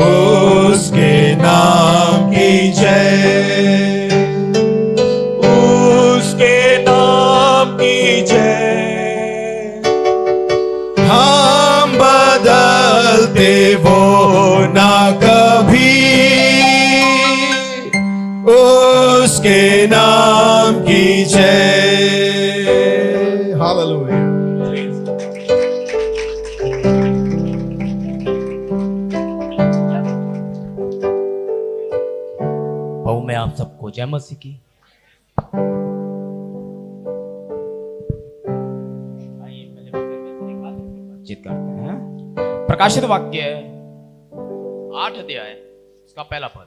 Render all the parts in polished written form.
उसके नाम की जय, उसके नाम की जय। हम बदलते वो ना कभी, उसके नाम की जय। हालेलुया। बहु में आप सबको जय मसीह की। बातचीत करते हैं। प्रकाशित वाक्य 8 अध्याय इसका पहला पद।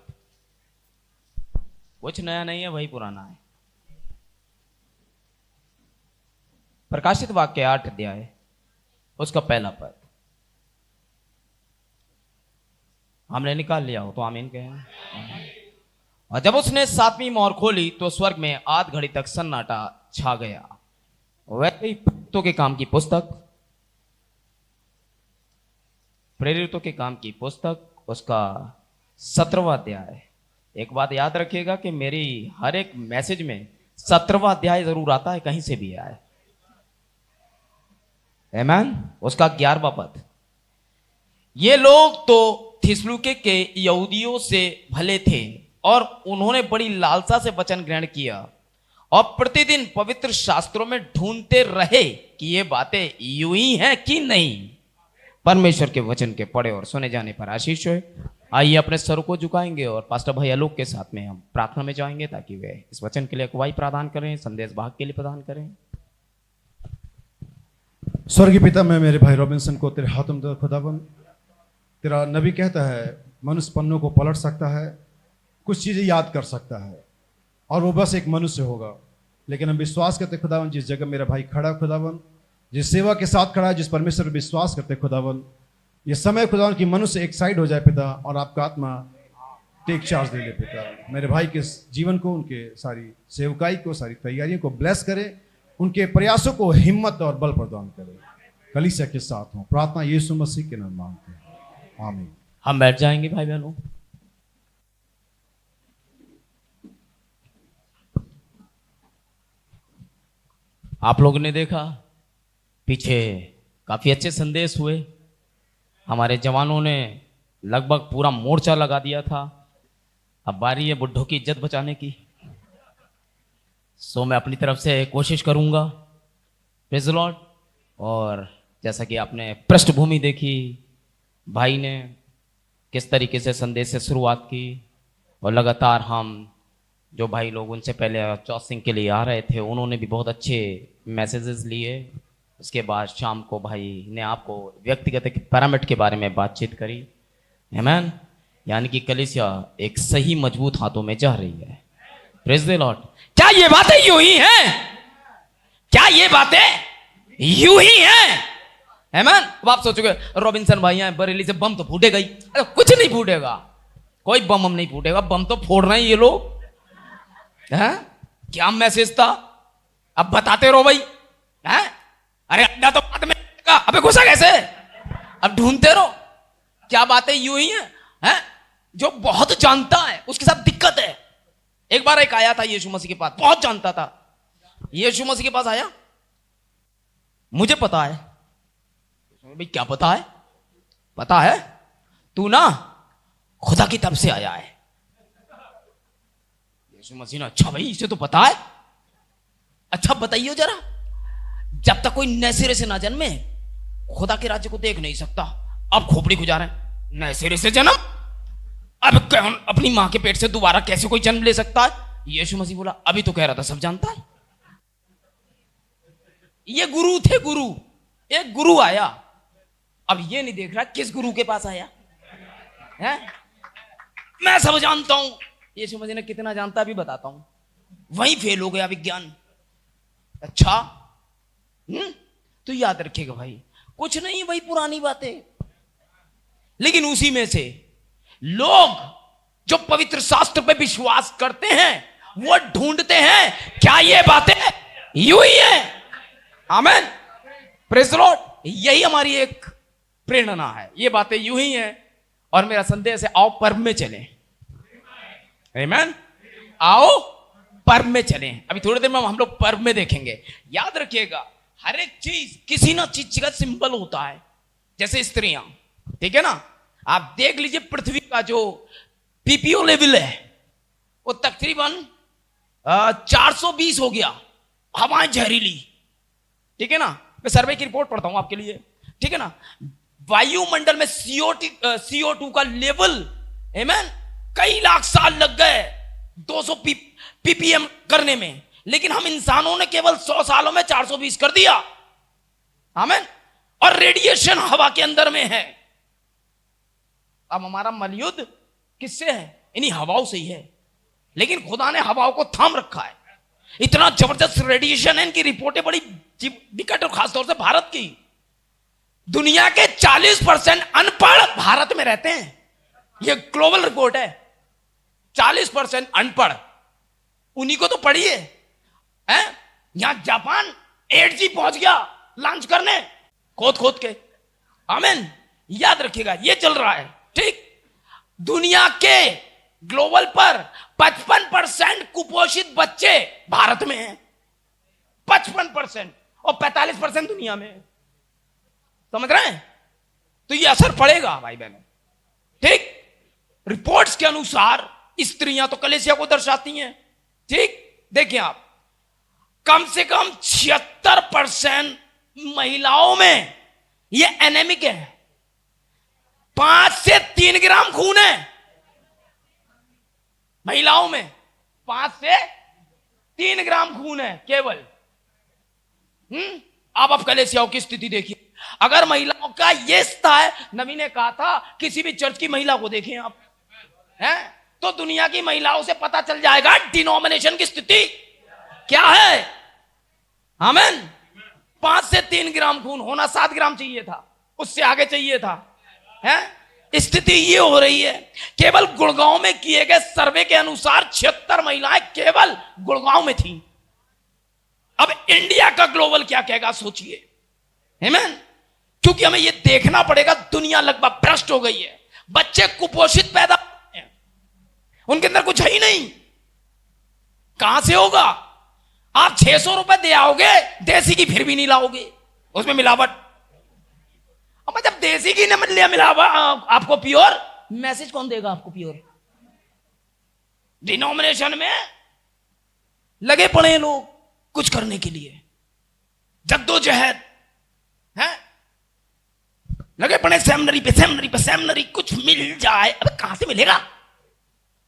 कुछ नया नहीं है, वही पुराना है। प्रकाशित वाक्य 8 अध्याय उसका पहला पद। हमने निकाल लिया हो तो आमीन कहें। और जब उसने 7वीं मोहर खोली तो स्वर्ग में आध घड़ी तक सन्नाटा छा गया। वैसे ही प्रेरितों के काम की पुस्तक, प्रेरितों के काम की पुस्तक उसका 17वां अध्याय। एक बात याद रखिएगा कि मेरी हर एक मैसेज में 17वां अध्याय जरूर आता है, कहीं से भी आए। आमीन। उसका 11वां पद। ये लोग तो थिस्सलुनीके के यहूदियों से भले थे और उन्होंने बड़ी लालसा से वचन ग्रहण किया और प्रतिदिन पवित्र शास्त्रों में ढूंढते रहे कि ये बातें यूं ही हैं कि नहीं। परमेश्वर के वचन के पढ़े और सुने जाने पर आशीष है। आइए अपने सर को झुकाएंगे और पास्टर भाई आलोक के साथ में हम प्रार्थना में जाएंगे ताकि वे इस वचन के लिए अगुवाई प्रदान करें, संदेश भाग के लिए प्रदान करें। स्वर्गीय पिता, मैं मेरे भाई रॉबिन्सन को तेरे हाथों में खुदावन, तेरा नबी कहता है मनुष्य पन्नों को पलट सकता है, कुछ चीज़ें याद कर सकता है और वो बस एक मनुष्य होगा। लेकिन हम विश्वास करते खुदावन, जिस जगह मेरा भाई खड़ा खुदावन, जिस सेवा के साथ खड़ा है, जिस परमेश्वर पर विश्वास करते खुदावन, ये समय खुदावन की मनुष्य एक साइड हो जाए पिता और आपका आत्मा टेक चार्ज दे ले पिता। मेरे भाई के जीवन को, उनके सारी सेवकाई को, सारी तैयारियों को ब्लेस करे, उनके प्रयासों को हिम्मत और बल प्रदान करे। कलीसिया के साथ हूँ, प्रार्थना यीशु मसीह के नाम मांगते हैं, आमीन। हम बैठ जाएंगे भाई बहनों। आप लोगों ने देखा पीछे काफी अच्छे संदेश हुए। हमारे जवानों ने लगभग पूरा मोर्चा लगा दिया था। अब बारी है बुड्ढों की इज्जत बचाने की। सो मैं अपनी तरफ से कोशिश करूंगा। Praise the Lord. और जैसा कि आपने पृष्ठभूमि देखी, भाई ने किस तरीके से संदेश से शुरुआत की और लगातार हम जो भाई लोग उनसे पहले चौसिंग के लिए आ रहे थे, उन्होंने भी बहुत अच्छे मैसेजेस लिए। उसके बाद शाम को भाई ने आपको व्यक्तिगत पैरामिड के बारे में बातचीत करी। आमीन। यानी कि कलीसिया एक सही मजबूत हाथों में जा रही है। Praise the Lord. क्या ये बातें यूं ही हैं? क्या ये बातें यूं ही हैं? आमीन। अब आप सोचोगे रॉबिन्सन भाई हैं बरेली से, बम तो फूटेगा ही। अरे कुछ नहीं फूटेगा, कोई बम हम नहीं फूटेगा। बम तो फोड़ रहे हैं ये लोग। हैं? क्या मैसेज था? अब बताते रहो भाई। हैं? अरे अड्डा तो बाद में, अबे घुसा कैसे? अब ढूंढते रहो। क्या बातें यूं ही हैं? जो बहुत जानता है उसके साथ दिक्कत है। एक बार एक आया था यीशु मसीह के पास, बहुत जानता था। यीशु मसीह के पास आया, मुझे पता है। भाई क्या पता है? पता है तू ना खुदा की तरफ से आया है। यीशु मसीह ने, अच्छा भाई इसे तो पता है। अच्छा बताइए जरा, जब तक कोई नए सिरे से ना जन्मे खुदा के राज्य को देख नहीं सकता। अब खोपड़ी खुजा रहे हैं, नए सिरे से जन्म। अब अपनी मां के पेट से दोबारा कैसे कोई जन्म ले सकता है? यीशु मसीह बोला, अभी तो कह रहा था सब जानता है। ये गुरु थे, गुरु। एक गुरु आया, अब ये नहीं देख रहा किस गुरु के पास आया है। मैं सब जानता हूं। यीशु मसीह ने कितना जानता भी बताता हूं। वहीं फेल हो गया विज्ञान। अच्छा तो याद रखिएगा भाई, कुछ नहीं वही पुरानी बातें। लेकिन उसी में से लोग जो पवित्र शास्त्र पे विश्वास करते हैं वो ढूंढते हैं क्या ये बातें यूं ही है। आमीन। Praise the Lord. यही हमारी एक प्रेरणा है, ये बातें यूं ही हैं और मेरा संदेश है, आओ पर्व में चलें। आमीन। आओ पर्व में चलें। अभी थोड़ी देर में हम लोग पर्व में देखेंगे। याद रखिएगा, हर एक चीज किसी ना चीज का सिंबल होता है। जैसे स्त्रियां, ठीक है ना, आप देख लीजिए पृथ्वी का जो पीपीओ लेवल है वो तकरीबन 420 हो गया। हवाएं जहरीली, ठीक है ना, मैं सर्वे की रिपोर्ट पढ़ता हूं आपके लिए, ठीक है ना। वायुमंडल में CO2 का लेवल, आमीन, कई लाख साल लग गए 200 ppm करने में, लेकिन हम इंसानों ने केवल 100 सालों में 420 कर दिया। आमीन। और रेडिएशन हवा के अंदर में है। अब हमारा मलयुद्ध किससे है? इन्हीं हवाओं से ही है। लेकिन खुदा ने हवाओं को थाम रखा है। इतना जबरदस्त रेडिएशन है, इनकी रिपोर्टें बड़ी विकट और खासतौर से भारत की। दुनिया के 40% अनपढ़ भारत में रहते हैं। यह ग्लोबल रिपोर्ट है। 40% अनपढ़, उन्हीं को तो पढ़िए। यहां जापान 8G पहुंच गया लॉन्च करने, खोद खोद के। आमीन। याद रखिएगा, यह चल रहा है, ठीक। दुनिया के ग्लोबल पर 55% कुपोषित बच्चे भारत में हैं। 55% और 45% दुनिया में है। समझ रहे हैं? तो ये असर पड़ेगा भाई बहनों, ठीक। रिपोर्ट्स के अनुसार स्त्रियां तो कलेसिया को दर्शाती हैं, ठीक। देखिए आप, कम से कम 76% महिलाओं में ये एनेमिक है। 5 से 3 ग्राम खून है महिलाओं में। 5 से 3 ग्राम खून है केवल। अब आप कलेसियाओं की स्थिति देखिए। अगर महिलाओं का ये स्थिति है, नबी ने कहा था किसी भी चर्च की महिला को देखें आप, हैं, तो दुनिया की महिलाओं से पता चल जाएगा डिनोमिनेशन की स्थिति क्या है। आमीन। 5 से 3 ग्राम खून होना, 7 ग्राम चाहिए था, उससे आगे चाहिए था, है। स्थिति ये हो रही है। केवल गुड़गांव में किए गए सर्वे के अनुसार 76 महिलाएं केवल गुड़गांव में थी। अब इंडिया का ग्लोबल क्या कहेगा सोचिए। आमीन। क्योंकि हमें यह देखना पड़ेगा, दुनिया लगभग भ्रष्ट हो गई है। बच्चे कुपोषित पैदा होते हैं, उनके अंदर कुछ है ही नहीं। कहां से होगा? आप 600 रुपए दे आओगे देसी की, फिर भी नहीं लाओगे, उसमें मिलावट। अब जब देसी की न मिलावा आपको प्योर, मैसेज कौन देगा आपको प्योर? डिनोमिनेशन में लगे पड़े लोग कुछ करने के लिए, जद्दोजहद है, लगे पड़े सेमिनरी पे सेमिनरी पे सेमिनरी, कुछ मिल जाए। अब कहां से मिलेगा?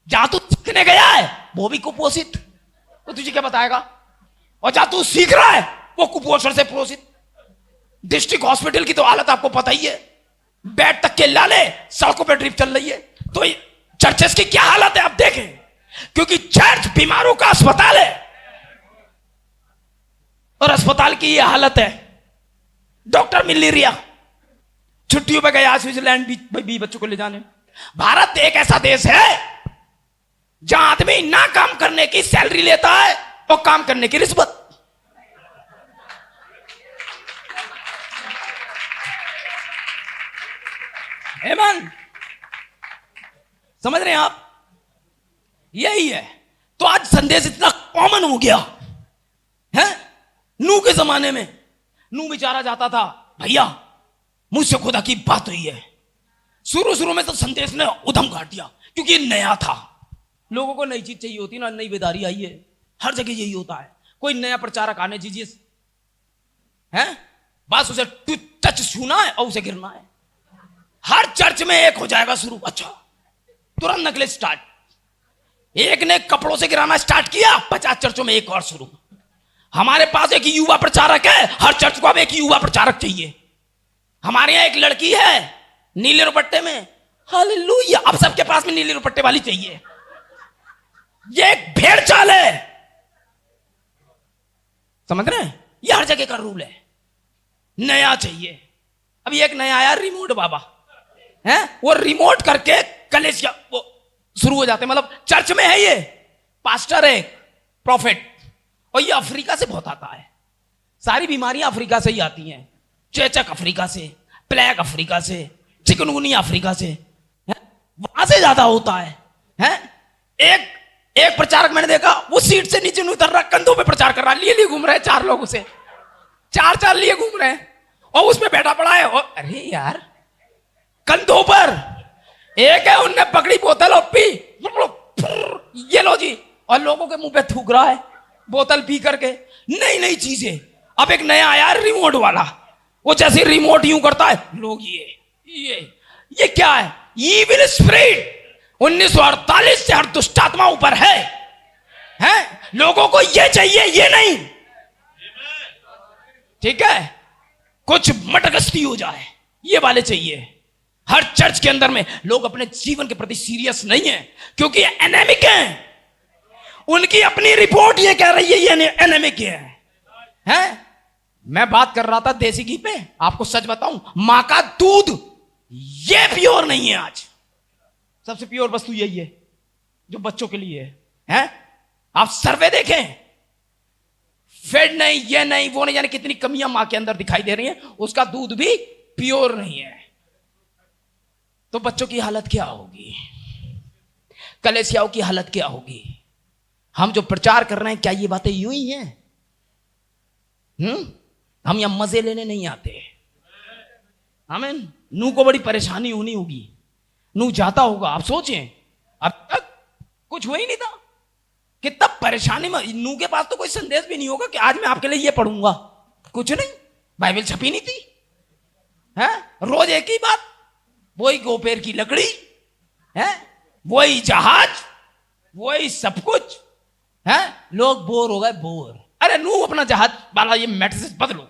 जहां तू सीखने गया है वो भी कुपोषित, तो तुझे क्या बताएगा? और जहां तू सीख रहा है वो कुपोषण से पोषित। डिस्ट्रिक्ट हॉस्पिटल की तो हालत आपको पता ही है, बेड तक के लाले, सड़कों पे ड्रिप चल रही है। तो चर्चेस की क्या हालत है आप देखें, क्योंकि चर्च बीमारों का अस्पताल है और अस्पताल की यह हालत है। डॉक्टर मिल नहीं रहा, छुट्टियों पे गया स्विट्जरलैंड भी बच्चों को ले जाने। भारत एक ऐसा देश है जहां आदमी ना काम करने की सैलरी लेता है और काम करने की रिश्वत। आमीन। समझ रहे हैं आप? यही है। तो आज संदेश इतना कॉमन हो गया है। नूह के जमाने में नूह बेचारा जाता था, भैया मुझसे खुदा की बात हुई है। शुरू शुरू में तो संदेश ने उधम काट दिया, क्योंकि नया था। लोगों को नई चीज चाहिए होती ना, नई बेदारी आई है, हर जगह यही होता है। कोई नया प्रचारक आने दीजिए, है बस उसे टच छूना है और उसे गिरना है। हर चर्च में एक हो जाएगा शुरू, अच्छा तुरंत नकले स्टार्ट। एक ने कपड़ों से गिराना स्टार्ट किया, 50 चर्चों में एक और शुरू। हमारे पास एक युवा प्रचारक है, हर चर्च को अब एक युवा प्रचारक चाहिए। हमारे यहां एक लड़की है नीले दुपट्टे में, हालेलुया, अब सबके पास में नीले दुपट्टे वाली चाहिए। ये एक भेड़ चाल है, समझ रहे हैं? ये हर जगह का रूल है, नया चाहिए। अभी एक नया आया रिमोट बाबा है, वो रिमोट करके कलेसिया वो शुरू हो जाते हैं। मतलब चर्च में है ये पास्टर है, प्रॉफिट, और ये अफ्रीका से बहुत आता है। सारी बीमारियां अफ्रीका से ही आती हैं, चेचक अफ्रीका से, प्लेग अफ्रीका से, चिकनगुनिया अफ्रीका से, है? से ज्यादा होता है हैं? एक एक प्रचारक मैंने देखा, वो सीट से नीचे नहीं उतर रहा, कंधों पे प्रचार कर रहा, लिए घूम रहे हैं 4 लोग उसे, 4 लिए घूम रहे हैं और उसमें बैठा पड़ा है। और अरे यार, कंधों पर एक है, उनने पकड़ी बोतल और पी, ये लो जी, और लोगों के मुंह पे थूक रहा है बोतल पी करके। नई नई चीजें। अब एक नया आया है रिमोट वाला, वो जैसे रिमोट यूं करता है, लोग ये क्या है? इविल स्पिरिट 1948 से हर दुष्टात्मा ऊपर है? लोगों को ये चाहिए, ये नहीं, ठीक है? कुछ मटगस्ती हो जाए, ये वाले चाहिए। हर चर्च के अंदर में लोग अपने जीवन के प्रति सीरियस नहीं है, क्योंकि ये एनेमिक है। उनकी अपनी रिपोर्ट ये कह रही है ये एनेमिक है? मैं बात कर रहा था देसी घी पे, आपको सच बताऊं, मां का दूध ये प्योर नहीं है। आज सबसे प्योर वस्तु यही है जो बच्चों के लिए है। आप सर्वे देखें, फेड नहीं, ये नहीं, वो नहीं, यानी कितनी कमियां मां के अंदर दिखाई दे रही हैं, उसका दूध भी प्योर नहीं है। तो बच्चों की हालत क्या होगी? कलेसियाओं की हालत क्या होगी? हम जो प्रचार कर रहे हैं, क्या ये बातें यूं ही हैं? हम यहां मजे लेने नहीं आते। आमीन। नू को बड़ी परेशानी होनी होगी, नू जाता होगा। आप सोचें, अब तक कुछ हुआ ही नहीं था, कितना परेशानी में। नू के पास तो कोई संदेश भी नहीं होगा कि आज मैं आपके लिए ये पढ़ूंगा, कुछ नहीं, बाइबल छपी नहीं थी, है? रोज एक ही बात, वही गोपेर की लकड़ी है, वही जहाज, वही सब कुछ है। लोग बोर हो गए, बोर। अरे नू अपना जहाज वाला ये मैट्रिक्स बदलो,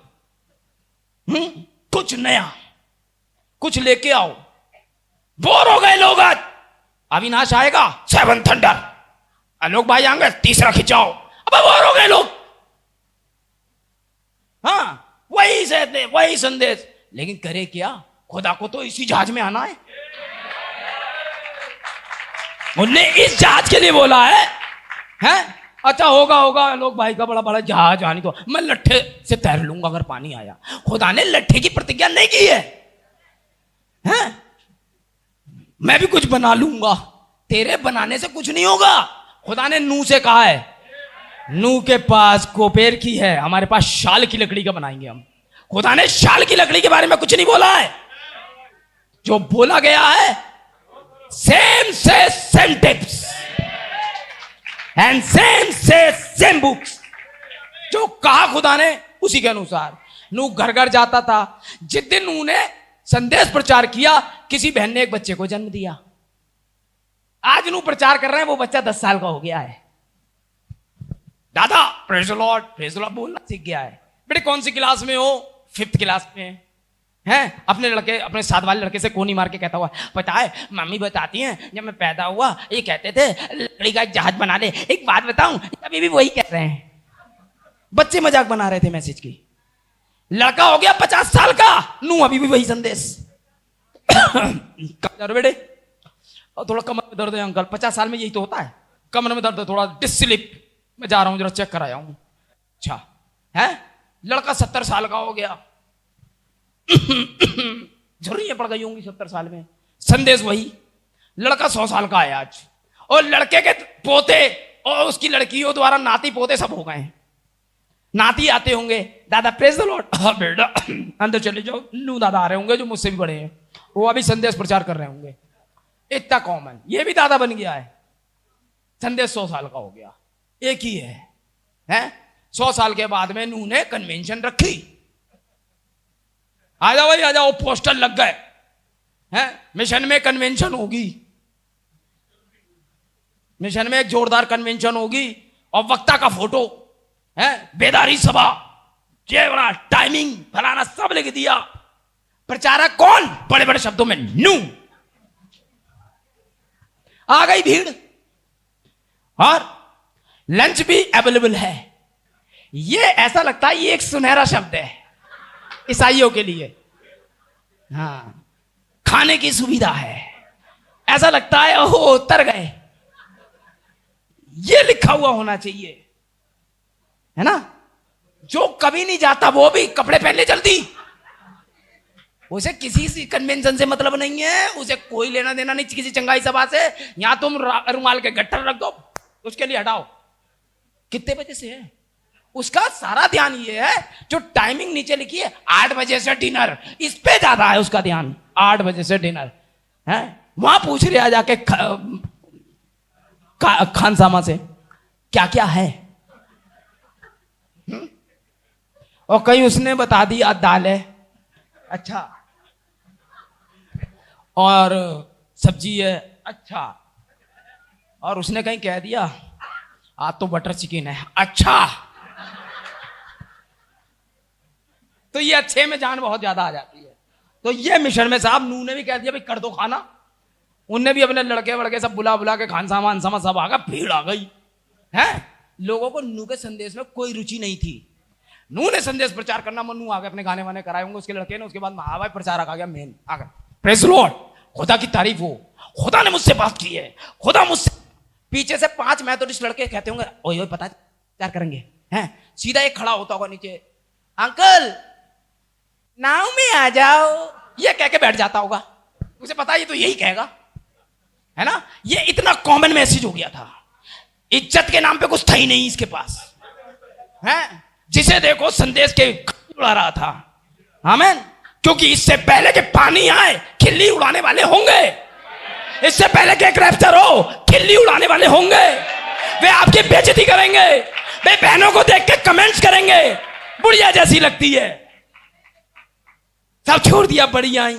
कुछ नया, कुछ लेके आओ। बोर हो गए लोग। आज अविनाश आएगा, 7 थंडर, लोग भाई आएंगे, 3रा खिंचाओ। अब बोर हो गए लोग। हाँ, वही संदेश, लेकिन करे क्या? खुदा को तो इसी जहाज में आना है। उन्होंने इस जहाज के लिए बोला है? अच्छा होगा लोग भाई का बड़ा बड़ा जहाज आनी, तो मैं लट्ठे से तैर लूंगा अगर पानी आया। खुदा ने लट्ठे की प्रतिज्ञा नहीं की है? मैं भी कुछ बना लूंगा, तेरे बनाने से कुछ नहीं होगा। खुदा ने नू से कहा है, नू के पास कोपेर की है, हमारे पास शाल की लकड़ी का बनाएंगे हम। खुदा ने शाल की लकड़ी के बारे में कुछ नहीं बोला है। जो बोला गया है, सेम से सेम टिप्स एंड सेम से सेम बुक्स। जो कहा खुदा ने, उसी के अनुसार। नू घर घर जाता था। जिस दिन नू ने संदेश प्रचार किया, किसी बहन ने एक बच्चे को जन्म दिया। आज नू प्रचार कर रहे हैं, वो बच्चा 10 साल का हो गया है। दादा प्रेज द लॉर्ड बोलना सीख गया है। बेटे कौन सी क्लास में हो? 5th क्लास में है। अपने साथ वाले लड़के से कोनी मार के कहता हुआ, पता है मम्मी बताती हैं, जब मैं पैदा हुआ ये कहते थे लकड़ी का जहाज बना ले। एक बात बताऊं, अभी भी वही कह रहे हैं। बच्चे मजाक बना रहे थे मैसेज की। लड़का हो गया 50 साल का, नू अभी भी वही संदेश। बेटे थोड़ा कमर में दर्द है अंकल। 50 साल में यही तो होता है, कमर में दर्द है, थोड़ा डिस्लिप, मैं जा रहा हूं जरा चेक कराया हूं। अच्छा है। लड़का 70 साल का हो गया, झुर्रियां पड़ गई होंगी 70 साल में। संदेश वही। लड़का 100 साल का है आज, और लड़के के पोते और उसकी लड़कियों द्वारा नाती पोते सब हो गए हैं। नाती आते होंगे, दादा प्रेज द लॉर्ड, हाँ बेटा अंदर चले जाओ। नू दादा आ रहे होंगे जो मुझसे भी बड़े हैं, वो अभी संदेश प्रचार कर रहे होंगे। इतना कॉमन, ये भी दादा बन गया है। संदेश 100 साल का हो गया, एक ही है? 100 साल के बाद में नू ने कन्वेंशन रखी। आ जाओ भाई आ जाओ, पोस्टर लग गए हैं, मिशन में कन्वेंशन होगी, मिशन में एक जोरदार कन्वेंशन होगी, और वक्ता का फोटो है, बेदारी सभा, जेवरा, टाइमिंग, फलाना सब लिख दिया। प्रचारक कौन? बड़े बड़े शब्दों में नू। आ गई भीड़, और लंच भी अवेलेबल है। ये ऐसा लगता है ये एक सुनहरा शब्द है ईसाइयों के लिए। हाँ, खाने की सुविधा है। ऐसा लगता है ओहो उतर गए, ये लिखा हुआ होना चाहिए, है ना? जो कभी नहीं जाता वो भी कपड़े पहन ले जल्दी, उसे किसी सी कन्वेंशन से मतलब नहीं है, उसे कोई लेना देना नहीं किसी चंगाई सभा से। यहां तुम रुमाल के गट्ठर रख दो, उसके लिए हटाओ। कितने बजे से है उसका सारा ध्यान ये है, जो टाइमिंग नीचे लिखी है 8 बजे से डिनर, इस पे ज्यादा है उसका ध्यान। 8 बजे से डिनर है, वहां पूछ रहा जाके खानसामा से क्या क्या है। और कहीं उसने बता दिया दाल है, अच्छा, और सब्जी है, अच्छा, और उसने कहीं कह दिया आज तो बटर चिकन है, अच्छा। तो ये अच्छे में जान बहुत ज्यादा आ जाती है। तो ये मिशन में साहब नूह ने भी कह दिया भाई कर दो खाना। उनने भी अपने लड़के वड़के सब बुला बुला के खानसामा सब आ गया, भीड़ आ गई है। लोगों को नूह के संदेश में कोई रुचि नहीं थी। नूह ने संदेश प्रचार करना, मनु आ गए, अपने गाने वाने कराए होंगे उसके लड़के ने। उसके बाद महाभाई प्रचारक आ गया मेन, आ गया। प्रेज़ लॉर्ड, खुदा की तारीफ हो, खुदा ने मुझसे बात की है, खुदा मुझसे। पीछे से 5 मैथोडिस्ट लड़के कहते होंगे ओए ओए पता क्या करेंगे हैं। सीधा एक खड़ा होता होगा नीचे, अंकल नाव में आ जाओ, ये कह के बैठ जाता होगा। उसे पता ये तो यही कहेगा, है ना। ये इतना कॉमन मैसेज हो गया था, इज्जत के नाम पे कुछ था ही नहीं इसके पास, है। जिसे देखो संदेश के उड़ा रहा था, आमीन। क्योंकि इससे पहले कि पानी आए खिल्ली उड़ाने वाले होंगे, इससे पहले कि एक रैप्चर हो खिल्ली उड़ाने वाले होंगे। वे आपकी बेइज्जती करेंगे, वे बहनों को देख के कमेंट्स करेंगे बुढ़िया जैसी लगती है, सब छोड़ दिया बड़ी आई।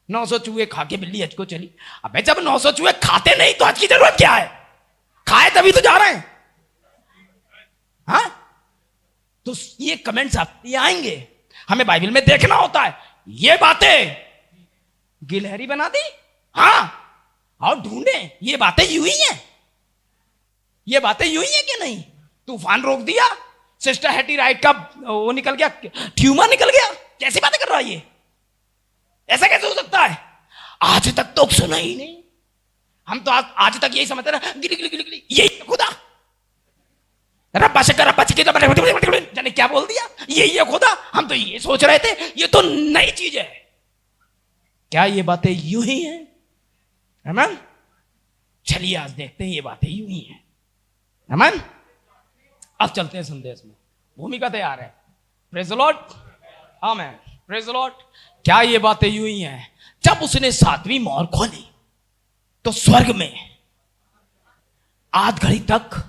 900 चूहे खा के बिल्ली हज को चली। अबे जब 900 चूहे खाते नहीं तो हज की जरूरत क्या है, खाए तभी तो जा रहे हैं, हाँ। तो ये कमेंट्स ये आएंगे, हमें बाइबल में देखना होता है। ये बातें गिलहरी बना दी, हाँ, और ढूंढे ये बातें यूं ही हैं, ये बातें यूं ही है कि नहीं। तूफान रोक दिया, सिस्टर हैटी राइट का वो निकल गया, ट्यूमर निकल गया, कैसी बातें कर रहा है ये, ऐसा कैसे हो सकता है। आज तक तो सुना ही नहीं, हम तो आज तक यही समझते ना, गिली गिली गिली गिली, यही खुदा, रब्बा शक्कर रब्बा चिकी जाने क्या बोल दिया, यही है खुदा। हम तो ये सोच रहे थे ये तो नई चीज है। क्या ये बातें यूं ही हैं, आमीन। चलिए आज देखते हैं ये बातें यूं ही हैं, आमीन। अब चलते हैं संदेश में, भूमिका तैयार है। प्रेज़ द लॉर्ड, आमीन, प्रेज़ द लॉर्ड। क्या ये बातें यूं ही हैं। जब उसने 7वीं मोहर खोली तो स्वर्ग में आध घड़ी तक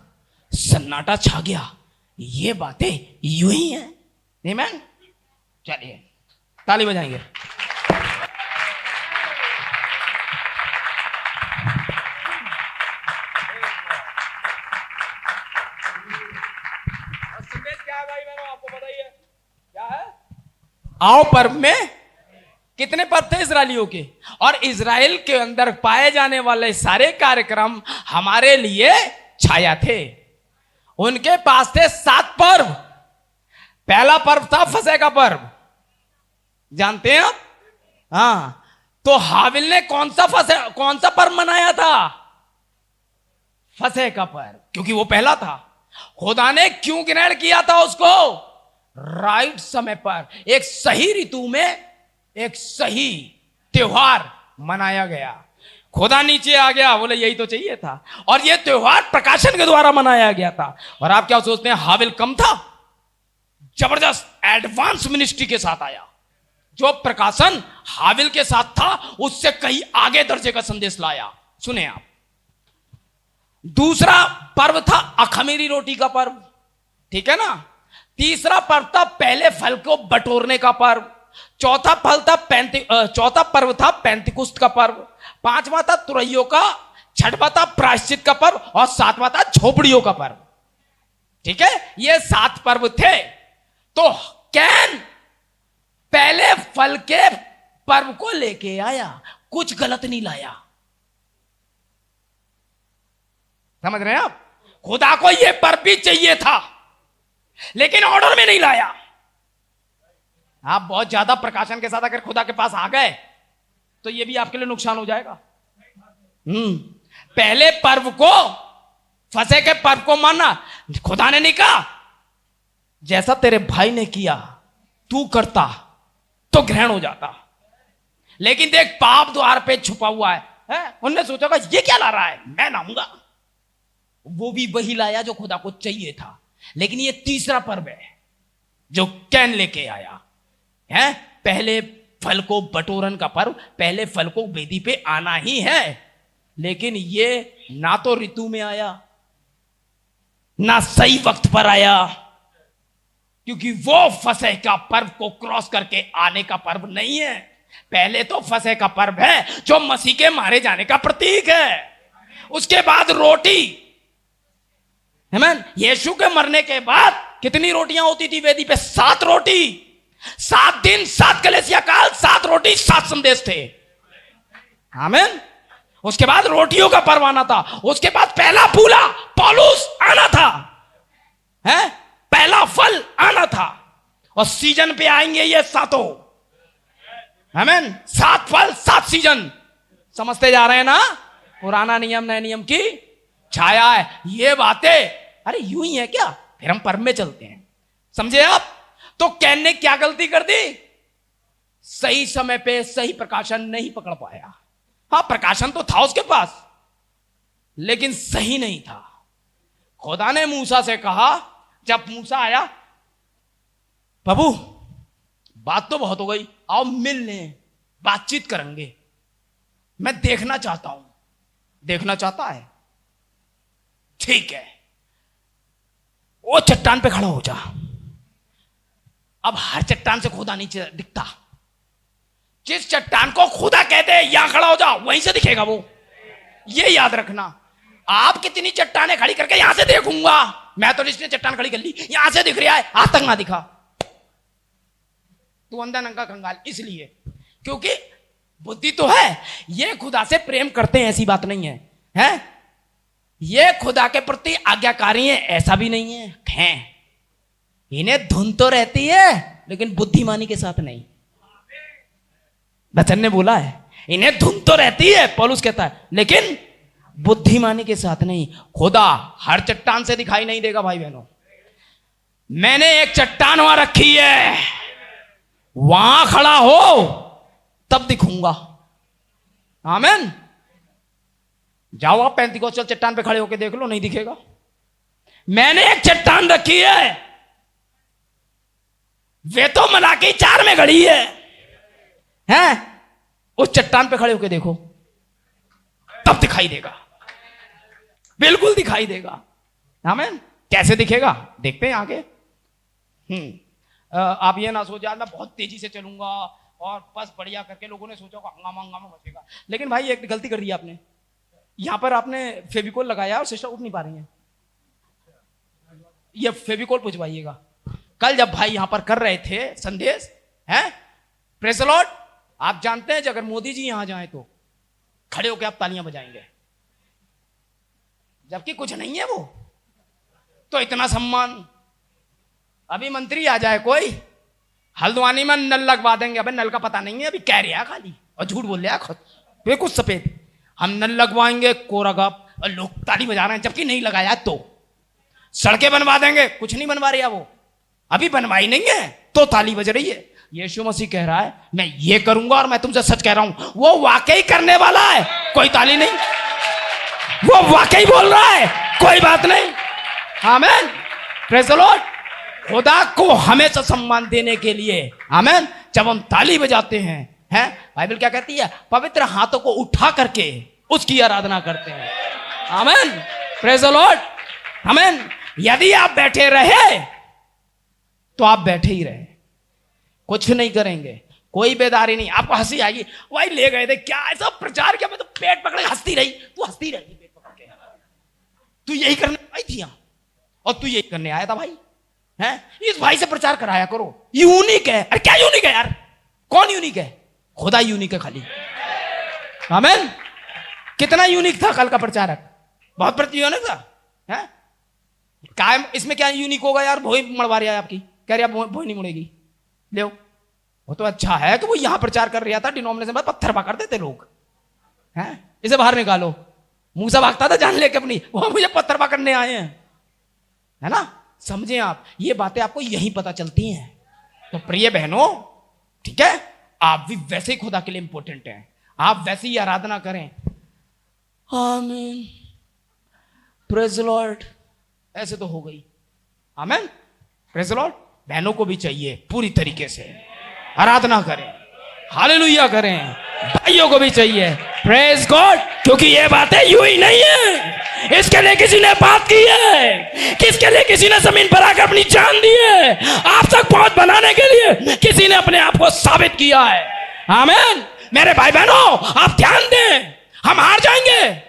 सन्नाटा छा गया। ये बातें यूं ही हैं, आमीन। चलिए ताली बजाएंगे। आओ पर्व में कितने पर्व थे इजरायलियों के, और इजराइल के अंदर पाए जाने वाले सारे कार्यक्रम हमारे लिए छाया थे। उनके पास थे 7 पर्व। पहला पर्व था फसह का पर्व, जानते हैं आप, हाँ। तो हाबिल ने कौन सा पर्व मनाया था, फसह का पर्व, क्योंकि वो पहला था। खुदा ने क्यों ग्रहण किया था उसको, राइट समय पर, एक सही ऋतु में एक सही त्योहार मनाया गया। खुदा नीचे आ गया, बोले यही तो चाहिए था, और यह त्योहार प्रकाशन के द्वारा मनाया गया था। और आप क्या सोचते हैं, हाबिल कम था, जबरदस्त एडवांस मिनिस्ट्री के साथ आया। जो प्रकाशन हाबिल के साथ था उससे कहीं आगे दर्जे का संदेश लाया। सुने आप, दूसरा पर्व था अखमीरी रोटी का पर्व, ठीक है ना। तीसरा पर्व था पहले फल को बटोरने का पर्व। चौथा पर्व था पेंतिकुस्त का पर्व। 5वां था तुरैयों का। 6वां था प्रायश्चित का पर्व, और 7वां था झोपड़ियों का पर्व। ठीक है, ये 7 पर्व थे। तो कैन पहले फल के पर्व को लेके आया, कुछ गलत नहीं लाया। समझ रहे हैं आप, खुदा को यह पर्व भी चाहिए था, लेकिन ऑर्डर में नहीं लाया। आप बहुत ज्यादा प्रकाशन के साथ अगर खुदा के पास आ गए तो यह भी आपके लिए नुकसान हो जाएगा। पहले पर्व को, फसह के पर्व को मानना, खुदा ने नहीं कहा जैसा तेरे भाई ने किया तू करता, तो ग्रहण हो जाता। लेकिन देख पाप द्वार पे छुपा हुआ है? उनने सोचा होगा ये क्या ला रहा है, मैं लाऊंगा। वो भी वही लाया जो खुदा को चाहिए था। लेकिन ये तीसरा पर्व है जो कैन लेके आया है। पहले फल को बटोरन का पर्व, पहले फल को वेदी पे आना ही है। लेकिन ये ना तो ऋतु में आया, ना सही वक्त पर आया, क्योंकि वो फसह का पर्व को क्रॉस करके आने का पर्व नहीं है। पहले तो फसह का पर्व है जो मसीह के मारे जाने का प्रतीक है। उसके बाद रोटी, आमीन। यीशु के मरने के बाद कितनी रोटियां होती थी वेदी पे? 7 रोटी, 7 दिन, 7 कलेसिया काल, 7 रोटी, 7 संदेश थे। आमीन। उसके बाद रोटियों का पर्व आना था। उसके बाद पहला फूला पौलुस आना था, है? पहला फल आना था। और सीजन पे आएंगे ये 7। आमीन। 7 फल, 7 सीजन। समझते जा रहे हैं ना? पुराना नियम नए नियम की छाया है ये बातें। अरे यूं ही है क्या? फिर हम पर्व में चलते हैं, समझे आप? तो कैन ने क्या गलती कर दी? सही समय पे सही प्रकाशन नहीं पकड़ पाया। हाँ, प्रकाशन तो था उसके पास, लेकिन सही नहीं था। खुदा ने मूसा से कहा, जब मूसा आया, प्रभु बात तो बहुत हो गई, आओ मिल लें, बातचीत करेंगे, मैं देखना चाहता हूं। देखना चाहता है? ठीक है, वो चट्टान पे खड़ा हो जा। अब हर चट्टान से खुदा नहीं दिखता। जिस चट्टान को खुदा कहते हैं यहां खड़ा हो जा, वहीं से दिखेगा वो। ये याद रखना। आप कितनी चट्टानें खड़ी करके यहां से देखूंगा, मैं तो इसने चट्टान खड़ी कर ली, यहां से दिख रहा है, आज तक ना दिखा, तू अंधा नंगा कंगाल। इसलिए क्योंकि बुद्धि तो है, ये खुदा से प्रेम करते हैं, ऐसी बात नहीं है, हैं? ये खुदा के प्रति आज्ञाकारी है, ऐसा भी नहीं है, हैं? इन्हें धुन तो रहती है, लेकिन बुद्धिमानी के साथ नहीं। वचन ने बोला है इन्हें धुन तो रहती है, पौलुस कहता है, लेकिन बुद्धिमानी के साथ नहीं। खुदा हर चट्टान से दिखाई नहीं देगा भाई बहनों। मैंने एक चट्टान वहां रखी है, वहां खड़ा हो तब दिखूंगा। आमीन। जाओ आप पेंतिकोस्टल चट्टान पे खड़े होके देख लो, नहीं दिखेगा। मैंने एक चट्टान रखी है, वे तो मलाकी 4 में गड़ी है, हैं? उस चट्टान पे खड़े होके देखो, तब दिखाई देगा, बिल्कुल दिखाई देगा। आमीन। कैसे दिखेगा देखते हैं आगे। आप ये ना सोचा मैं बहुत तेजी से चलूंगा और बस बढ़िया करके, लोगों ने सोचा हंगामा हंगामा मचेगा। लेकिन भाई एक गलती कर दी आपने, यहां पर आपने फेविकोल लगाया और सिस्टर उठ नहीं पा रही है। ये फेविकोल पुछवाइएगा। कल जब भाई यहां पर कर रहे थे संदेश, हैं? Praise the Lord. आप जानते हैं अगर मोदी जी यहां जाएं तो खड़े होकर आप तालियां बजाएंगे, जबकि कुछ नहीं है वो तो इतना सम्मान। अभी मंत्री आ जाए कोई, हल्द्वानी में नल लगवा देंगे। अबे नल का पता नहीं है, अभी कह रहा है खाली और झूठ बोल रहा है, वे कुछ सफेद। हम नल लगवाएंगे कोरा गप, और लोग ताली बजा रहे हैं, जबकि नहीं लगाया। तो सड़कें बनवा देंगे, कुछ नहीं बनवा रहा वो, अभी बनवाई नहीं है तो ताली बज रही है। यीशु मसीह कह रहा है मैं ये करूंगा, और मैं तुमसे सच कह रहा हूं वो वाकई करने वाला है, कोई ताली नहीं। वो वाकई बोल रहा है, कोई बात नहीं। आमीन। Praise the Lord. खुदा को हमेशा सम्मान देने के लिए, आमीन, जब हम ताली बजाते हैं, हैं? बाइबल क्या कहती है? पवित्र हाथों को उठा करके उसकी आराधना करते हैं। आमीन। Praise the Lord. आमीन। यदि आप बैठे रहे तो आप बैठे ही रहे, कुछ नहीं करेंगे, कोई बेदारी नहीं। आपको हंसी आएगी, वही ले गए थे क्या ऐसा प्रचार किया, मैं तो पेट पकड़ के हंसती रही। तू हंसती रही पेट पकड़ के, तू यही करने आई थी यहां, और तू यही करने आया था भाई, हैं? इस भाई से प्रचार कराया करो, यूनिक है। अरे क्या यूनिक है यार? कौन यूनिक है? खुदा यूनिक है खाली। आमीन। कितना यूनिक था कल का प्रचारक, बहुत यूनिक था, हैं? कायम इसमें क्या यूनिक होगा यार? भोई मड़वा रहा है आपकी, कह रहा भोई नहीं मुड़ेगी, ले वो तो अच्छा है कि वो यहां प्रचार कर रहा था, डिनोमिनेशन में पत्थर पकड़ देते लोग, हैं? इसे बाहर निकालो। मूसा भागता था जान लेके अपनी, वो मुझे पत्थर पकड़ने आए हैं, है ना? समझे आप? ये बातें आपको यहीं पता चलती हैं। तो प्रिय बहनों, ठीक है, आप भी वैसे ही खुदा के लिए इंपॉर्टेंट हैं, आप वैसे ही आराधना करें। आमीन, प्रेज द लॉर्ड, ऐसे तो हो गई। आमीन, प्रेज द लॉर्ड। बहनों को भी चाहिए पूरी तरीके से आराधना करें, हालेलुया करें। भाइयों को भी चाहिए, प्रेज गॉड, क्योंकि ये बातें यूं ही नहीं है, इसके लिए किसी ने बात की है, किसके लिए किसी ने जमीन पर आकर अपनी जान दी है, आप तक पहुंच बनाने के लिए किसी ने अपने आप को साबित किया है। आमीन। मेरे भाई बहनों, आप ध्यान दें, हम हार जाएंगे,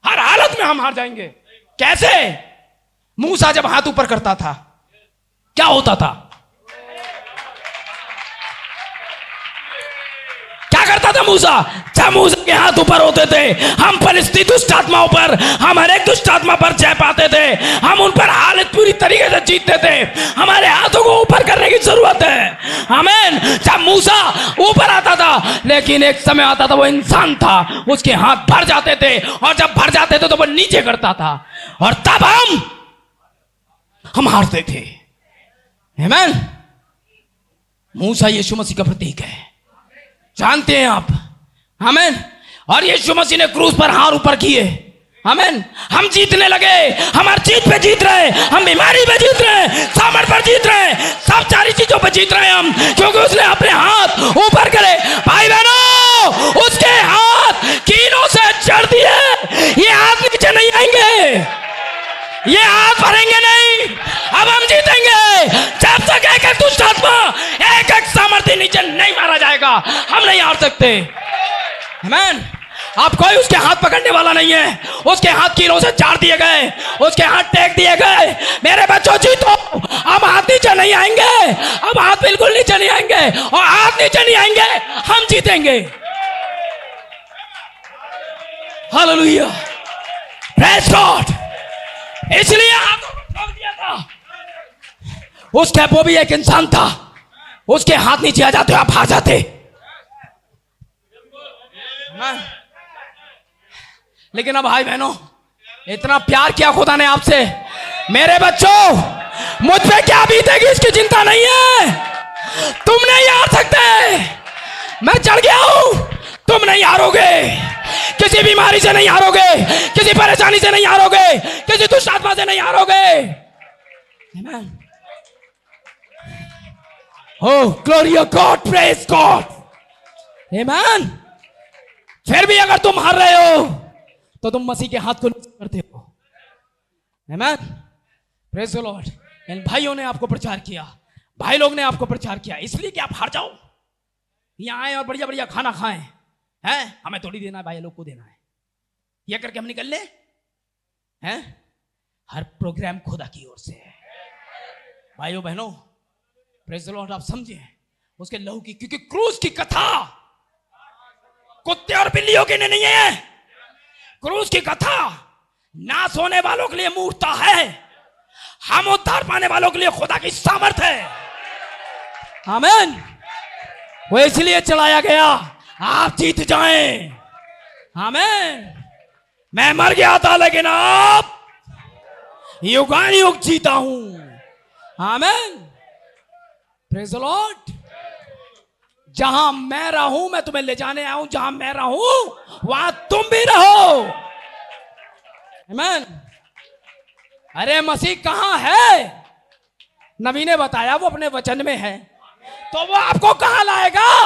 हर हालत में हम हार जाएंगे। कैसे? मूसा जब हाथ ऊपर करता था क्या होता था? क्या करता था मूसा? जब मूसा के हाथ ऊपर होते थे, हम फलिस्ती दुष्ट आत्माओं पर, हम हर एक दुष्ट आत्मा पर जय पाते थे, हम उन पर हालत पूरी तरीके से जीतते थे। हमारे हाथों को ऊपर करने की जरूरत है। आमीन। जब मूसा ऊपर आता था, लेकिन एक समय आता था वो इंसान था, उसके हाथ भर जाते थे, और जब भर जाते थे तो वो नीचे करता था, और तब हम हारते थे। आमीन। मूसा यीशु मसीह का प्रतीक है, जानते हैं आप। आमीन। और यीशु मसीह ने क्रूस पर हाथ ऊपर किए। आमीन। हम जीतने लगे, हम हर चीज पे जीत रहे, हम बीमारी पे जीत रहे, सामर्थ पर जीत रहे, सब सारी चीजों पे जीत रहे हम, क्योंकि उसने अपने हाथ ऊपर करे। भाई बहनों, उसके हाथ कीलों से जड़ दिए, ये हाथ नीचे नहीं आएंगे, ये हाथ भरेंगे नहीं। अब हम जीतेंगे जब तक एक एक दुष्ट आत्मा, एक एक सामर्थ्य नीचे नहीं मारा जाएगा, हम नहीं हार सकते। आमीन। आप कोई उसके हाथ पकड़ने वाला नहीं है, उसके हाथ कीलों से चार दिए गए, उसके हाथ टेक दिए गए। मेरे बच्चों, जीतो। अब हाथ नीचे नहीं आएंगे, अब हाथ बिल्कुल नीचे नहीं आएंगे, और हाथ नीचे नहीं आएंगे, हम जीतेंगे। Hallelujah, praise God. इसलिए हाथों को ठोक दिया था। उसके वो भी एक इंसान था, उसके हाथ नीचे आ जाते, आप हार जाते। लेकिन अब भाई बहनों, इतना प्यार किया खुदा ने आपसे। मेरे बच्चों, मुझ पे क्या बीतेगी इसकी चिंता नहीं है, तुम नहीं हार सकते। मैं चढ़ गया हूं, तुम नहीं हारोगे। किसी बीमारी से नहीं हारोगे, किसी परेशानी से नहीं हारोगे, किसी दुष्ट आत्मा से नहीं हारोगे। आमीन। Oh, glory of God, praise God. Amen. फिर भी अगर तुम हार रहे हो तो तुम मसीह के हाथ को लूज करते हो। Amen. Praise the Lord. इन भाइयों ने आपको प्रचार किया, भाई लोग ने आपको प्रचार किया, इसलिए कि आप हार जाओ, यहाँ आए और बढ़िया बढ़िया खाना खाएं, हैं? हमें थोड़ी देना है, भाई लोग को देना है, ये करके हम निकल ले हैं? हर प्रोग्राम खुदा की ओर से है। भाइयों बहनों, प्रेज़ द लॉर्ड, आप समझे उसके लहू की, क्योंकि क्रूस की कथा कुत्ते और बिल्लियों के लिए नहीं है। क्रूस की कथा नाश होने वालों के लिए मूर्ता है, हम उद्धार पाने वालों के लिए खुदा की सामर्थ है। आमीन। वो इसलिए चलाया गया, आप जीत जाएं। आमीन। मैं मर गया था, लेकिन अब युगानुयुग जीता हूं। आमीन। Praise the Lord. जहां मैं रहूं, मैं तुम्हें ले जाने आया हूं, जहां मैं रहूं वहां तुम भी रहो। आमीन। अरे मसीह कहां है? नबी ने बताया वो अपने वचन में है, तो वो आपको कहां लाएगा?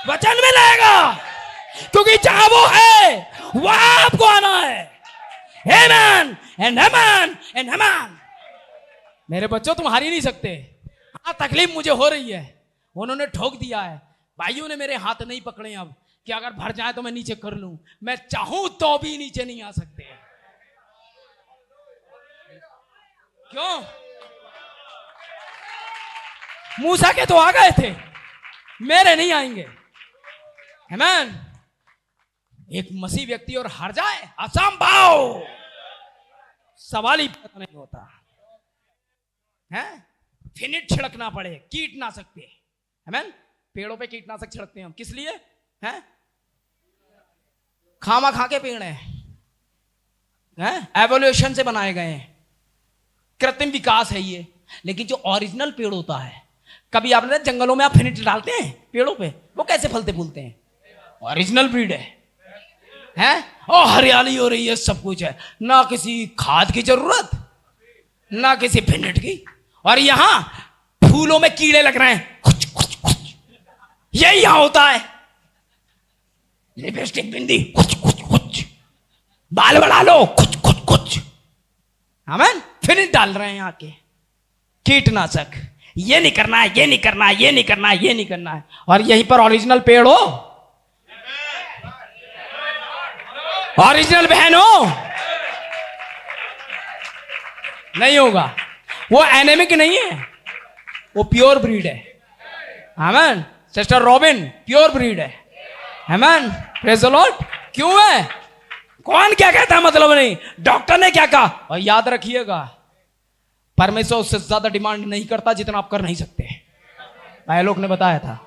वचन में लाएगा, क्योंकि जहां वो है वहां आपको आना है। आमीन एंड आमीन एंड आमीन। मेरे बच्चों, तुम हार ही नहीं सकते। हाँ, तकलीफ मुझे हो रही है, उन्होंने ठोक दिया है, भाइयों ने मेरे हाथ नहीं पकड़े अब कि अगर भर जाए तो मैं नीचे कर लूं, मैं चाहूं तो भी नीचे नहीं आ सकते। क्यों? मूसा के तो आ गए थे, मेरे नहीं आएंगे। आमीन। एक मसीह व्यक्ति और हार जाए, असंभव, सवाल ही पता नहीं होता है। फिनिट छिड़कना पड़े, कीटनाशक पे। आमीन। पेड़ों पे कीटनाशक छिड़कते हैं हम, किस लिए? हैं? खामा खा के पेड़ हैं, एवोल्यूशन से बनाए गए हैं, कृत्रिम विकास है ये। लेकिन जो ओरिजिनल पेड़ होता है, कभी आपने जंगलों में आप फिनिट डालते हैं पेड़ों पे, वो कैसे फलते फूलते हैं? ओरिजिनल ब्रीड है और हरियाली हो रही है, सब कुछ है, ना किसी खाद की जरूरत ना किसी फिनिट की। और यहां फूलों में कीड़े लग रहे हैं, कुछ कुछ कुछ, यही यहां होता है। लिपस्टिक बिंदी कुछ कुछ कुछ, बाल बढ़ा लो कुछ कुछ कुछ, आमेन। फिनिट डाल रहे हैं यहाँ के कीटनाशक, ये नहीं करना है, ये नहीं करना है, ये नहीं करना है, ये नहीं करना है। और यहीं पर ओरिजिनल पेड़ हो, ओरिजिनल बहन हो, नहीं होगा। वो एनेमिक नहीं है, वो प्योर ब्रीड है, आमेन। सिस्टर रॉबिन प्योर ब्रीड है, आमेन, प्रेज द लॉर्ड। क्यों है? कौन क्या कहता है मतलब नहीं, डॉक्टर ने क्या कहा। और याद रखिएगा, परमेश्वर उससे ज्यादा डिमांड नहीं करता जितना आप कर नहीं सकते। भाई लोग ने बताया था,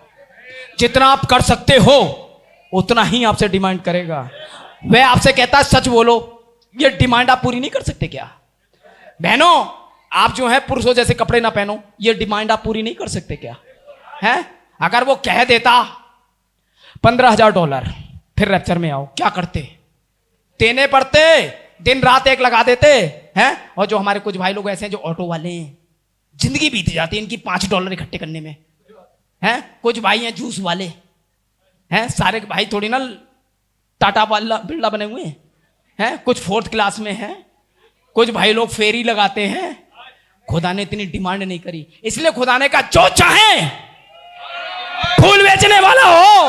जितना आप कर सकते हो उतना ही आपसे डिमांड करेगा। वह आपसे कहता है सच बोलो, ये डिमांड आप पूरी नहीं कर सकते क्या? बहनों, आप जो है पुरुषों जैसे कपड़े ना पहनो, ये डिमांड आप पूरी नहीं कर सकते क्या? है अगर वो कह देता $15,000 फिर रैप्चर में आओ, क्या करते? देने पड़ते, दिन रात एक लगा देते हैं। और जो हमारे कुछ भाई लोग ऐसे हैं जो ऑटो वाले हैं, जिंदगी बीत जाती है इनकी $5 इकट्ठे करने में, हैं। कुछ भाई हैं जूस वाले, हैं। सारे भाई थोड़ी ना टाटा वाला बिरला बने हुए हैं, कुछ 4th क्लास में हैं, कुछ भाई लोग फेरी लगाते हैं। खुदा ने इतनी डिमांड नहीं करी, इसलिए खुदा ने कहा जो चाहे, फूल बेचने वाला हो,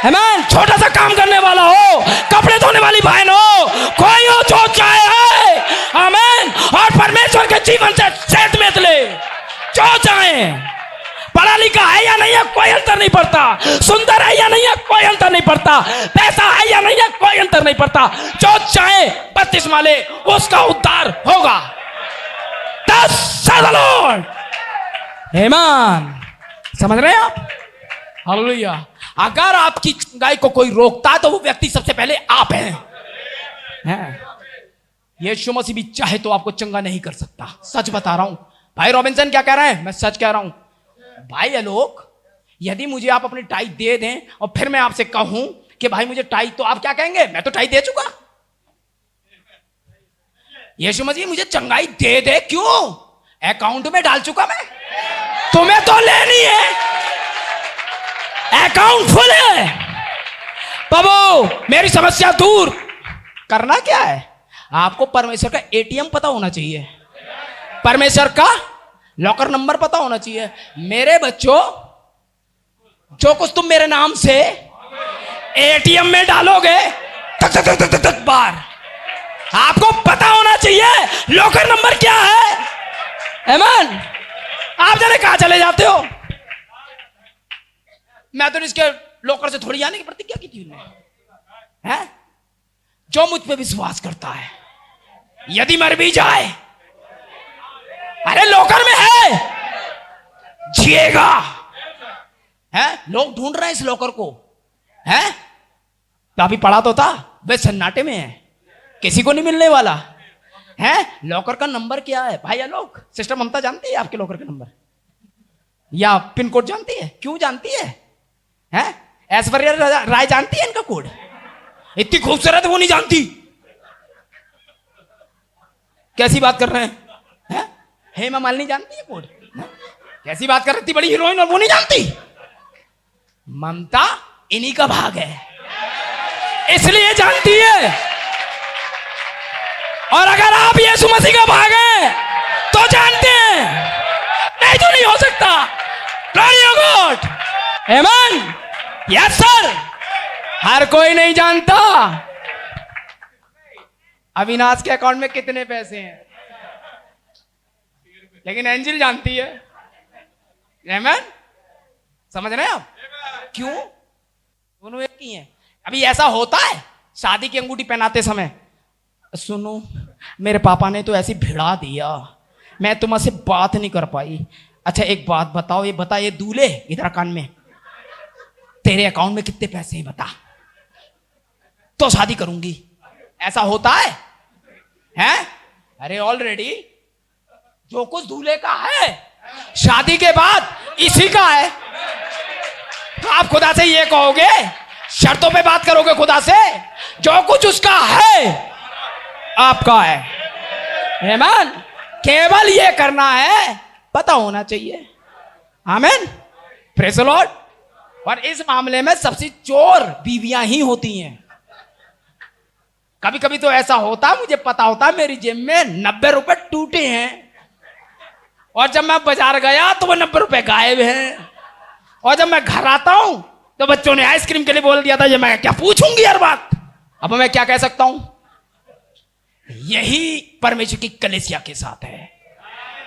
आमेन, छोटा सा काम करने वाला हो, कपड़े धोने वाली बहन हो, कोई हो जो चाहे है, आमेन। और परमेश्वर के जीवन से सेठ में ले, जो चाहे। पढ़ा लिखा है या नहीं है कोई अंतर नहीं पड़ता, सुंदर है या नहीं है कोई अंतर नहीं पड़ता, पैसा है या नहीं है कोई अंतर नहीं पड़ता। जो चाहे बपतिस्मा ले, उसका उद्धार होगा। लॉर्ड, आमेन। समझ रहे हैं आप? हालेलुया। अगर आपकी चंगाई को कोई रोकता है तो वो व्यक्ति सबसे पहले आप हैं। यीशु मसीह भी चाहे तो आपको चंगा नहीं कर सकता, सच बता रहा हूं। भाई रॉबिन्सन क्या कह रहे हैं? मैं सच कह रहा हूं। भाई ये लोग, यदि मुझे आप अपनी टाई दे दें और फिर मैं आपसे कहूं कि भाई मुझे टाई, तो आप क्या कहेंगे? मैं तो टाई दे चुका। यीशु मसीह मुझे चंगाई दे दे, क्यों? अकाउंट में डाल चुका मैं, तुम्हें तो लेनी है, अकाउंट फुल है। प्रभु मेरी समस्या दूर करना क्या है? आपको परमेश्वर का एटीएम पता होना चाहिए, परमेश्वर का लॉकर नंबर पता होना चाहिए। मेरे बच्चों, जो कुछ तुम मेरे नाम से एटीएम में डालोगे, तक तक तक तक तक बार, आपको पता होना चाहिए लॉकर नंबर क्या है। आमेन। आप जाने कहां चले जाते हो? मैं तो इसके लॉकर से थोड़ी आने की प्रतिज्ञा की थी उन्होंने, है? जो मुझ पे विश्वास करता है, यदि मर भी जाए, अरे लॉकर में है, जिएगा। है लोग ढूंढ रहे हैं इस लॉकर को, है? तो अभी पढ़ा तो था, वे सन्नाटे में है, किसी को नहीं मिलने वाला है। लॉकर का नंबर क्या है भाई? लोग, सिस्टर ममता जानती है आपके लॉकर का नंबर या पिन कोड जानती है? क्यों जानती है? हैं? ऐश्वर्या राय जानती है इनका कोड? इतनी खूबसूरत वो नहीं जानती। कैसी बात कर रहे हैं? हेमा मालिनी जानती है कोड? कैसी बात कर रही थी? बड़ी हीरोइन और वो नहीं जानती? ममता इन्हीं का भाग है, इसलिए जानती है। और अगर आप यीशु मसीह का भाग हैं तो जानते हैं, नहीं तो नहीं हो सकता। Glory to God, amen. Yes sir. हर कोई नहीं जानता अविनाश के अकाउंट में कितने पैसे हैं, लेकिन एंजल जानती है। आमेन। समझ रहे हैं आप? क्यों? दोनों एक ही हैं। अभी ऐसा होता है शादी की अंगूठी पहनाते समय, सुनो मेरे पापा ने तो ऐसी भिड़ा दिया, मैं तुमसे बात नहीं कर पाई। अच्छा एक बात बताओ, ये बता, ये दूल्हे इधर कान में, तेरे अकाउंट में कितने पैसे हैं बता, तो शादी करूंगी। ऐसा होता है? अरे ऑलरेडी जो कुछ दूल्हे का है शादी के बाद इसी का है। आप खुदा से ये कहोगे, शर्तों पे बात करोगे खुदा से, जो कुछ उसका है आपका है। आमीन। केवल ये करना है, पता होना चाहिए। आमीन, प्रेज़ द लॉर्ड। और इस मामले में सबसे चोर बीवियां ही होती हैं। कभी कभी तो ऐसा होता, मुझे पता होता मेरी जेब में 90 रुपए टूटे हैं, और जब मैं बाजार गया तो वो 90 रुपए गायब हैं, और जब मैं घर आता हूं तो बच्चों ने आइसक्रीम के लिए बोल दिया था, ये मैं क्या पूछूंगी हर बात। अब मैं क्या कह सकता हूं? यही परमेश्वर की कलीसिया के साथ है।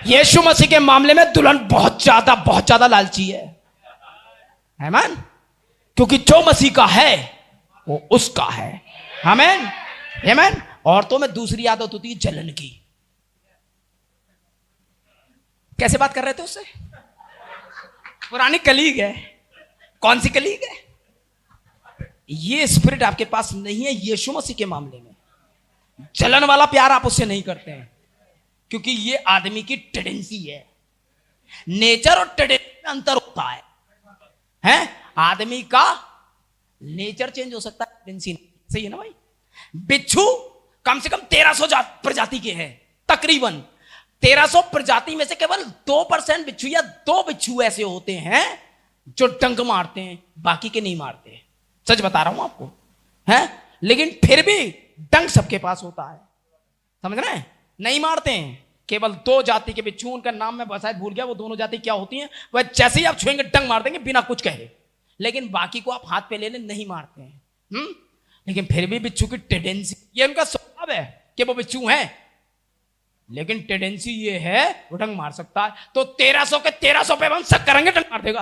यीशु मसीह के मामले में दुल्हन बहुत ज्यादा लालची है। आमीन। क्योंकि जो मसीह का है वो उसका है। आमीन, आमीन। औरतों में दूसरी आदत होती है जलन की। कैसे बात कर रहे थे उससे? पुरानी कलीग है। कौन सी कलीग है? ये स्पिरिट आपके पास नहीं है। यीशु मसीह के मामले में जलन वाला प्यार आप उससे नहीं करते हैं, क्योंकि ये आदमी की टेंडेंसी है। नेचर और टेंडेंसी में अंतर होता है। आदमी का नेचर चेंज हो सकता है, टेंडेंसी नहीं। सही है ना भाई? बिच्छू कम से कम 1300 प्रजाति के हैं। तकरीबन 1300 प्रजाति में से केवल 2% बिच्छू या 2 बिच्छू ऐसे होते हैं जो डंक मारते हैं, बाकी के नहीं मारते। सच बता रहा हूं आपको, हैं? लेकिन फिर भी डंक सबके पास होता है। समझ रहे हैं? नहीं मारते हैं। केवल 2 जाति के बिच्छू, उनका नाम मैं शायद भूल गया, वो दोनों जाति क्या होती हैं। वह जैसे ही आप छुएंगे डंक मार देंगे बिना कुछ कहे, लेकिन बाकी को आप हाथ पे ले ले नहीं मारते हैं। लेकिन फिर भी बिच्छू की टेंडेंसी, ये उनका स्वभाव है कि वो बिच्छू हैं, लेकिन टेंडेंसी ये है वो डंक मार सकता है। तो 1300 के 1300 पे हम शक करेंगे, डंक मार देगा,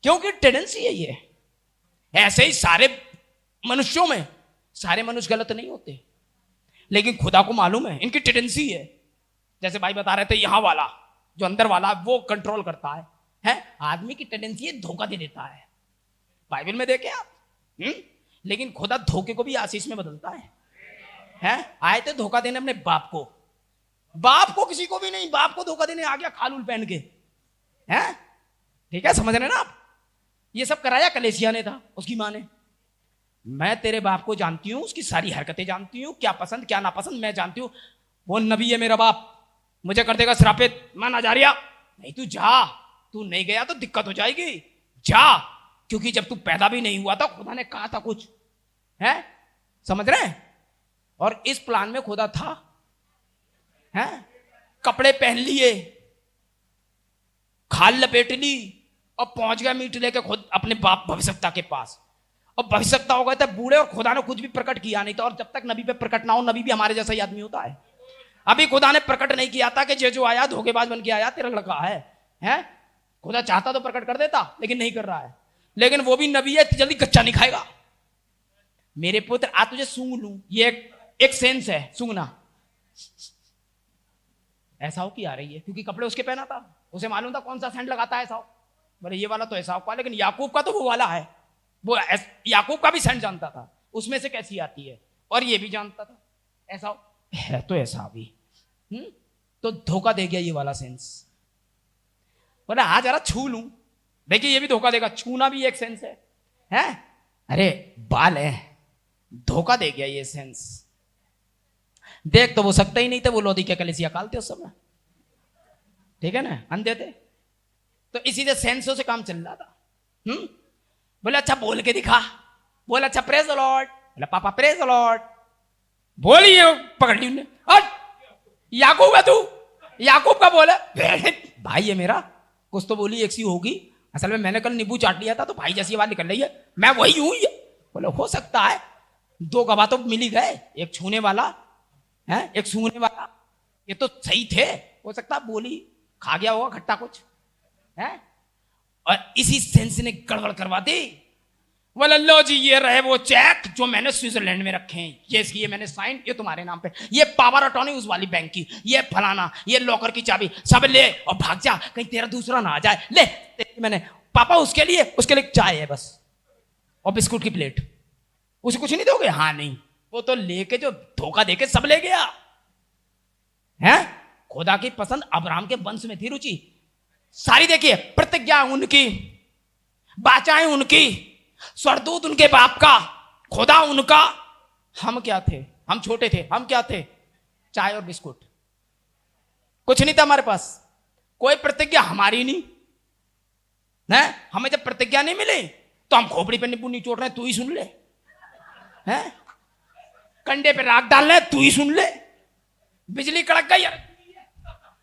क्योंकि टेंडेंसी है ये। ऐसे ही सारे मनुष्यों में, सारे मनुष्य गलत नहीं होते, लेकिन खुदा को मालूम है इनकी टेंडेंसी है। जैसे भाई बता रहे थे, यहां वाला जो अंदर वाला वो कंट्रोल करता है। आदमी की टेंडेंसी है धोखा दे देता है। बाइबल में देखे आप। लेकिन खुदा धोखे को भी आशीष में बदलता है। आए थे धोखा देने अपने बाप को किसी को भी नहीं, बाप को धोखा देने आ गया खालूल पहन के। ठीक है, समझ रहे ना आप? ये सब कराया कलीसिया ने था, उसकी मां ने। मैं तेरे बाप को जानती हूं, उसकी सारी हरकतें जानती हूं, क्या पसंद क्या नापसंद मैं जानती हूं। वो नबी है मेरा बाप, मुझे कर देगा श्रापित। मैं नजारिया नहीं, तू जा। तू नहीं गया तो दिक्कत हो जाएगी, जा। क्योंकि जब तू पैदा भी नहीं हुआ था खुदा ने कहा था कुछ, है? समझ रहे हैं? और इस प्लान में खुदा था। कपड़े पहन लिए, खाल लपेट ली, और पहुंच गया मीट लेके खुद अपने बाप भविष्यवक्ता के पास। और भविष्यवक्ता हो गए थे बूढ़े, और खुदा ने कुछ भी प्रकट किया नहीं था। और जब तक नबी पे प्रकट ना हो, नबी भी हमारे जैसा ही आदमी होता है। अभी खुदा ने प्रकट नहीं किया था कि जो आया धोखेबाज बन के आया, तेरा लड़का है। खुदा चाहता तो प्रकट कर देता, लेकिन नहीं कर रहा है। लेकिन वो भी नबी है, जल्दी कच्चा नहीं खाएगा। मेरे पुत्र आज तुझे सूंघ लूं, ये एक सेंस है सूंघना। ऐसा हो कि आ रही है, क्योंकि कपड़े उसके पहना था, उसे मालूम था कौन सा सेंट लगाता है। ऐसा हो, बोले ये वाला तो ऐसा का, लेकिन याकूब का तो वो वाला है। वो याकूब का भी सेंट जानता था, उसमें से कैसी आती है, और ये भी जानता था। ऐसा है तो ऐसा भी। तो धोखा दे गया ये वाला सेंस। बोला आज जरा छू लूं, देखिए ये भी धोखा देगा। छूना भी एक सेंस है? अरे बाल है, धोखा दे गया ये सेंस। देख तो वो सकते ही नहीं थे, वो लोधी के कलीसिया कालते उस समय। ठीक है ना, अंधे थे। तो इसी से सेंसों से काम चल रहा था। बोले अच्छा बोल के दिखा। बोले अच्छा प्रेज द लॉर्ड। बोले पापा प्रेज द लॉर्ड। बोलिए, पकड़ ली उन्हें। याकूब है तू? याकूब का बोले भाई है मेरा, कुछ तो बोली एक सी होगी। असल में मैंने कल नींबू चाट लिया था तो भाई जैसी आवाज निकल रही है, मैं वही हूं। बोले हो सकता है, 2 गवाह तो मिल ही गए, एक छूने वाला है, एक सूंघने वाला। ये तो सही थे, हो सकता है बोली खा गया होगा खट्टा कुछ है। और इसी सेंस ने गड़बड़ करवा दी। बोले लो जी ये रहे वो चेक जो मैंने स्विट्जरलैंड में रखे हैं, ये इसकी, ये मैंने साइन, ये तुम्हारे नाम पे, ये पावर अटॉर्नी उस वाली बैंक की, ये फलाना, ये लॉकर की चाबी, सब ले और भाग जा, कहीं तेरा दूसरा ना आ जाए। ले मैंने पापा उसके लिए चाय है बस, और बिस्कुट की प्लेट। उसे कुछ नहीं दोगे? हाँ नहीं। वो तो लेके जो धोखा देके सब ले गया है। खुदा की पसंद अब्राहम के वंश में थी रुचि सारी। देखिए प्रतिज्ञा उनकी, बाचाएं उनकी, स्वरदूत उनके बाप का, खुदा उनका। हम क्या थे? हम छोटे थे। हम क्या थे? चाय और बिस्कुट, कुछ नहीं था हमारे पास। कोई प्रतिज्ञा हमारी नहीं है। हमें जब प्रतिज्ञा नहीं मिली तो हम खोपड़ी पे नींबू निचोड़ रहे हैं, तू ही सुन ले। हैं? कंडे पे राख डाल रहे हैं, तू ही सुन ले। बिजली कड़क गई,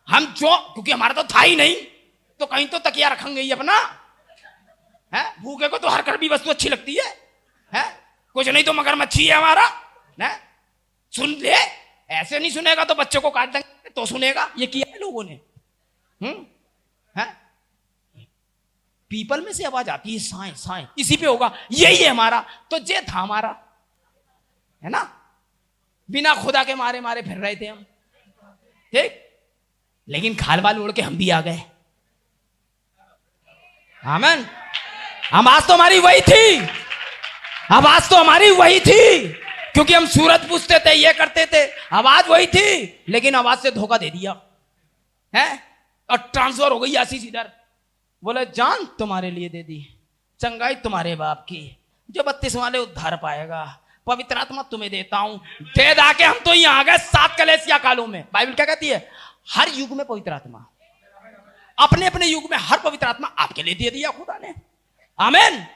हम जो, क्योंकि हमारा तो था ही नहीं, तो कहीं तो तकिया रखेंगे ही अपना। है? भूखे को तो हर कड़वी वस्तु अच्छी लगती है। कुछ नहीं तो मगरमच्छी है हमारा। है? सुन ले, ऐसे नहीं सुनेगा तो बच्चों को काट देंगे, तो सुनेगा। ये किया है लोगों ने। है? पीपल में से आवाज आती है, साए साए, इसी पे होगा। यही है हमारा, तो ये था हमारा, है ना। बिना खुदा के मारे मारे फिर रहे थे हम, ठीक। लेकिन खाल बाल उड़ के हम भी आ गए। आमीन। आवाज तो हमारी वही थी, आवाज तो हमारी वही थी, क्योंकि हम सूरत पूछते थे, ये करते थे। आवाज वही थी, लेकिन आवाज से धोखा दे दिया है, और ट्रांसफर हो गई आशीष इधर। बोले जान तुम्हारे लिए दे दी, चंगाई तुम्हारे बाप की, जो 32 वाले उद्धार पाएगा, पवित्र आत्मा तुम्हें देता हूं। दे दा के हम तो यहां आ गए 7 कलेसिया कालों में। बाइबल क्या कहती है? हर युग में पवित्र आत्मा, अपने अपने युग में हर पवित्र आत्मा आपके लिए दे दिया खुदा ने। आमीन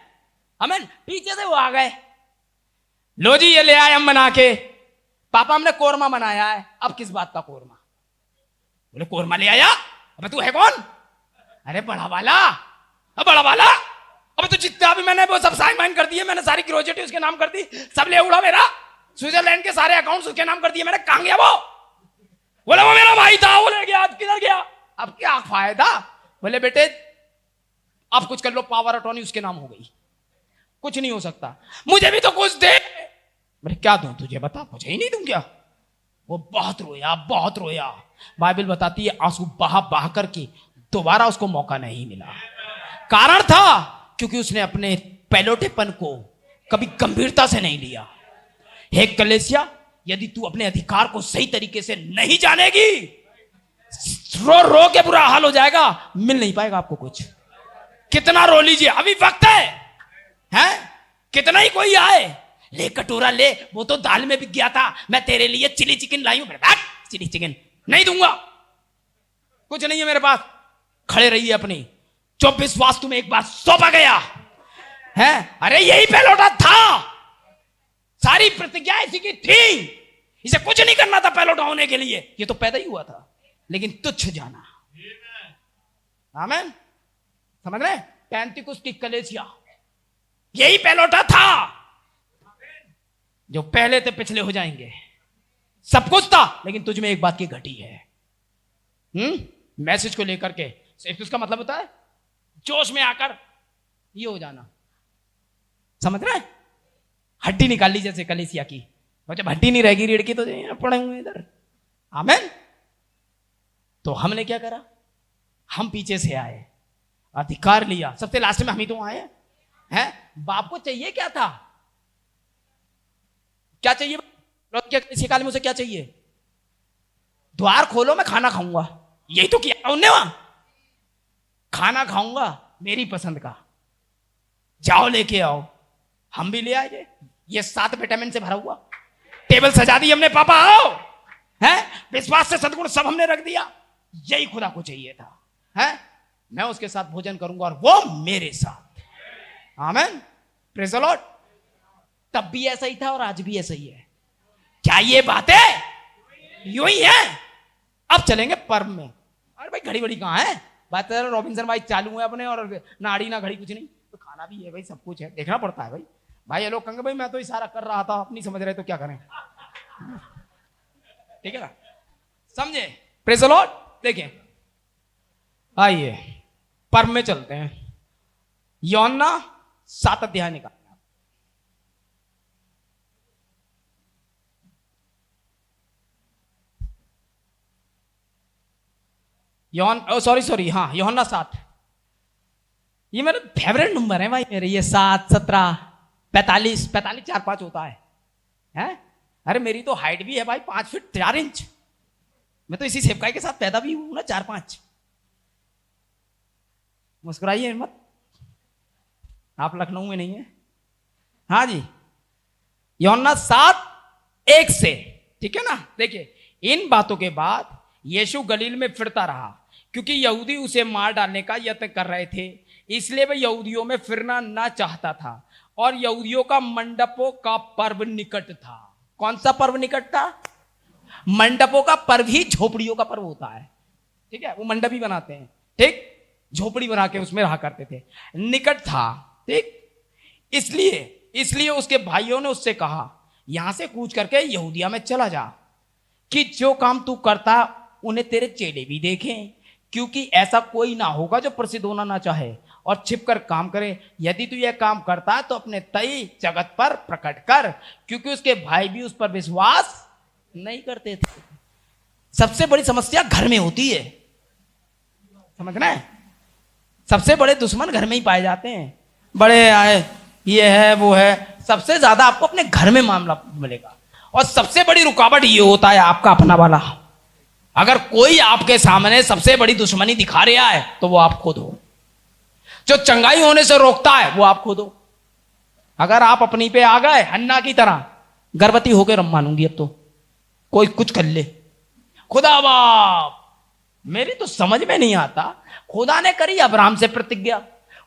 आमीन। पीछे से वो आ गए, लो जी ये ले आए हम बना के। पापा हमने कोरमा बनाया है। अब किस बात का कोरमा? बोले कोरमा ले आया? अबे तू है कौन? अरे बड़ा वाला, अब बड़ा वाला। अब तो जितना भी मैंने वो सब साइन वाइन कर दिए, मैंने सारी ग्रेजुएटी उसके नाम कर दी, सब ले उड़ा मेरा। स्विट्जरलैंड के सारे अकाउंट्स उसके नाम कर दिए मैंने। कहां गया वो? बोले वो मेरा भाई था, वो ले गया। अब किधर गया? अब क्या फायदा? बोले बेटे अब कुछ कर लो, पावर अटॉर्नी उसके नाम हो गई, कुछ नहीं हो सकता। मुझे भी तो कुछ दे। बोले क्या दूं तुझे, बता। मुझे ही नहीं दूं क्या? वो बहुत रोया, बहुत रोया। बाइबल बताती है आंसू बहा बहा करके दोबारा उसको मौका नहीं मिला। कारण था क्योंकि उसने अपने पैलोटेपन को कभी गंभीरता से नहीं लिया। हे कलेसिया, यदि तू अपने अधिकार को सही तरीके से नहीं जानेगी, रो रो के बुरा हाल हो जाएगा, मिल नहीं पाएगा आपको कुछ। कितना रो लीजिए, अभी वक्त है? कितना ही कोई आए, ले कटोरा ले, वो तो दाल में बिक गया था, मैं तेरे लिए चिली चिकन लाई हूं। चिली चिकन नहीं दूंगा, कुछ नहीं है मेरे पास। खड़े रहिए अपनी, जो विश्वास तुम्हें एक बार सौंपा गया है। अरे यही पैलोटा था, सारी प्रतिज्ञा इसी की थी। इसे कुछ नहीं करना था पैलोटा होने के लिए, ये तो पैदा ही हुआ था, लेकिन तुच्छ जाना। आमीन। समझ रहे? पेंटिकुस्ती कलेसिया यही पैलोटा था, जो पहले थे पिछले हो जाएंगे। सब कुछ था, लेकिन तुझ में एक बात की घटी है। मैसेज को लेकर के सिर्फ उसका मतलब होता है जोश में आकर ये हो जाना। समझ रहे? हड्डी निकाल ली जैसे कलेसिया की, और जब हड्डी नहीं रहेगी रीढ़ की तो पड़े हुए इधर। आमीन। तो हमने क्या करा? हम पीछे से आए, अधिकार लिया, सबसे लास्ट में हम ही तो आए हैं। बाप को चाहिए क्या था? क्या चाहिए? कलेसिया काल में उसे क्या चाहिए? द्वार खोलो, मैं खाना खाऊंगा। यही तो किया उनने वहां। खाना खाऊंगा मेरी पसंद का, जाओ लेके आओ। हम भी ले आए, ये 7 विटामिन से भरा हुआ टेबल सजा दी हमने। पापा आओ, है विश्वास से सद्गुण सब हमने रख दिया। यही खुदा को चाहिए था, है मैं उसके साथ भोजन करूंगा और वो मेरे साथ। आमीन। Praise the Lord. तब भी ऐसा ही था और आज भी ऐसा ही है। क्या ये बातें यूं ही है? अब चलेंगे पर्व में। अरे भाई घड़ी बड़ी कहां है? बात रॉबिन्सन भाई चालू है अपने, और नाड़ी ना घड़ी कुछ नहीं, तो खाना भी है भाई, सब कुछ है, देखना पड़ता है भाई। भाई ये लोग कहेंगे भाई मैं तो इशारा कर रहा था, आप नहीं समझ रहे तो क्या करें? ठीक है ना, समझे? Praise the Lord. देखें, आइए पर्व में चलते हैं। यूहन्ना 7 अध्याय निकाल। हाँ यूहन्ना 7। ये मेरा फेवरेट नंबर है भाई मेरे, ये 7, 17, 45, 45, 4, 5 होता है। हैं? अरे मेरी तो हाइट भी है भाई 5 फीट 4 इंच। मैं तो इसी सेवकाई के साथ पैदा भी हूं ना, 4-5। मुस्कुराइए मत, आप लखनऊ में नहीं है। हाँ जी, यूहन्ना 7:1 से, ठीक है ना। देखिए, इन बातों के बाद यीशु गलील में फिरता रहा, क्योंकि यहूदी उसे मार डालने का यत्न कर रहे थे, इसलिए वह यहूदियों में फिरना ना चाहता था। और यहूदियों का मंडपों का पर्व निकट था। कौन सा पर्व निकट था? मंडपों का पर्व ही झोपड़ियों का पर्व होता है, ठीक है। वो मंडप ही बनाते हैं, ठीक, झोपड़ी बना के उसमें रहा करते थे। निकट था, ठीक। इसलिए उसके भाइयों ने उससे कहा, यहां से कूच करके यहूदिया में चला जा, कि जो काम तू करता उन्हें तेरे चेले भी देखें, क्योंकि ऐसा कोई ना होगा जो प्रसिद्ध होना ना चाहे और छिपकर काम करे। यदि तू यह काम करता है तो अपने तय जगत पर प्रकट कर, क्योंकि उसके भाई भी उस पर विश्वास नहीं करते थे। सबसे बड़ी समस्या घर में होती है, समझना है। सबसे बड़े दुश्मन घर में ही पाए जाते हैं। बड़े आए, ये है वो है, सबसे ज्यादा आपको अपने घर में मामला मिलेगा। और सबसे बड़ी रुकावट ये होता है आपका अपना वाला। अगर कोई आपके सामने सबसे बड़ी दुश्मनी दिखा रहा है तो वो आप खुद हो। जो चंगाई होने से रोकता है वो आप खुद हो। अगर आप अपनी पे आ गए हन्ना की तरह, गर्भवती होकर रम मानूंगी अब तो, कोई कुछ कर ले। खुदा बाप, मेरी तो समझ में नहीं आता। खुदा ने करी अब्राहम से प्रतिज्ञा,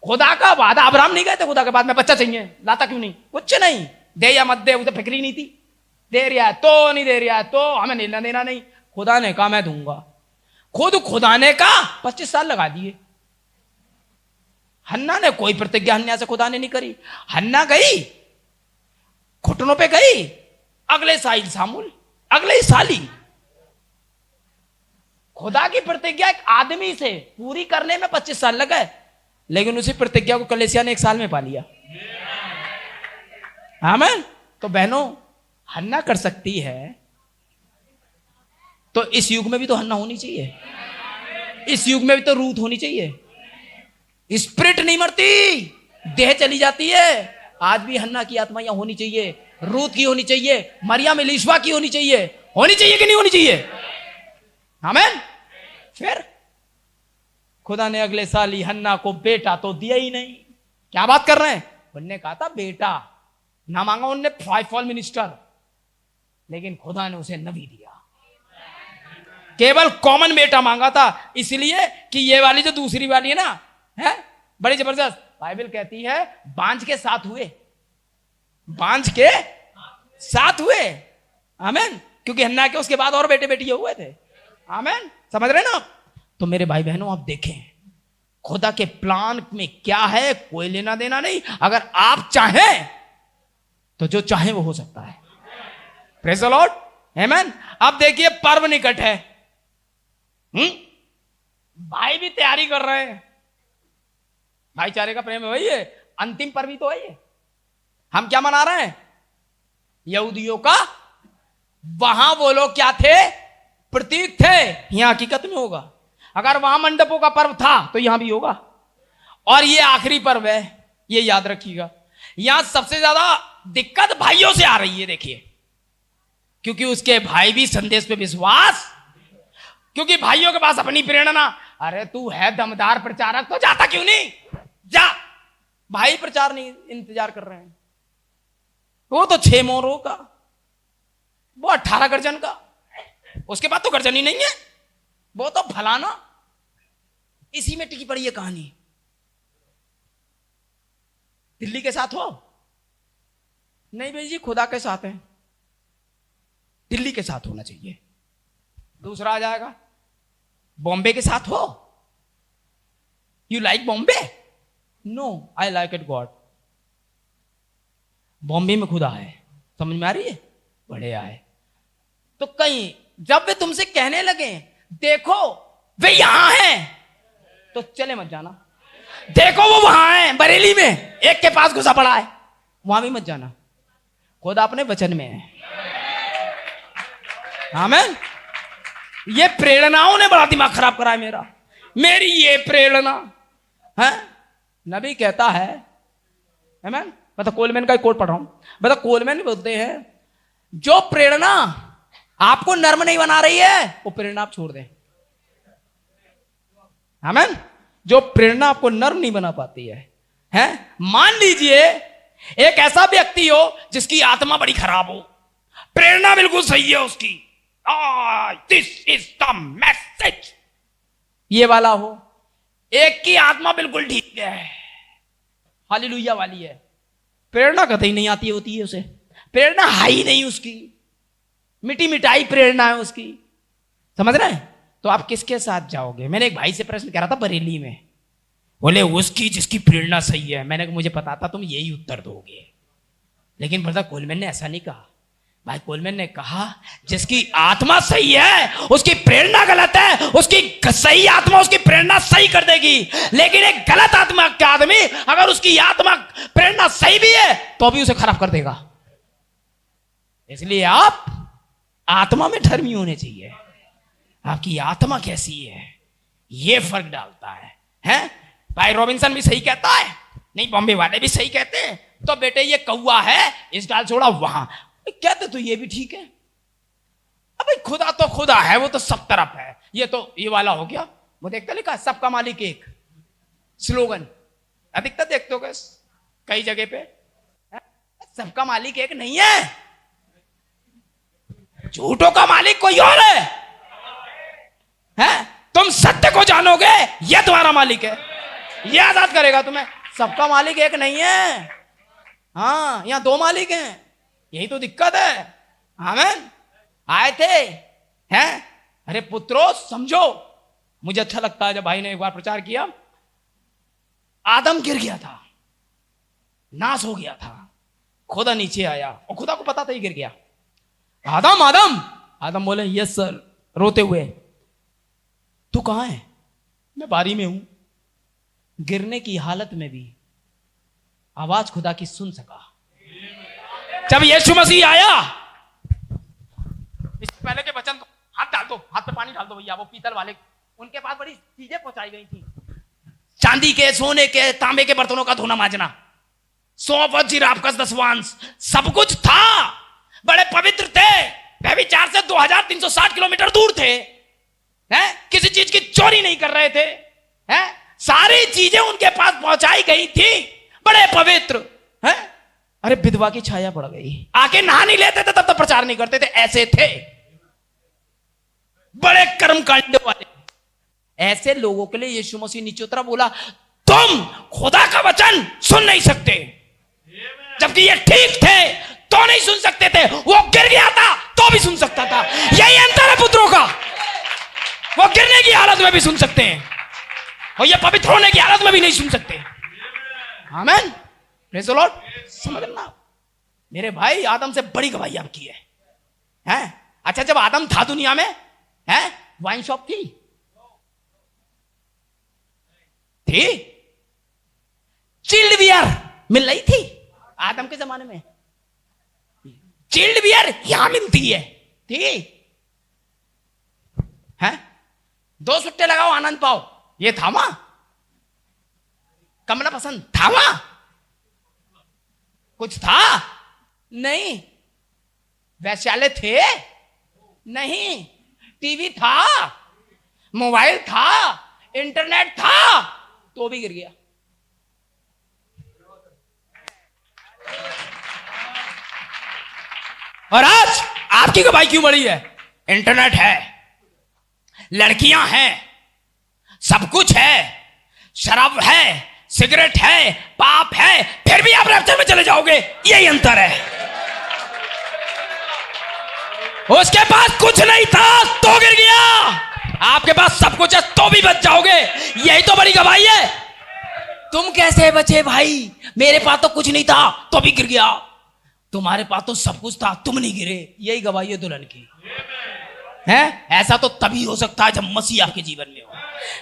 खुदा का वादा। अब्राहम नहीं गए थे खुदा के बाद में बच्चा चाहिए, लाता क्यों नहीं? कुछ नहीं, दे या मत दे उसे फिक्री नहीं थी। दे रहा है तो नहीं दे रहा है तो हमें लेना देना नहीं। खुदा ने कहा मैं दूंगा। खुद खुदा ने कहा 25 साल लगा दिए। हन्ना ने कोई प्रतिज्ञा हन्ना से खुदा ने नहीं करी। हन्ना गई, घुटनों पे गई, अगले साल सामूल, अगले साल ही खुदा की प्रतिज्ञा एक आदमी से पूरी करने में 25 साल लगे, लेकिन उसी प्रतिज्ञा को कलेसिया ने 1 साल में पा लिया। आमीन। तो बहनों, हन्ना कर सकती है तो इस युग में भी तो हन्ना होनी चाहिए। इस युग में भी तो रूथ होनी चाहिए। स्पिरिट नहीं मरती, देह चली जाती है। आज भी हन्ना की आत्मा यहां होनी चाहिए, रूथ की होनी चाहिए, मरियम इलीशा की होनी चाहिए। होनी चाहिए कि नहीं होनी चाहिए? आमीन। फिर खुदा ने अगले साल ही हन्ना को बेटा तो दिया ही नहीं। क्या बात कर रहे हैं? उनने कहा था बेटा ना मांगा उनने, 5 फॉल मिनिस्टर, लेकिन खुदा ने उसे नबी दिया। केवल कॉमन बेटा मांगा था, इसलिए कि ये वाली जो दूसरी वाली है ना, है बड़ी जबरदस्त। बाइबल कहती है बांझ के साथ हुए, बांझ के साथ हुए। आमीन। क्योंकि हन्ना के उसके बाद और बेटे बेटी हुए थे। आमीन। समझ रहे ना? तो मेरे भाई बहनों, आप देखें खुदा के प्लान में क्या है, कोई लेना देना नहीं। अगर आप चाहें तो जो चाहे वो हो सकता है। Praise the Lord. आमीन। अब देखिए पर्व निकट है। भाई भी तैयारी कर रहे हैं। भाईचारे का प्रेम है वही है, अंतिम पर्व ही तो है ये। हम क्या मना रहे हैं? यहूदियों का वहां वो लोग क्या थे? प्रतीक थे। यहां हकीकत में होगा। अगर वहां मंडपों का पर्व था तो यहां भी होगा। और ये आखिरी पर्व है, ये याद रखिएगा। यहां सबसे ज्यादा दिक्कत भाइयों से आ रही है। देखिए, क्योंकि उसके भाई भी संदेश पे विश्वास, क्योंकि भाइयों के पास अपनी प्रेरणा। अरे तू है दमदार प्रचारक तो जाता क्यों नहीं? जा। भाई प्रचार नहीं इंतजार कर रहे हैं। वो तो 6 मोरों का, वो 18 गर्जन का, उसके बाद तो गर्जन ही नहीं है। वो तो फलाना। इसी में टिकी पड़ी है कहानी। दिल्ली के साथ हो? नहीं भाई जी, खुदा के साथ है। दिल्ली के साथ होना चाहिए। दूसरा आ जाएगा, बॉम्बे के साथ हो? You like Bombay? No, I like it god. Bombay में खुदा है। समझ में आ रही है? बढ़िया है। तो कहीं जब वे तुमसे कहने लगे देखो वे यहां हैं, तो चले मत जाना। देखो वो वहां है बरेली में, एक के पास घुसा पड़ा है, वहां भी मत जाना। खुदा अपने वचन में है। आमीन। ये प्रेरणाओं ने बड़ा दिमाग खराब करा है मेरा। मेरी ये प्रेरणा है। नबी कहता है, आमीन। मैं तो कोलमैन का ही कोट पढ़ रहा हूं। मैं तो कोलमैन बोलते हैं जो प्रेरणा आपको नर्म नहीं बना रही है, वो प्रेरणा आप छोड़ दें। आमीन। जो प्रेरणा आपको नर्म नहीं बना पाती है, हैं? मान लीजिए एक ऐसा व्यक्ति हो जिसकी आत्मा बड़ी खराब हो, प्रेरणा बिल्कुल सही है उसकी, दिस इज द मैसेज, ये वाला हो। एक की आत्मा बिल्कुल ठीक है, हालेलुया वाली है, प्रेरणा कतई नहीं आती होती है उसे, प्रेरणा है ही नहीं उसकी, मिटी मिटाई प्रेरणा है उसकी, समझ रहे हैं? तो आप किसके साथ जाओगे? मैंने एक भाई से प्रश्न करा था बरेली में, बोले उसकी जिसकी प्रेरणा सही है। मैंने कहा मुझे पता था तुम यही उत्तर दोगे, लेकिन ब्रदर कोलमैन ने ऐसा नहीं कहा। भाई कोलमैन ने कहा जिसकी आत्मा सही है उसकी प्रेरणा गलत है, उसकी सही आत्मा उसकी प्रेरणा सही कर देगी, लेकिन एक गलत आत्मा का आदमी अगर उसकी आत्मा प्रेरणा सही भी है तो भी उसे खराब कर देगा। इसलिए आप आत्मा में धर्मी होने चाहिए। आपकी आत्मा कैसी है ये फर्क डालता है, हैं? भाई रॉबिन्सन भी सही कहता है, नहीं बॉम्बे वाले भी सही कहते हैं, तो बेटे ये कौवा है इस डाल छोड़ा वहां, कहते तो ये भी ठीक है। अब भाई खुदा तो खुदा है, वो तो सब तरफ है। ये तो ये वाला हो गया, वो देखता लिखा सबका मालिक एक, स्लोगन अधिकतर देखते हो कई जगह पे, सबका मालिक एक नहीं है, झूठों का मालिक कोई और है? तुम सत्य को जानोगे यह तुम्हारा मालिक है, यह आजाद करेगा तुम्हें। सबका मालिक एक नहीं है, हाँ यहां दो मालिक हैं, यही तो दिक्कत है। आमीन। आए थे, हैं? अरे पुत्रो समझो, मुझे अच्छा लगता है जब भाई ने एक बार प्रचार किया, आदम गिर गया था, नाश हो गया था, खुदा नीचे आया और खुदा को पता था ही गिर गया। आदम आदम आदम बोले यस सर, रोते हुए, तू कहां है? मैं बारी में हूं। गिरने की हालत में भी आवाज खुदा की सुन सका। जब यीशु मसीह आया, इससे पहले के वचन, हाथ डाल दो, हाथ पे पानी डाल दो भैया, वो पीतल वाले, उनके पास बड़ी चीजें पहुंचाई गई थी, चांदी के, सोने के, तांबे के बर्तनों का धोना मांजना, सौंफ और जिराफ का दसवांश, सब कुछ था, बड़े पवित्र थे, व्यभिचार से 2360 किलोमीटर दूर थे, हैं? किसी चीज की चोरी नहीं कर रहे थे, हैं? सारी चीजें उनके पास पहुंचाई गई थी, बड़े पवित्र, हैं? अरे विधवा की छाया पड़ गई, आके नहा नहीं लेते थे तब तक प्रचार नहीं करते थे, ऐसे थे, बड़े कर्मकांड वाले। ऐसे लोगों के लिए यीशु मसीह नीचे उतरा, बोला तुम खुदा का वचन सुन नहीं सकते, जबकि ये ठीक थे तो नहीं सुन सकते थे, वो गिर गया था तो भी सुन सकता था। यही अंतर है पुत्रों का, वो गिरने की हालत में भी सुन सकते हैं और ये पवित्र होने की हालत में भी नहीं सुन सकते। आमीन, प्रेज़ द लॉर्ड। समझना मेरे भाई, आदम से बड़ी गवाही आपकी है, हैं? अच्छा जब आदम था दुनिया में, हैं? वाइन शॉप थी? चिल्ड बियर मिल रही थी आदम के जमाने में? चिल्ड बियर यहां मिलती है, ठीक है? 2 सुट्टे लगाओ आनंद पाओ, ये था वहां? कमला पसंद था वहां? कुछ था नहीं? वैश्यालय थे नहीं? टीवी था, मोबाइल था, इंटरनेट था, तो भी गिर गया। और आज आपकी गवाही क्यों बड़ी है? इंटरनेट है, लड़कियां हैं, सब कुछ है, शराब है, सिगरेट है, पाप है, फिर भी आप रैप्चर में चले जाओगे, यही अंतर है। उसके पास कुछ नहीं था तो गिर गया, आपके पास सब कुछ है तो भी बच जाओगे, यही तो बड़ी गवाही है। तुम कैसे बचे भाई? मेरे पास तो कुछ नहीं था तो भी गिर गया, तुम्हारे पास तो सब कुछ था तुम नहीं गिरे, यही गवाही है दुल्हन की, है? ऐसा तो तभी हो सकता है जब मसीह आपके जीवन में हो,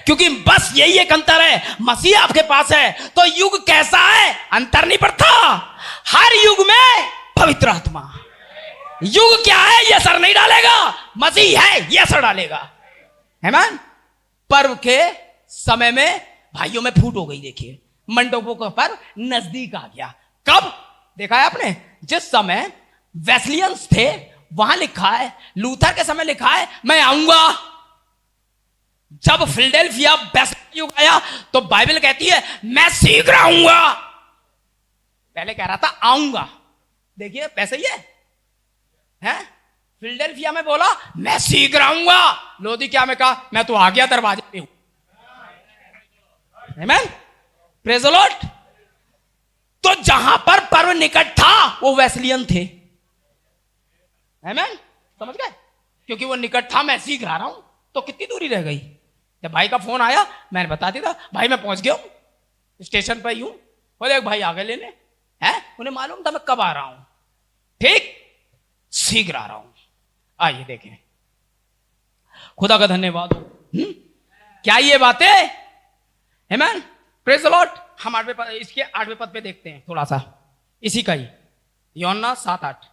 क्योंकि बस यही एक अंतर है, मसीह आपके पास है तो युग कैसा है अंतर नहीं पड़ता। हर युग में पवित्र आत्मा, युग क्या है ये असर नहीं डालेगा, मसीह है ये असर डालेगा। है मैन? पर्व के समय में भाइयों में फूट हो गई, देखिए मंडपों का पर्व नजदीक आ गया। कब देखा है आपने? जिस समय वेस्लियंस थे वहां लिखा है, लूथर के समय लिखा है, मैं आऊंगा। जब फिलडेल्फिया बैप्टिस्ट युग आया तो बाइबल कहती है मैं शीघ्र आऊंगा। पहले कह रहा था आऊंगा, देखिए वैसे ही है? फिलडेल्फिया में बोला मैं शीघ्र आऊंगा, लौदीकिया में कहा मैं तो आ गया दरवाजे पे हूं। आमीन, प्रेज द लॉर्ड। तो जहां पर पर्व निकट था वो वेस्लियन थे। आमीन, समझ गए? क्योंकि वो निकट था, मैं शीघ्र आ रहा हूं, तो कितनी दूरी रह गई। जब भाई का फोन आया मैंने बता दिया था, भाई मैं पहुंच गया हूं, स्टेशन पर ही हूं। बोले एक भाई आगे लेने हैं, उन्हें मालूम था मैं कब आ रहा हूं, ठीक शीघ्र आ रहा हूं। आइए देखें, खुदा का धन्यवाद हो। क्या ये बातें? आमीन, प्रेज द लॉर्ड। हम इसके 8वें पद पे देखते हैं थोड़ा सा, इसी का ही, यूहन्ना 7:8।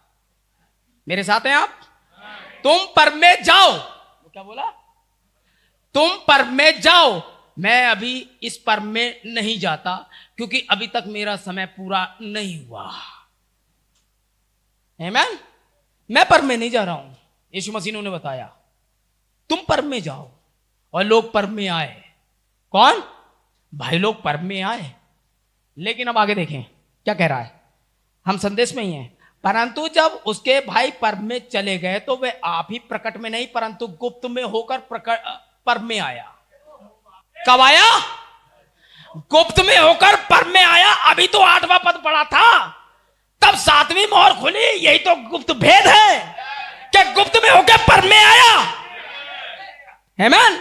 मेरे साथ हैं आप? तुम पर में जाओ, वो क्या बोला? तुम पर में जाओ, मैं अभी इस पर में नहीं जाता क्योंकि अभी तक मेरा समय पूरा नहीं हुआ। आमीन, मैं पर में नहीं जा रहा हूं, यीशु मसीह ने उन्हें बताया तुम पर में जाओ। और लोग पर में आए। कौन? भाई लोग पर में आए। लेकिन अब आगे देखें क्या कह रहा है, हम संदेश में ही हैं। परंतु जब उसके भाई पर में चले गए तो वे आप ही प्रकट में नहीं परंतु गुप्त में होकर पर में आया। कब आया? गुप्त में होकर पर में आया। अभी तो 8वां पद पढ़ा था, तब 7वीं मोहर खुली। यही तो गुप्त भेद है कि गुप्त में होकर पर में आया। आमीन,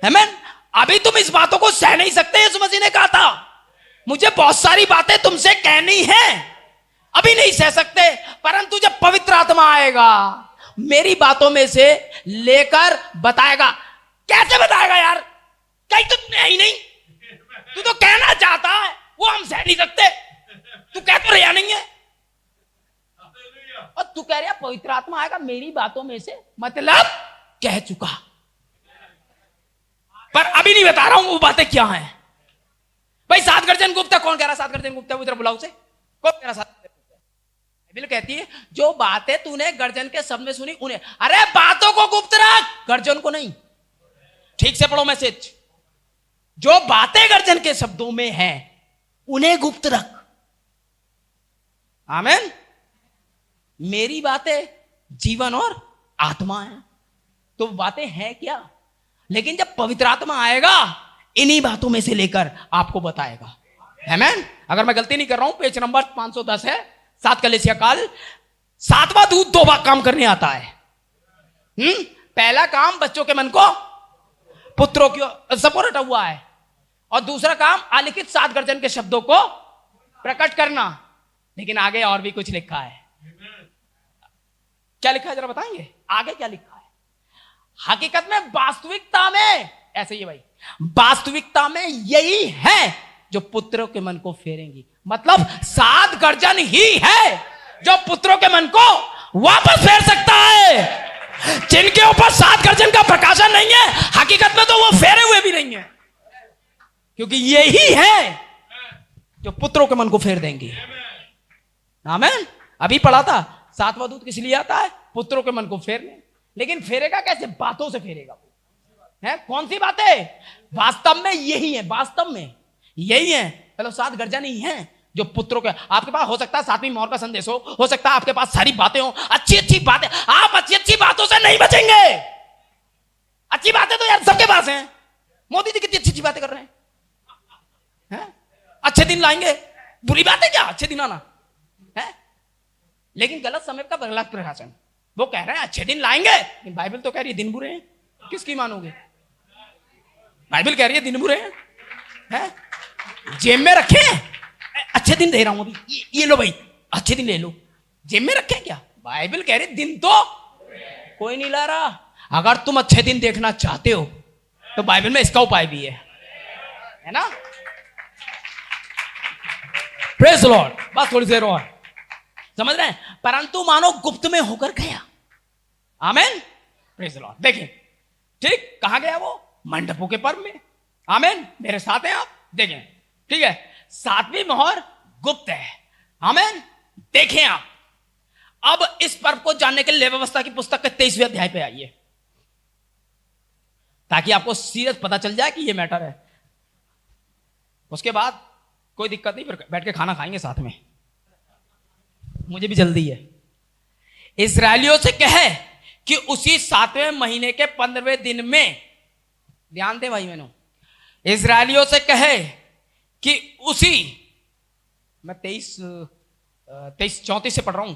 आमीन। अभी तुम इस बातों को सह नहीं सकते। यीशु मसीह ने कहा था मुझे बहुत सारी बातें तुमसे कहनी है, अभी नहीं सह सकते, परंतु जब पवित्र आत्मा आएगा मेरी बातों में से लेकर बताएगा। कैसे बताएगा यार? कहीं तो तुमने ही नहीं, तू तो कहना चाहता है वो हम सह नहीं सकते, तू कह तो रहा नहीं है, और तू कह रहा पवित्र आत्मा आएगा मेरी बातों में से, मतलब कह चुका, पर अभी नहीं बता रहा हूं वो बातें क्या हैं। भाई 7 गर्जन गुप्त है, कौन कह रहा 7 गर्जन गुप्त है? उधर बुलाओ से, कौन कह रहा 7 गर्जन गुप्त है? बाइबल कहती है जो बातें तूने गर्जन के शब्द में सुनी उन्हें, अरे बातों को गुप्त रख, गर्जन को नहीं। ठीक से पढ़ो मैसेज। जो बातें गर्जन के शब्दों में हैं उन्हें गुप्त रख। आमीन। मेरी बातें जीवन और आत्मा है, तो बातें हैं क्या? लेकिन जब पवित्र आत्मा आएगा इन्हीं बातों में से लेकर आपको बताएगा। आमीन। अगर मैं गलती नहीं कर रहा हूं, पेज नंबर 510 है, 7 कलीसिया काल। 7वां दूत 2 बार काम करने आता है। पहला काम बच्चों के मन को पुत्रों की सबको रटा हुआ है, और दूसरा काम अलिखित 7 गर्जन के शब्दों को प्रकट करना। लेकिन आगे और भी कुछ लिखा है। क्या लिखा है जरा बताएंगे? आगे क्या लिखा है? हकीकत में वास्तविकता में ऐसे ही भाई, वास्तविकता में यही है जो पुत्रों के मन को फेरेंगी। मतलब 7 गर्जन ही है जो पुत्रों के मन को वापस फेर सकता है। जिनके ऊपर 7 गर्जन का प्रकाशन नहीं है, हकीकत में तो वो फेरे हुए भी नहीं है, क्योंकि यही है जो पुत्रों के मन को फेर देंगे। आमीन। अभी पढ़ा था 7वां दूत किस लिए आता है? पुत्रों के मन को फेरने। लेकिन फेरेगा कैसे? बातों से फेरेगा। है कौन सी बातें? वास्तव में यही है, वास्तव में यही है। चलो 7 गर्जन ही हैं जो पुत्रों के, आपके पास हो सकता है 7वीं मोहर का संदेश हो सकता है आपके पास सारी बातें हो, अच्छी अच्छी बातें। आप अच्छी अच्छी बातों से नहीं बचेंगे। अच्छी बातें तो यार सबके पास हैं। मोदी जी कितनी अच्छी अच्छी बातें कर रहे हैं, अच्छे दिन लाएंगे। बुरी बात है क्या अच्छे दिन आना है? लेकिन गलत समय का गलत प्रकाशन। वो कह रहे हैं अच्छे दिन लाएंगे, लेकिन बाइबल तो कह रही है दिन बुरे हैं। किसकी मानोगे? बाइबल कह रही है दिन बुरे हैं। जेब में रखे अच्छे दिन दे रहा हूं अभी, ये लो भाई अच्छे दिन ले लो। जेब में रखे क्या? बाइबल कह रही दिन तो कोई नहीं ला रहा। अगर तुम अच्छे दिन देखना चाहते हो तो बाइबल में इसका उपाय भी है ना। Praise the Lord. बस थोड़ी देर और समझ रहे हैं। परंतु मानो गुप्त में होकर गया। आमीन। Praise the Lord. देखें ठीक कहां गया वो? मंडपों के पर्व में। आमीन। मेरे साथ हैं आप? देखें ठीक है। 7वीं मोहर गुप्त है। आमीन। देखें आप अब इस पर्व को जानने के लिए व्यवस्था की पुस्तक के 23वें अध्याय पे आइए, ताकि आपको सीरियस पता चल जाए कि ये मैटर है। उसके बाद कोई दिक्कत नहीं, फिर बैठ के खाना खाएंगे साथ में, मुझे भी जल्दी है। इस्राएलियों से कहे कि उसी 7वें महीने के 15वें दिन में, ध्यान दे भाई मैंने, इस्राएलियों से कहे कि उसी, मैं 34 से पढ़ रहा हूं,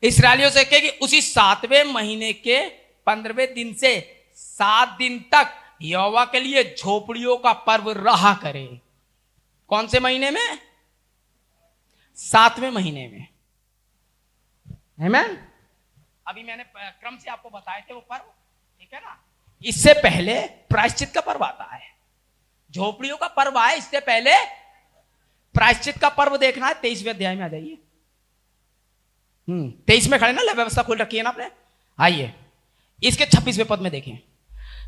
इस्राएलियों से कहे कि उसी 7वें महीने के 15वें दिन से 7 दिन तक यहोवा के लिए झोपड़ियों का पर्व रहा करे। कौन से महीने में? 7वें महीने में। आमीन। अभी मैंने क्रम से आपको बताए थे वो पर्व, ठीक है ना। इससे पहले प्रायश्चित का पर्व आता है, झोपड़ियों का पर्व आए इससे पहले प्रायश्चित का पर्व देखना है। 23वें अध्याय में आ जाइए। 23 में खड़े ना, व्यवस्था खोल रखी है ना आपने, आइए इसके 26वें पद में देखें।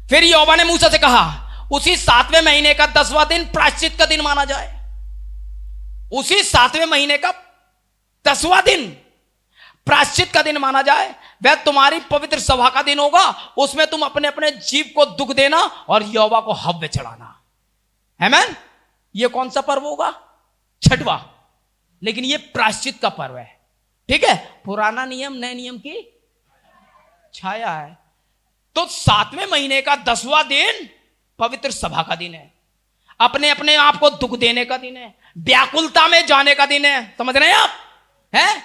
फिर यहोवा ने मूसा से कहा, उसी 7वें महीने का 10वां दिन प्रायश्चित का दिन माना जाए। उसी 7वें महीने का 10वां दिन प्रायश्चित का दिन माना जाए, वह तुम्हारी पवित्र सभा का दिन होगा। उसमें तुम अपने अपने जीव को दुख देना और यहोवा को हव्य चढ़ाना। आमीन। ये कौन सा पर्व होगा? 6वां, लेकिन ये प्रायश्चित का पर्व है, ठीक है। पुराना नियम नए नियम की छाया है। तो 7वें महीने का 10वां दिन पवित्र सभा का दिन है, अपने अपने आप को दुख देने का दिन है, व्याकुलता में जाने का दिन है। समझ रहे हैं आप? हैं?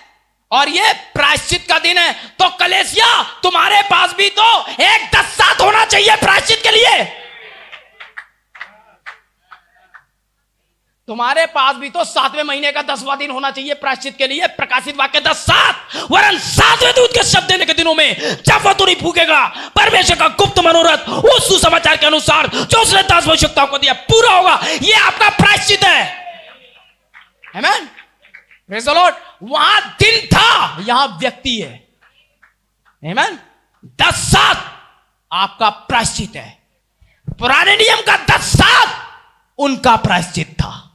और ये प्रायश्चित का दिन है। तो कलेसिया, तुम्हारे पास भी तो एक 10-7 होना चाहिए प्रायश्चित के लिए। तुम्हारे पास भी तो 7वें महीने का 10वां दिन होना चाहिए प्रायश्चित के लिए। प्रकाशित वाक्य 10:7, वरन 7वें दूत के शब्द देने के दिनों में जब वह तुरही फूकेगा, परमेश्वर का गुप्त मनोरथ उस सुसमाचार के अनुसार जो उसने 10 भविष्यवक्ताओं को दिया पूरा होगा। यह आपका प्रायश्चित है। आमीन। Praise the Lord. वहां दिन था, यहां व्यक्ति है। आमीन। 10:7 आपका प्रायश्चित है। पुराने नियम का 10:7 उनका प्रायश्चित था,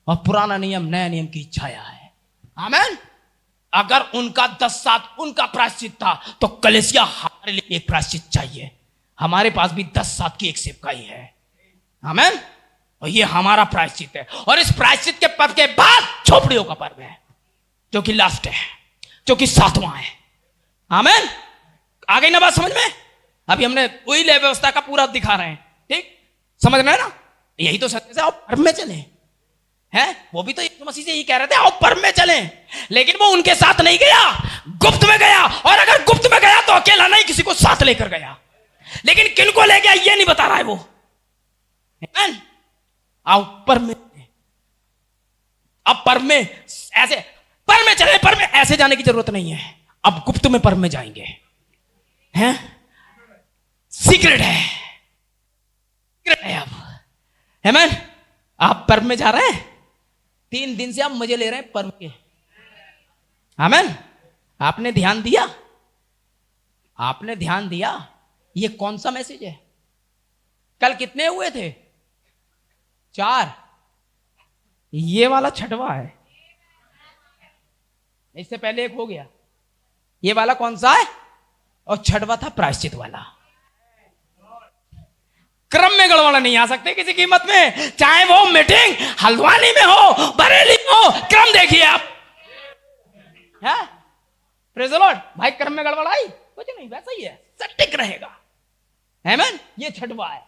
और पुराना नियम नया नियम की छाया है। आमीन। अगर उनका 10:7 उनका प्रायश्चित था, तो कलेसिया हमारे लिए एक प्रायश्चित चाहिए। हमारे पास भी 10:7 की एक सेवकाई है। आमीन। और ये हमारा प्रायश्चित है। और इस प्रायश्चित के पर्व के बाद झोपड़ियों का पर्व है, जो कि लास्ट है, जो कि 7वां है। आमीन। आ गई ना बात समझ में? अभी हमने वही व्यवस्था का पूरा दिखा रहे हैं, ठीक समझ रहे हैं ना? यही तो सत्य से आओ पर्व में चले हैं। वो भी तो यीशु मसीह से यही कह रहे थे, आओ पर्व में चले, लेकिन वो उनके साथ नहीं गया, गुप्त में गया। और अगर गुप्त में गया तो अकेला नहीं, किसी को साथ लेकर गया। लेकिन किनको ले गया ये नहीं बता रहा है वो। आमीन। आओ पर्व में। अब पर्व में ऐसे पर्व में चले, पर्व में ऐसे जाने की जरूरत नहीं है। अब गुप्त में पर्व में जाएंगे, हैं? सीक्रेट है, सीक्रेट है। अब आमीन। आप पर्व में जा रहे हैं, 3 दिन से आप मजे ले रहे हैं पर्व के। आमीन। आपने ध्यान दिया? आपने ध्यान दिया? ये कौन सा मैसेज है? कल कितने हुए थे? 4। ये वाला 6वां है। इससे पहले एक हो गया। ये वाला कौन सा है? और 6वां था प्रायश्चित वाला। क्रम में गड़बड़ नहीं आ सकते किसी कीमत में, चाहे वो मीटिंग हल्द्वानी में हो, बरेली में हो। क्रम देखिए आप। है? Praise the Lord. भाई क्रम में गड़बड़ आई कुछ नहीं, वैसा ही है, सटीक रहेगा। आमीन। ये 6वां है।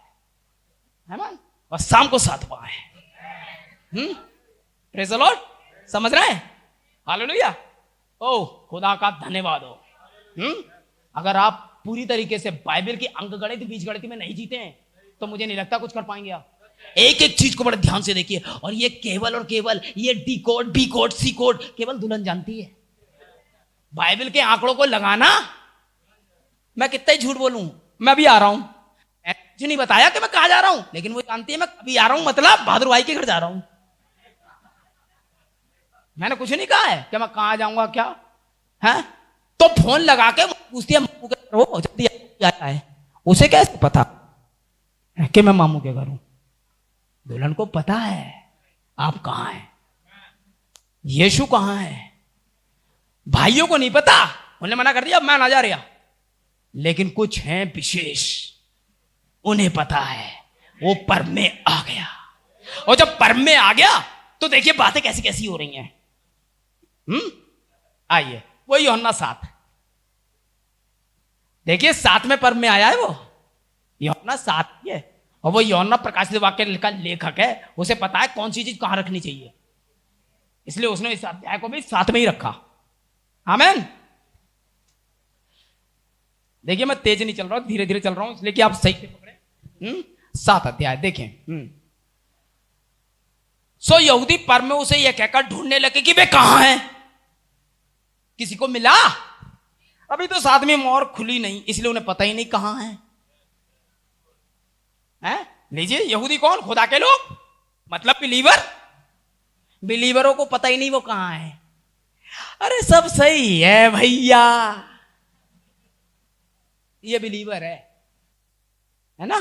आमीन। और शाम को 7वां है। Praise the Lord. समझ रहे हैं? हालेलुया। ओ खुदा का धन्यवाद हो। अगर आप पूरी तरीके से बाइबल की अंक गणित बीज गणित में नहीं जीते हैं, तो मुझे नहीं लगता कुछ कर पाएंगे आप। एक एक चीज को बड़े ध्यान से देखिए। और ये केवल और केवल ये D code, B code, C code केवल दुल्हन जानती है। बाइबल के आंकड़ों को लगाना, मैं कितना ही झूठ बोलूं। मैं भी आ रहा हूं, मुझे नहीं बताया कि मैं कहां जा रहा हूं, लेकिन वो जानती है मैं अभी आ रहा हूं, मतलब बहादुर भाई के घर जा रहा हूं। मैंने कुछ नहीं कहा है कि मैं कहां जाऊंगा क्या है। तो फोन लगा के पूछती है जल्दी आया है। उसे कैसे पता कि मैं मामू के घर हूं? दुल्हन को पता है आप कहां हैं, यीशु कहां है। भाइयों को नहीं पता, उन्होंने मना कर दिया, मैं ना जा रहा। लेकिन कुछ हैं विशेष, उन्हें पता है, वो पर्व में आ गया। और जब पर्व में आ गया तो देखिए बातें कैसी कैसी हो रही हैं। आइए वो यूहन्ना 7, देखिए 7 में पर्व में आया है वो यूहन्ना 7 है। और वो यूहन्ना प्रकाशित वाक्य का लेखक है, उसे पता है कौन सी चीज कहां रखनी चाहिए, इसलिए उसने इस अध्याय को भी 7 में ही रखा। आमेन। देखिए मैं तेज नहीं चल रहा हूं, धीरे धीरे चल रहा हूं, इसलिए कि आप सही से पकड़े। 7 अध्याय देखें। सो यहूदी पर्व में उसे यह कहकर ढूंढने लगे कि वे कहां हैं। किसी को मिला? अभी तो 7वीं मोहर खुली नहीं, इसलिए उन्हें पता ही नहीं कहां है। लीजिए, यहूदी कौन? खुदा के लोग, मतलब बिलीवर। बिलीवरों को पता ही नहीं वो कहां है। अरे सब सही है भैया, ये बिलीवर है ना?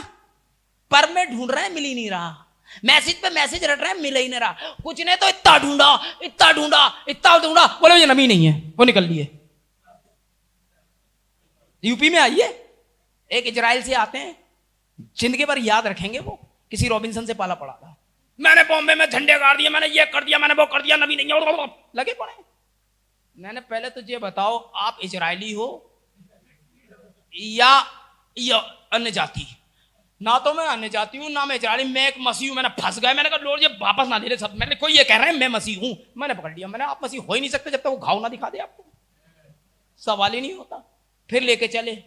पर में ढूंढ रहे हैं, मिल ही नहीं रहा। मैसेज पे मैसेज रट रहे हैं, मिल ही नहीं रहा। कुछ ने तो इतना ढूंढा, इतना ढूंढा, इतना ढूंढा, बोले ये नबी नहीं है, वो निकल लिए। यूपी में आइए, एक इजराइल से आते हैं, जिंदगी भर याद रखेंगे वो किसी रॉबिन्सन से पाला पड़ा था। मैंने बॉम्बे में झंडे गाड़ दिए, मैंने ये कर दिया, मैंने वो कर दिया, नबी नहीं है, लगे पड़े। मैंने पहले तो ये बताओ, आप इजरायली हो या अन्य जाति? ना तो मैं अन्य जाति हूं, ना मैं इजरायली, मैं एक मसीह हूं। मैंने फंस गए, मैंने कहा लॉर्ड ये वापस ना ले ले सब। मैंने कोई ये कह रहे हैं मैं मसीह हूं, मैंने पकड़ लिया। मैंने आप मसीह हो ही नहीं सकते जब तक वो घाव ना दिखा दे आपको, सवाल ही नहीं होता। फिर लेके चले,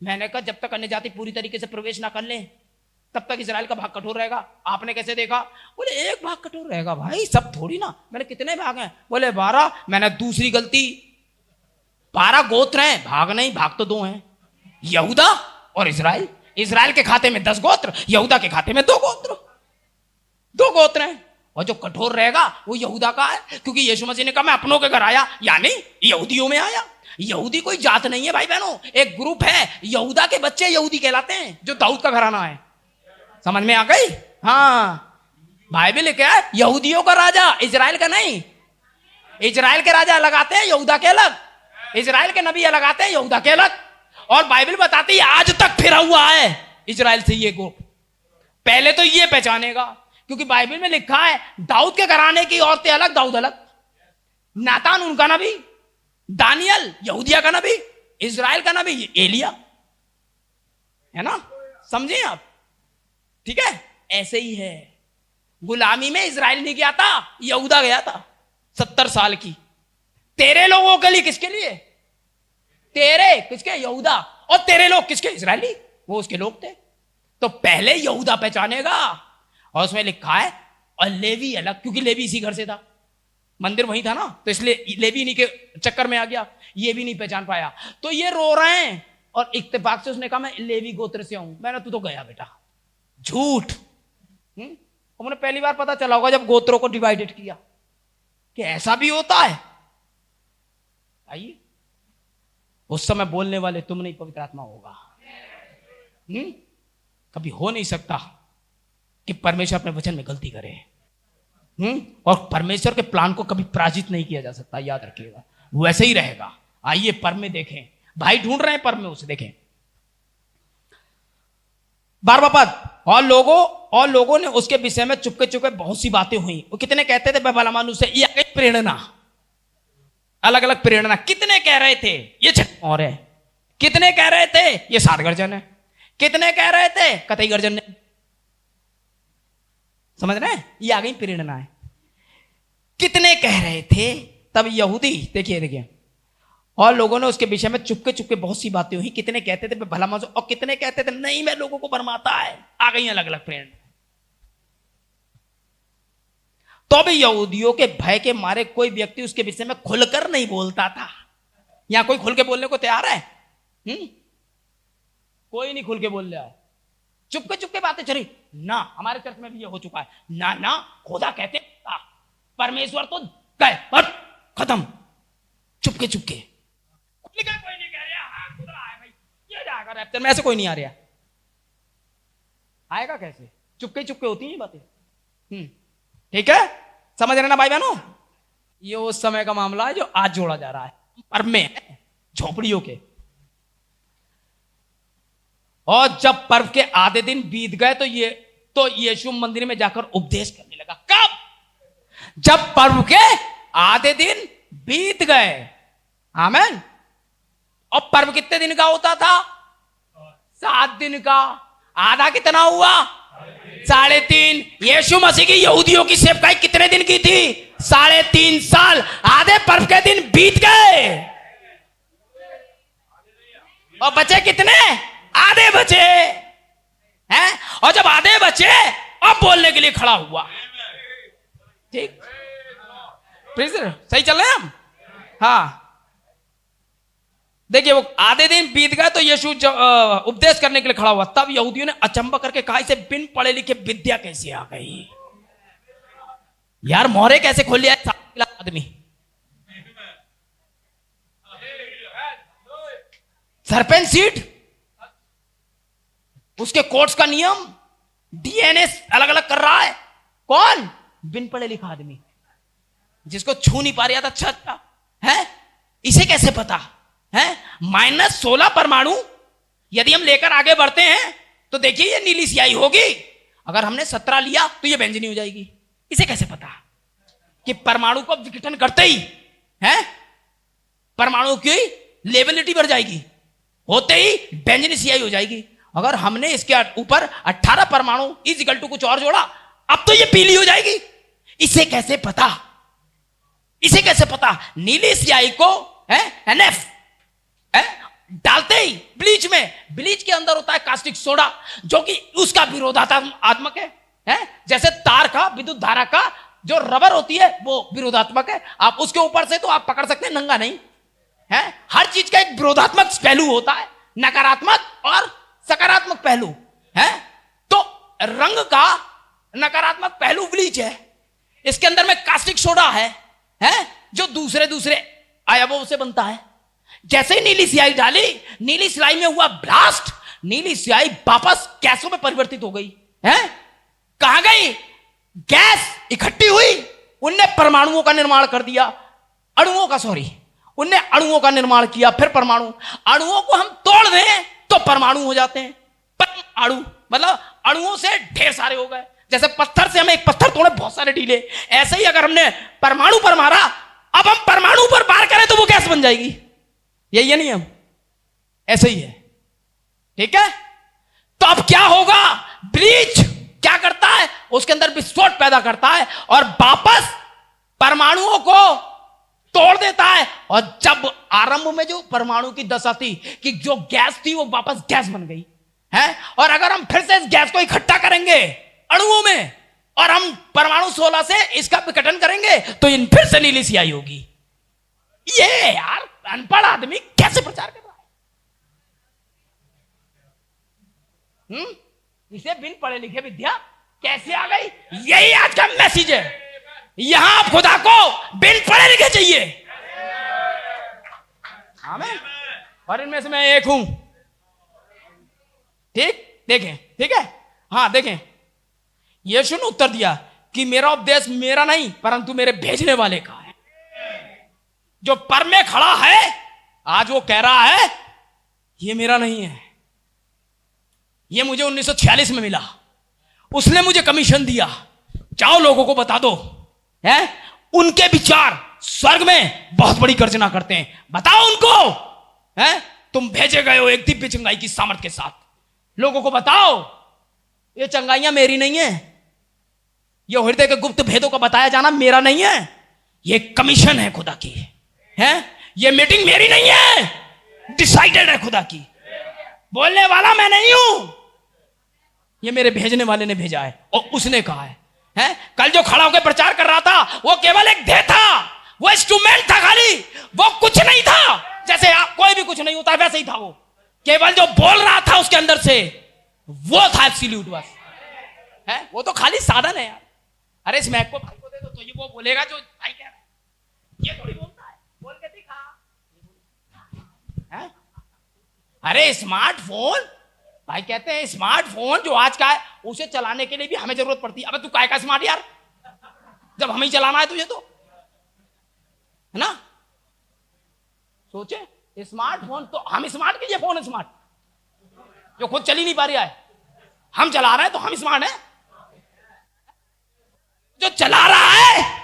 मैंने कहा जब तक अन्य जाति पूरी तरीके से प्रवेश ना कर ले तब तक इजराइल का भाग कठोर रहेगा। आपने कैसे देखा? बोले एक भाग कठोर रहेगा। भाई सब थोड़ी ना। मैंने कितने भाग हैं? बोले 12। मैंने दूसरी गलती, 12 गोत्र हैं, भाग नहीं, भाग तो 2 हैं, यहूदा और इजराइल। इजराइल के खाते में 10 गोत्र, यहूदा के खाते में 2 गोत्र, 2 गोत्र हैं। और जो कठोर रहेगा वो यहूदा का है, क्योंकि यीशु मसीह ने कहा मैं अपनों के घर आया, यानी यहूदियों में आया। यहूदी कोई जात नहीं है भाई बहनों, एक ग्रुप है। यहूदा के बच्चे यहूदी कहलाते हैं, जो दाऊद का घराना है। समझ में आ गई? हाँ, बाइबल लिखा है यहूदियों का राजा, इजराइल का नहीं। इजराइल के राजा अलग आते हैं, यहूदा के अलग। इजराइल के नबी अलग आते हैं, यहूदा के अलग। और बाइबल बताती है आज तक फिरा हुआ है इजराइल से ये ग्रुप। पहले तो ये पहचानेगा, क्योंकि बाइबल में लिखा है दाऊद के घराने की औरतें अलग, दाऊद अलग। नातान उनका नबी, दानियल यहूदिया का नबी, इजराइल का नबी एलिया, है ना? समझे आप? ठीक है, ऐसे ही है। गुलामी में इजराइल नहीं गया था, यहूदा गया था 70 साल की। तेरे लोगों के लिए, किसके लिए? तेरे किसके? यहूदा। और तेरे लोग किसके? इजरायली, वो उसके लोग थे। तो पहले यहूदा पहचानेगा। और उसमें लिखा है और लेवी अलग, क्योंकि लेवी इसी घर से था, मंदिर वहीं था ना, तो इसलिए लेवी नहीं के चक्कर में आ गया, ये भी नहीं पहचान पाया। तो ये रो रहे हैं और इत्तेफाक से उसने कहा मैं लेवी गोत्र से हूं। मैंने, तू तो गया बेटा, झूठ। उन्हें पहली बार पता चला होगा जब गोत्रों को डिवाइडेड किया कि ऐसा भी होता है। आइए, उस समय बोलने वाले तुम नहीं, पवित्र आत्मा होगा। कभी हो नहीं सकता कि परमेश्वर अपने वचन में गलती करे। और परमेश्वर के प्लान को कभी पराजित नहीं किया जा सकता, याद रखिएगा, वैसे ही रहेगा। आइए पर में देखें, भाई ढूंढ रहे हैं पर में, उसे देखें। 12वां पद, और लोगों ने उसके विषय में चुपके चुपके बहुत सी बातें हुई। वो कितने कहते थे भला मानुष से, ये प्रेरणा, अलग अलग प्रेरणा। कितने कह रहे थे ये 6 और है, कितने कह रहे थे ये 7 गर्जन है, कितने कह रहे थे कतई गर्जन नहीं। समझ रहे हैं? ये आ गई प्रेरणा है। कितने कह रहे थे तब यहूदी, देखिए, और लोगों ने उसके विषय में चुपके चुपके बहुत सी बातें हुई। कितने कहते थे भला मानुष, और कितने कहते थे नहीं मैं लोगों को भरमाता है। आ गई अलग अलग प्रेरणा। तो भी यहूदियों के भय के मारे कोई व्यक्ति उसके विषय में खुलकर नहीं बोलता था। यहां कोई खुल के बोलने को तैयार है? कोई नहीं खुल के बोल रहा है, चुपके चुपके बातें चली ना। हमारे चर्च में भी ये हो चुका है ना, खुदा कहते परमेश्वर तो गए और खत्म, चुपके चुपके। कोई नहीं कह रहा हाँ खुदा है भाई, ये जाएगा रैप्चर में, ऐसे कोई नहीं आ रहा। आएगा कैसे? चुपके चुपके होती हैं बातें। ठीक है, समझ रहे ना भाई बहनों? ये उस समय का मामला है जो आज जोड़ा जा रहा है। पर्व में है, झोपड़ियों के। और जब पर्व के आधे दिन बीत गए तो यीशु मंदिर में जाकर उपदेश करने लगा। कब? जब पर्व के आधे दिन बीत गए। आमीन। और पर्व कितने दिन का होता था? 7 दिन का। आधा कितना हुआ? 3.5। यीशु मसीह की यहूदियों की सेवकाई कितने दिन की थी? 3.5 साल। आधे पर्व के दिन बीत गए और बचे कितने? आधे बचे हैं। और जब आधे बचे अब बोलने के लिए खड़ा हुआ। ठीक, सही चल रहे हैं हम? हाँ, देखिए वो आधे दिन बीत गए तो यीशु उपदेश करने के लिए खड़ा हुआ। तब यहूदियों ने अचंभा करके कहा, इसे बिन पढ़े लिखे विद्या कैसे आ गई? यार मोहरे कैसे खोल लिया आदमी? सरपेंट सीड, उसके कोर्ट्स का नियम, डीएनए अलग अलग कर रहा है। कौन? बिन पढ़े लिखा आदमी, जिसको छू नहीं पा रहा था। अच्छा है, इसे कैसे पता है? -16 परमाणु यदि हम लेकर आगे बढ़ते हैं तो देखिए ये नीली स्याही होगी। अगर हमने 17 लिया तो ये बैंगनी हो जाएगी। इसे कैसे पता कि परमाणु को विघटन करते ही है परमाणु की लेवलिटी बढ़ जाएगी, होते ही बैंगनी स्याही हो जाएगी। अगर हमने इसके ऊपर 18 परमाणु इक्वल टू कुछ और जोड़ा, अब तो ये पीली हो जाएगी। इसे कैसे पता? इसे कैसे पता? नीली स्याही को NF डालते ही ब्लीच में, ब्लीच के अंदर होता है कास्टिक सोडा, जो कि उसका विरोधात्मक है। जैसे तार का, विद्युत धारा का जो रबर होती है वो विरोधात्मक है। आप उसके ऊपर से तो आप पकड़ सकते हैं, नंगा नहीं है। हर चीज का एक विरोधात्मक पहलू होता है, नकारात्मक और सकारात्मक पहलू है। तो रंग का नकारात्मक पहलू ब्लीच है, इसके अंदर में कास्टिक सोडा है जो दूसरे अयवों से बनता है। जैसे ही नीली स्याही डाली, नीली स्याही में हुआ ब्लास्ट, नीली स्याही वापस गैसों में परिवर्तित हो गई है। कहां गई? गैस इकट्ठी हुई, उनने परमाणुओं का निर्माण कर दिया, उनने अणुओं का निर्माण किया। फिर परमाणु, अणुओं को हम तोड़ दें तो परमाणु हो जाते हैं। परमाणु मतलब अणुओं से ढेर सारे हो गए। जैसे पत्थर से हमें एक पत्थर तोड़े बहुत सारे ढीले, ऐसे ही अगर हमने परमाणु पर मारा, अब हम परमाणु पर वार करें तो वो गैस बन जाएगी। यही है नियम, ऐसे ही है। ठीक है, तो अब क्या होगा? ब्लीच क्या करता है? उसके अंदर विस्फोट पैदा करता है और वापस परमाणुओं को तोड़ देता है। और जब आरंभ में जो परमाणु की दशा थी कि जो गैस थी वो वापस गैस बन गई है। और अगर हम फिर से इस गैस को इकट्ठा करेंगे अणुओं में और हम परमाणु 16 से इसका विघटन करेंगे तो इन फिर से नीली स्याही होगी। ये यार अनपढ़ आदमी कैसे प्रचार कर रहा है? इसे बिन पढ़े लिखे विद्या कैसे आ गई? यही आज का मैसेज है। यहां आप खुदा को बिन पढ़े लिखे चाहिए। आमीन। और इनमें से मैं एक हूं। ठीक, देखें, ठीक है, हाँ देखें, यीशु ने उत्तर दिया कि मेरा उपदेश मेरा नहीं परंतु मेरे भेजने वाले का है। जो पर में खड़ा है आज वो कह रहा है ये मेरा नहीं है, ये मुझे 1946 में मिला, उसने मुझे कमीशन दिया, जाओ लोगों को बता दो है उनके विचार स्वर्ग में बहुत बड़ी गर्जना करते हैं। बताओ उनको है तुम भेजे गए हो एक दिव्य चंगाई की सामर्थ के साथ। लोगों को बताओ ये चंगाइयां मेरी नहीं है, ये हृदय के गुप्त भेदों का बताया जाना मेरा नहीं है, ये कमीशन है खुदा की है। ये मीटिंग मेरी नहीं है, डिसाइडेड है खुदा की। बोलने वाला मैं नहीं हूं, ये मेरे भेजने वाले ने भेजा है। और उसने कहा है कल जो खड़ा होकर प्रचार कर रहा था वो केवल एक देह था, वो इंस्ट्रूमेंट था खाली, वो कुछ नहीं था। जैसे कोई भी कुछ नहीं होता वैसे ही था वो, केवल जो बोल रहा था उसके अंदर से वो था एब्सोल्यूट बस है। वो तो खाली साधन है यार। अरे इस मैक को भाई को दे दो तो ये वो बोलेगा जो भाई कह रहा है, ये थोड़ी बोलता है, बोल के दिखा है? अरे स्मार्टफोन भाई कहते हैं स्मार्टफोन जो आज का है उसे चलाने के लिए भी हमें जरूरत पड़ती है। अबे तू काय का स्मार्ट यार, जब हमें ही चलाना है तुझे तो, है ना? सोचे स्मार्टफोन, तो हम स्मार्ट कीजिए, फोन स्मार्ट, जो खुद चल ही नहीं पा रहा है, हम चला रहे हैं तो हम स्मार्ट हैं। जो चला रहा है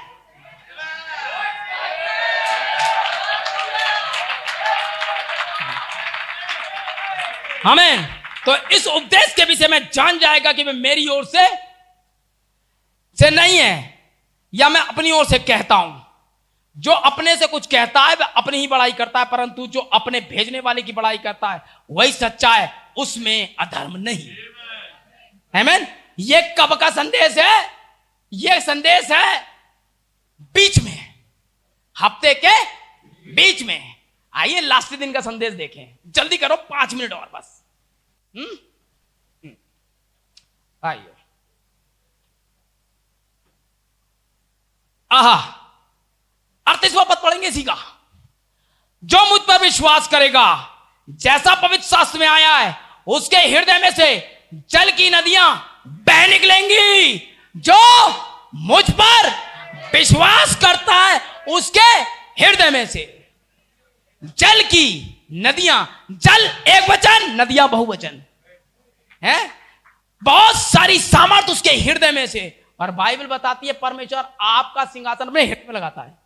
हमें, तो इस उपदेश के विषय में जान जाएगा कि मैं मेरी ओर से नहीं है, या मैं अपनी ओर से कहता हूं। जो अपने से कुछ कहता है वह अपनी ही बड़ाई करता है, परंतु जो अपने भेजने वाले की बड़ाई करता है वही सच्चा है, उसमें अधर्म नहीं। आमीन। ये कब का संदेश है? ये संदेश है बीच में, हफ्ते के बीच में। आइए लास्ट दिन का संदेश देखें, जल्दी करो, 5 मिनट और बस। आइए, आहा, 38वां पद पढ़ेंगे इसी का। जो मुझ पर विश्वास करेगा, जैसा पवित्र शास्त्र में आया है, उसके हृदय में से जल की नदियां बह निकलेंगी। जो मुझ पर विश्वास करता है उसके हृदय में से जल की नदियां, जल एक वचन, नदियां बहुवचन है। बहुत सारी सामर्थ उसके हृदय में से। और बाइबल बताती है परमेश्वर आपका सिंहासन अपने हृदय में लगाता है?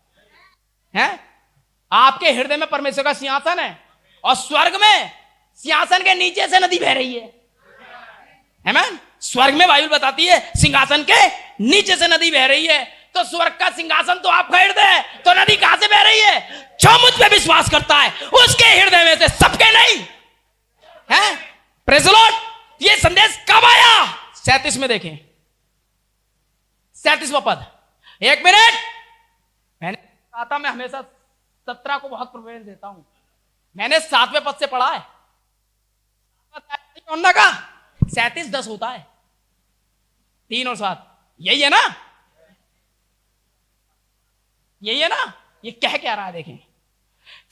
आपके हृदय में परमेश्वर का सिंहासन है, और स्वर्ग में सिंहासन के नीचे से नदी बह रही है। आमीन। स्वर्ग में बाइबल बताती है सिंहासन के नीचे से नदी बह रही है। तो स्वर्ग का सिंहासन तो आपका हृदय है, तो नदी कहां से बह रही है? जो मुझ पे विश्वास करता है उसके हृदय में से, सबके नहीं है। Praise the Lord. ये संदेश कब आया? 37 में देखें, 37वां पद। 1 मिनट, मैंने कहा था मैं हमेशा 17 को बहुत प्रेफरेंस देता हूं। मैंने 7वें पद से पढ़ा है का 37-10 होता है, 3 और 7 यही है ना, यही है ना। ये कह क्या रहा है देखें।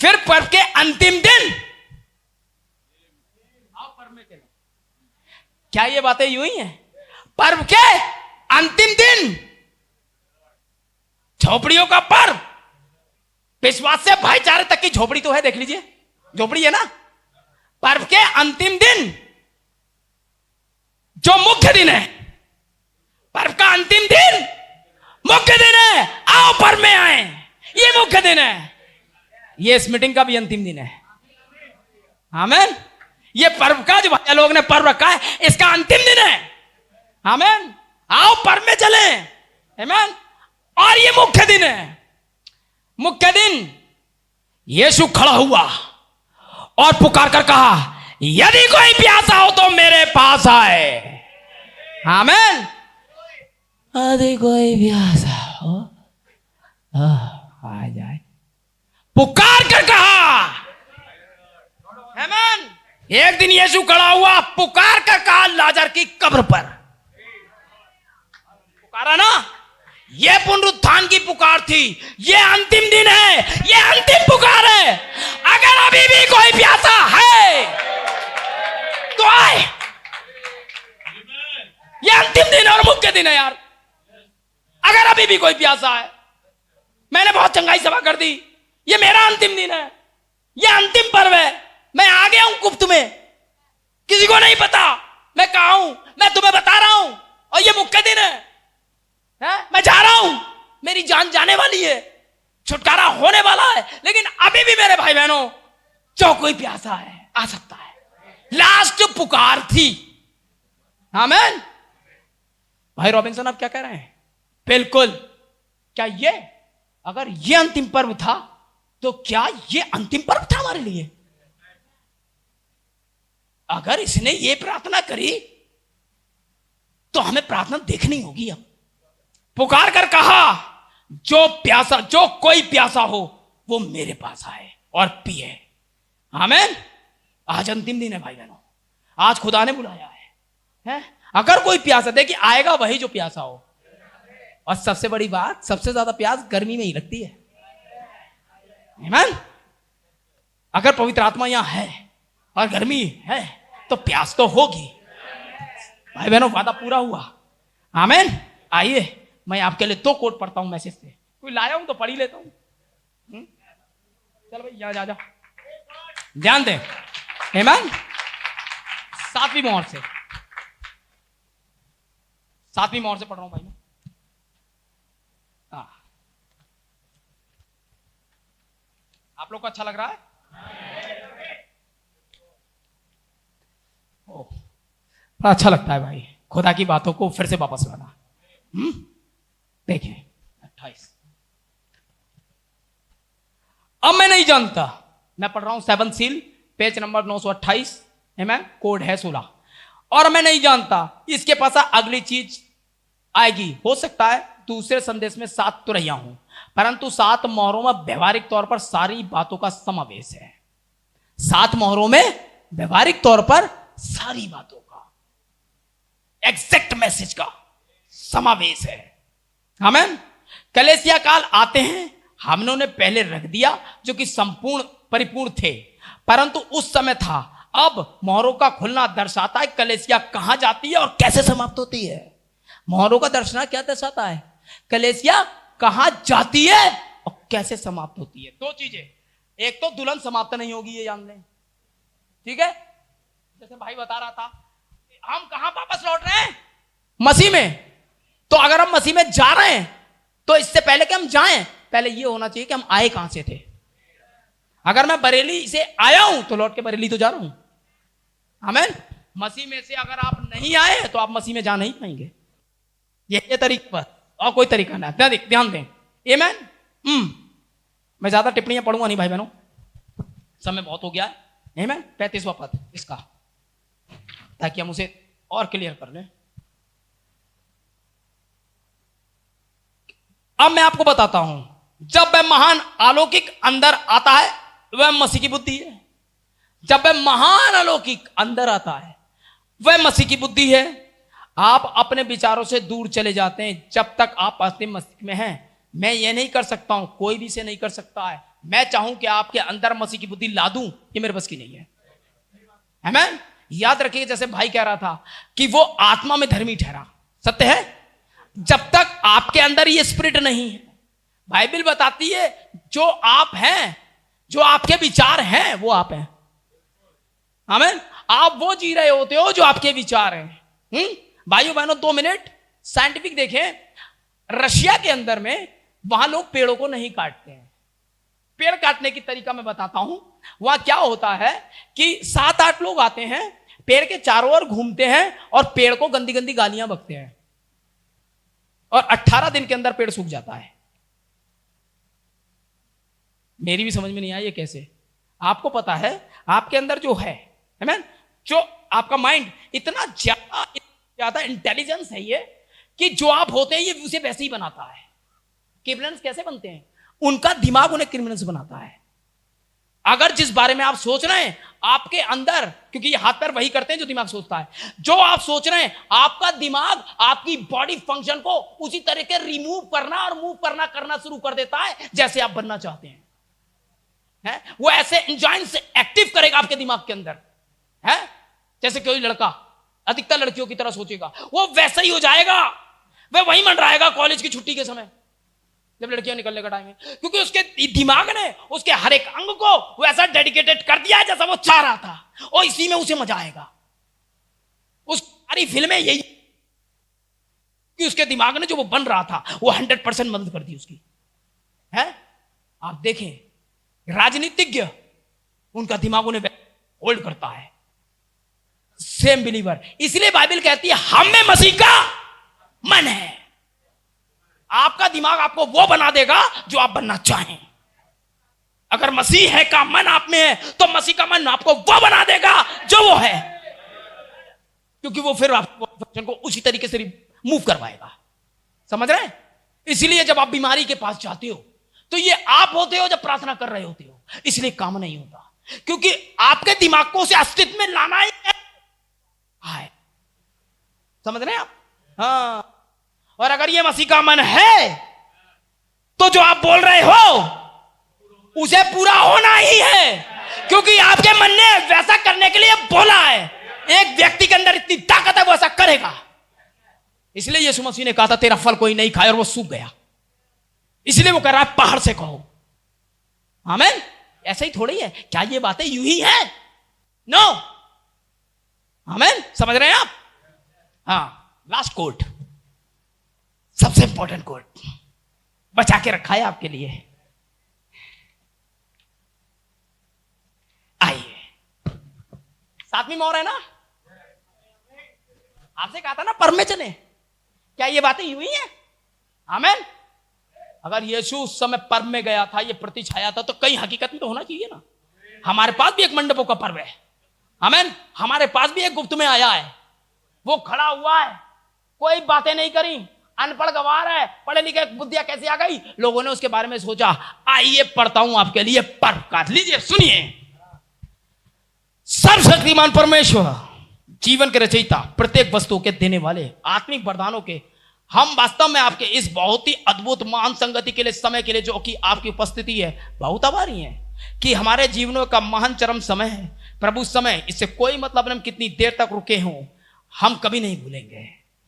फिर पर्व के अंतिम दिन, आओ पर्व में चलें। क्या ये बातें यूं ही हैं? पर्व के अंतिम दिन, झोपड़ियों का पर्व, विश्वास से भाईचारे तक की झोपड़ी तो है, देख लीजिए, झोपड़ी है ना। पर्व के अंतिम दिन, जो मुख्य दिन है, पर्व का अंतिम दिन मुख्य दिन है। आओ पर्व में आए, ये मुख्य दिन है। ये इस मीटिंग का भी अंतिम दिन है। आमीन। ये पर्व का, जो भाई लोग ने पर्व रखा है, इसका अंतिम दिन है। आमीन। आओ पर्व में चले। आमीन। और ये मुख्य दिन है। मुख्य दिन, यीशु खड़ा हुआ और पुकार कर कहा, यदि कोई प्यासा हो तो मेरे पास आए। आमीन। यदि कोई प्यासा हो आ जाए, पुकार कर कहा। आमीन। एक दिन यीशु खड़ा हुआ, पुकार कर कहा लाजर की कब्र पर। पुकारा ना, ये पुनरुत्थान की पुकार थी। ये अंतिम दिन है, ये अंतिम पुकार है। अगर अभी भी कोई प्यासा है तो आए। ये अंतिम दिन और मुख्य दिन है यार। अगर अभी भी कोई प्यासा है, मैंने बहुत चंगाई सभा कर दी, ये मेरा अंतिम दिन है, ये अंतिम पर्व है। मैं आ गया हूं गुप्त में, किसी को नहीं पता मैं कहां हूं, मैं तुम्हें बता रहा हूं, और ये मुख्य दिन है। मैं जा रहा हूं, मेरी जान जाने वाली है, छुटकारा होने वाला है। लेकिन अभी भी मेरे भाई बहनों, जो कोई प्यासा है आ सकता है। लास्ट पुकार थी। आमीन। भाई रॉबिन्सन आप क्या कह रहे हैं? बिल्कुल। क्या ये, अगर ये अंतिम पर्व था, तो क्या ये अंतिम पर्व था हमारे लिए? अगर इसने ये प्रार्थना करी, तो हमें प्रार्थना देखनी होगी। अब पुकार कर कहा, जो प्यासा, जो कोई प्यासा हो वो मेरे पास आए और पिए। आमीन। आज अंतिम दिन है भाई बहनों, आज खुदा ने बुलाया है? अगर कोई प्यासा, देखिए आएगा वही जो प्यासा हो। और सबसे बड़ी बात, सबसे ज्यादा प्यास गर्मी में ही लगती है। आमीन। अगर पवित्र आत्मा यहां है और गर्मी है, तो प्यास तो होगी। भाई बहनों, वादा पूरा हुआ। आमीन। आइए, मैं आपके लिए 2 कोट पढ़ता हूं मैसेज से। कोई लाया हूं तो पढ़ ही लेता हूं। चल भाई, यहां जा। ध्यान दें, आमीन। सातवीं मोहर से, सातवीं मोहर से पढ़ रहा हूं भाई मैं। आप लोग को अच्छा लग रहा है? ओ, बड़ा अच्छा लगता है भाई खुदा की बातों को फिर से वापस लाना। देखिए 28। अब मैं नहीं जानता, मैं पढ़ रहा हूं 7 सील, पेज नंबर 928, आमीन, कोड है 16। और मैं नहीं जानता इसके पास अगली चीज आएगी। हो सकता है दूसरे संदेश में 7 तुरैया हूं, परंतु 7 मोहरों में व्यवहारिक तौर पर सारी बातों का समावेश है। 7 मोहरों में व्यवहारिक तौर पर सारी बातों का, एग्जैक्ट मैसेज का समावेश है। आमीन। कलेसिया काल आते हैं, हमने उन्हें पहले रख दिया जो कि संपूर्ण परिपूर्ण थे, परंतु उस समय था। अब मोहरों का खुलना दर्शाता है कलेसिया कहां जाती है और कैसे समाप्त होती है। मोहरों का दर्शना क्या दर्शाता है? कलेसिया कहां जाती है और कैसे समाप्त होती है। 2 चीजें, एक तो दुल्हन समाप्त नहीं होगी, ये जान लें, ठीक है। जैसे भाई बता रहा था, हम कहां वापस लौट रहे हैं? मसीह में। तो अगर हम मसीह में जा रहे हैं तो इससे पहले कि हम जाएं, पहले ये होना चाहिए कि हम आए कहां से थे। अगर मैं बरेली से आया हूं तो लौट के बरेली तो जा रहा हूं। आमीन। मसीह में से अगर आप नहीं आए तो आप मसीह में जा नहीं पाएंगे। ये तरीका बस, और कोई तरीका नहीं। ध्यान दें, आमीन। मैं ज्यादा टिप्पणियां पढ़ूंगा नहीं भाई बहनों, समय बहुत हो गया है। आमीन। 35वां पद इसका, ताकि हम उसे और क्लियर कर लें। अब मैं आपको बताता हूं, जब वह महान अलौकिक अंदर आता है वह मसीह की बुद्धि है। जब वह महान अलौकिक अंदर आता है वह मसीह की बुद्धि है। आप अपने विचारों से दूर चले जाते हैं जब तक आप असली मसीह में हैं। मैं ये नहीं कर सकता हूं, कोई भी से नहीं कर सकता है। मैं चाहूं कि आपके अंदर मसीह की बुद्धि ला दूं, ये मेरे बस की नहीं है। आमीन। याद रखिए, जैसे भाई कह रहा था कि वो आत्मा में धर्मी ठहरा, सत्य है। जब तक आपके अंदर ये स्पिरिट नहीं है, बाइबल बताती है जो आप हैं, जो आपके विचार हैं वो आप हैं। आमीन। आप वो जी रहे होते हो जो आपके विचार हैं। भाइयों बहनों 2 मिनट साइंटिफिक देखें। रशिया के अंदर में वहां लोग पेड़ों को नहीं काटते हैं। पेड़ काटने की तरीका मैं बताता हूं। वहां क्या होता है कि 7-8 लोग आते हैं, पेड़ के चारों ओर घूमते हैं और पेड़ को गंदी गंदी गालियां बकते हैं, और 18 दिन के अंदर पेड़ सूख जाता है। मेरी भी समझ में नहीं आई ये कैसे। आपको पता है आपके अंदर जो है आमीन, जो आपका माइंड इतना ज्यादा इंटेलिजेंस है ये, कि जो आप होते हैं ये उसे वैसे ही बनाता है। क्रिमिनल्स कैसे बनते हैं? उनका दिमाग उन्हें क्रिमिनल्स बनाता है। अगर जिस बारे में आप सोच रहे हैं आपके अंदर, क्योंकि ये हाथ पैर वही करते हैं जो दिमाग सोचता है, जो आप सोच रहे हैं आपका दिमाग आपकी बॉडी फंक्शन को उसी तरीके रिमूव करना और मूव करना शुरू कर देता है जैसे आप बनना चाहते हैं। वो ऐसे एंजाइम से एक्टिव करेगा आपके दिमाग के अंदर, है जैसे कोई लड़का अधिकतर लड़कियों की तरह सोचेगा, वो वैसा ही हो जाएगा। वह वही मंडराएगा कॉलेज की छुट्टी के समय जब लड़कियां निकलने का टाइम है, क्योंकि उसके दिमाग ने उसके हर एक अंग को वैसा डेडिकेटेड कर दिया है जैसा वो चाह रहा था, और इसी में उसे मजा आएगा। उस सारी फिल्में यही कि उसके दिमाग ने जो वो बन रहा था वो 100% मदद कर दी उसकी, है। आप देखें राजनीतिज्ञ, उनका दिमाग उन्हें होल्ड करता है। सेम बिलीवर, इसलिए बाइबल कहती है हम में मसीह का मन है। आपका दिमाग आपको वो बना देगा जो आप बनना चाहें। अगर मसीह है का मन आप में है तो मसीह का मन आपको वो बना देगा जो वो है, क्योंकि वो फिर आपको फंक्शन को उसी तरीके से मूव करवाएगा। समझ रहे हैं? इसलिए जब आप बीमारी के पास जाते हो तो ये आप होते हो जब प्रार्थना कर रहे होते हो, इसलिए काम नहीं होता, क्योंकि आपके दिमाग को उसे अस्तित्व में लाना ही है। समझ रहे हैं आप? हाँ। और अगर ये मसीह का मन है तो जो आप बोल रहे हो उसे पूरा होना ही है, क्योंकि आपके मन ने वैसा करने के लिए बोला है। एक व्यक्ति के अंदर इतनी ताकत है वो ऐसा करेगा। इसलिए यीशु मसीह ने कहा था तेरा फल कोई नहीं खाए, और वो सूख गया। इसलिए वो कह रहा है पहाड़ से कहो। आमीन। ऐसा ही थोड़ी है। क्या ये बातें यूं ही है? नो। आमीन, समझ रहे हैं आप? हाँ, लास्ट कोट, सबसे इंपॉर्टेंट कोट बचा के रखा है आपके लिए। आइए, सातवीं मोहर है ना, आपसे कहा था ना पर्व में चले। क्या ये बातें यूं ही है? आमीन। अगर यीशु उस समय पर्व में गया था, ये प्रतिछाया था, तो कहीं हकीकत में तो होना चाहिए ना। हमारे पास भी एक मंडपों का पर्व है। आमीन। हमारे पास भी एक गुप्त में आया है, वो खड़ा हुआ है, कोई बातें नहीं करी, अनपढ़ गवार है, पढ़े लिखे बुद्धियां कैसे आ गई, लोगों ने उसके बारे में सोचा। आइए पढ़ता हूं आपके लिए पर्व का, लीजिए सुनिए। सर्वशक्तिमान परमेश्वर, जीवन के रचयिता, प्रत्येक वस्तु के देने वाले, आत्मिक वरदानों के, हम वास्तव में आपके इस बहुत ही अद्भुत महान संगति के लिए, समय के लिए जो कि आपकी उपस्थिति है, बहुत आभारी हैं कि हमारे जीवनों का महान चरम समय है प्रभु। समय इससे कोई मतलब नहीं, हम कितनी देर तक रुके हों, हम कभी नहीं भूलेंगे।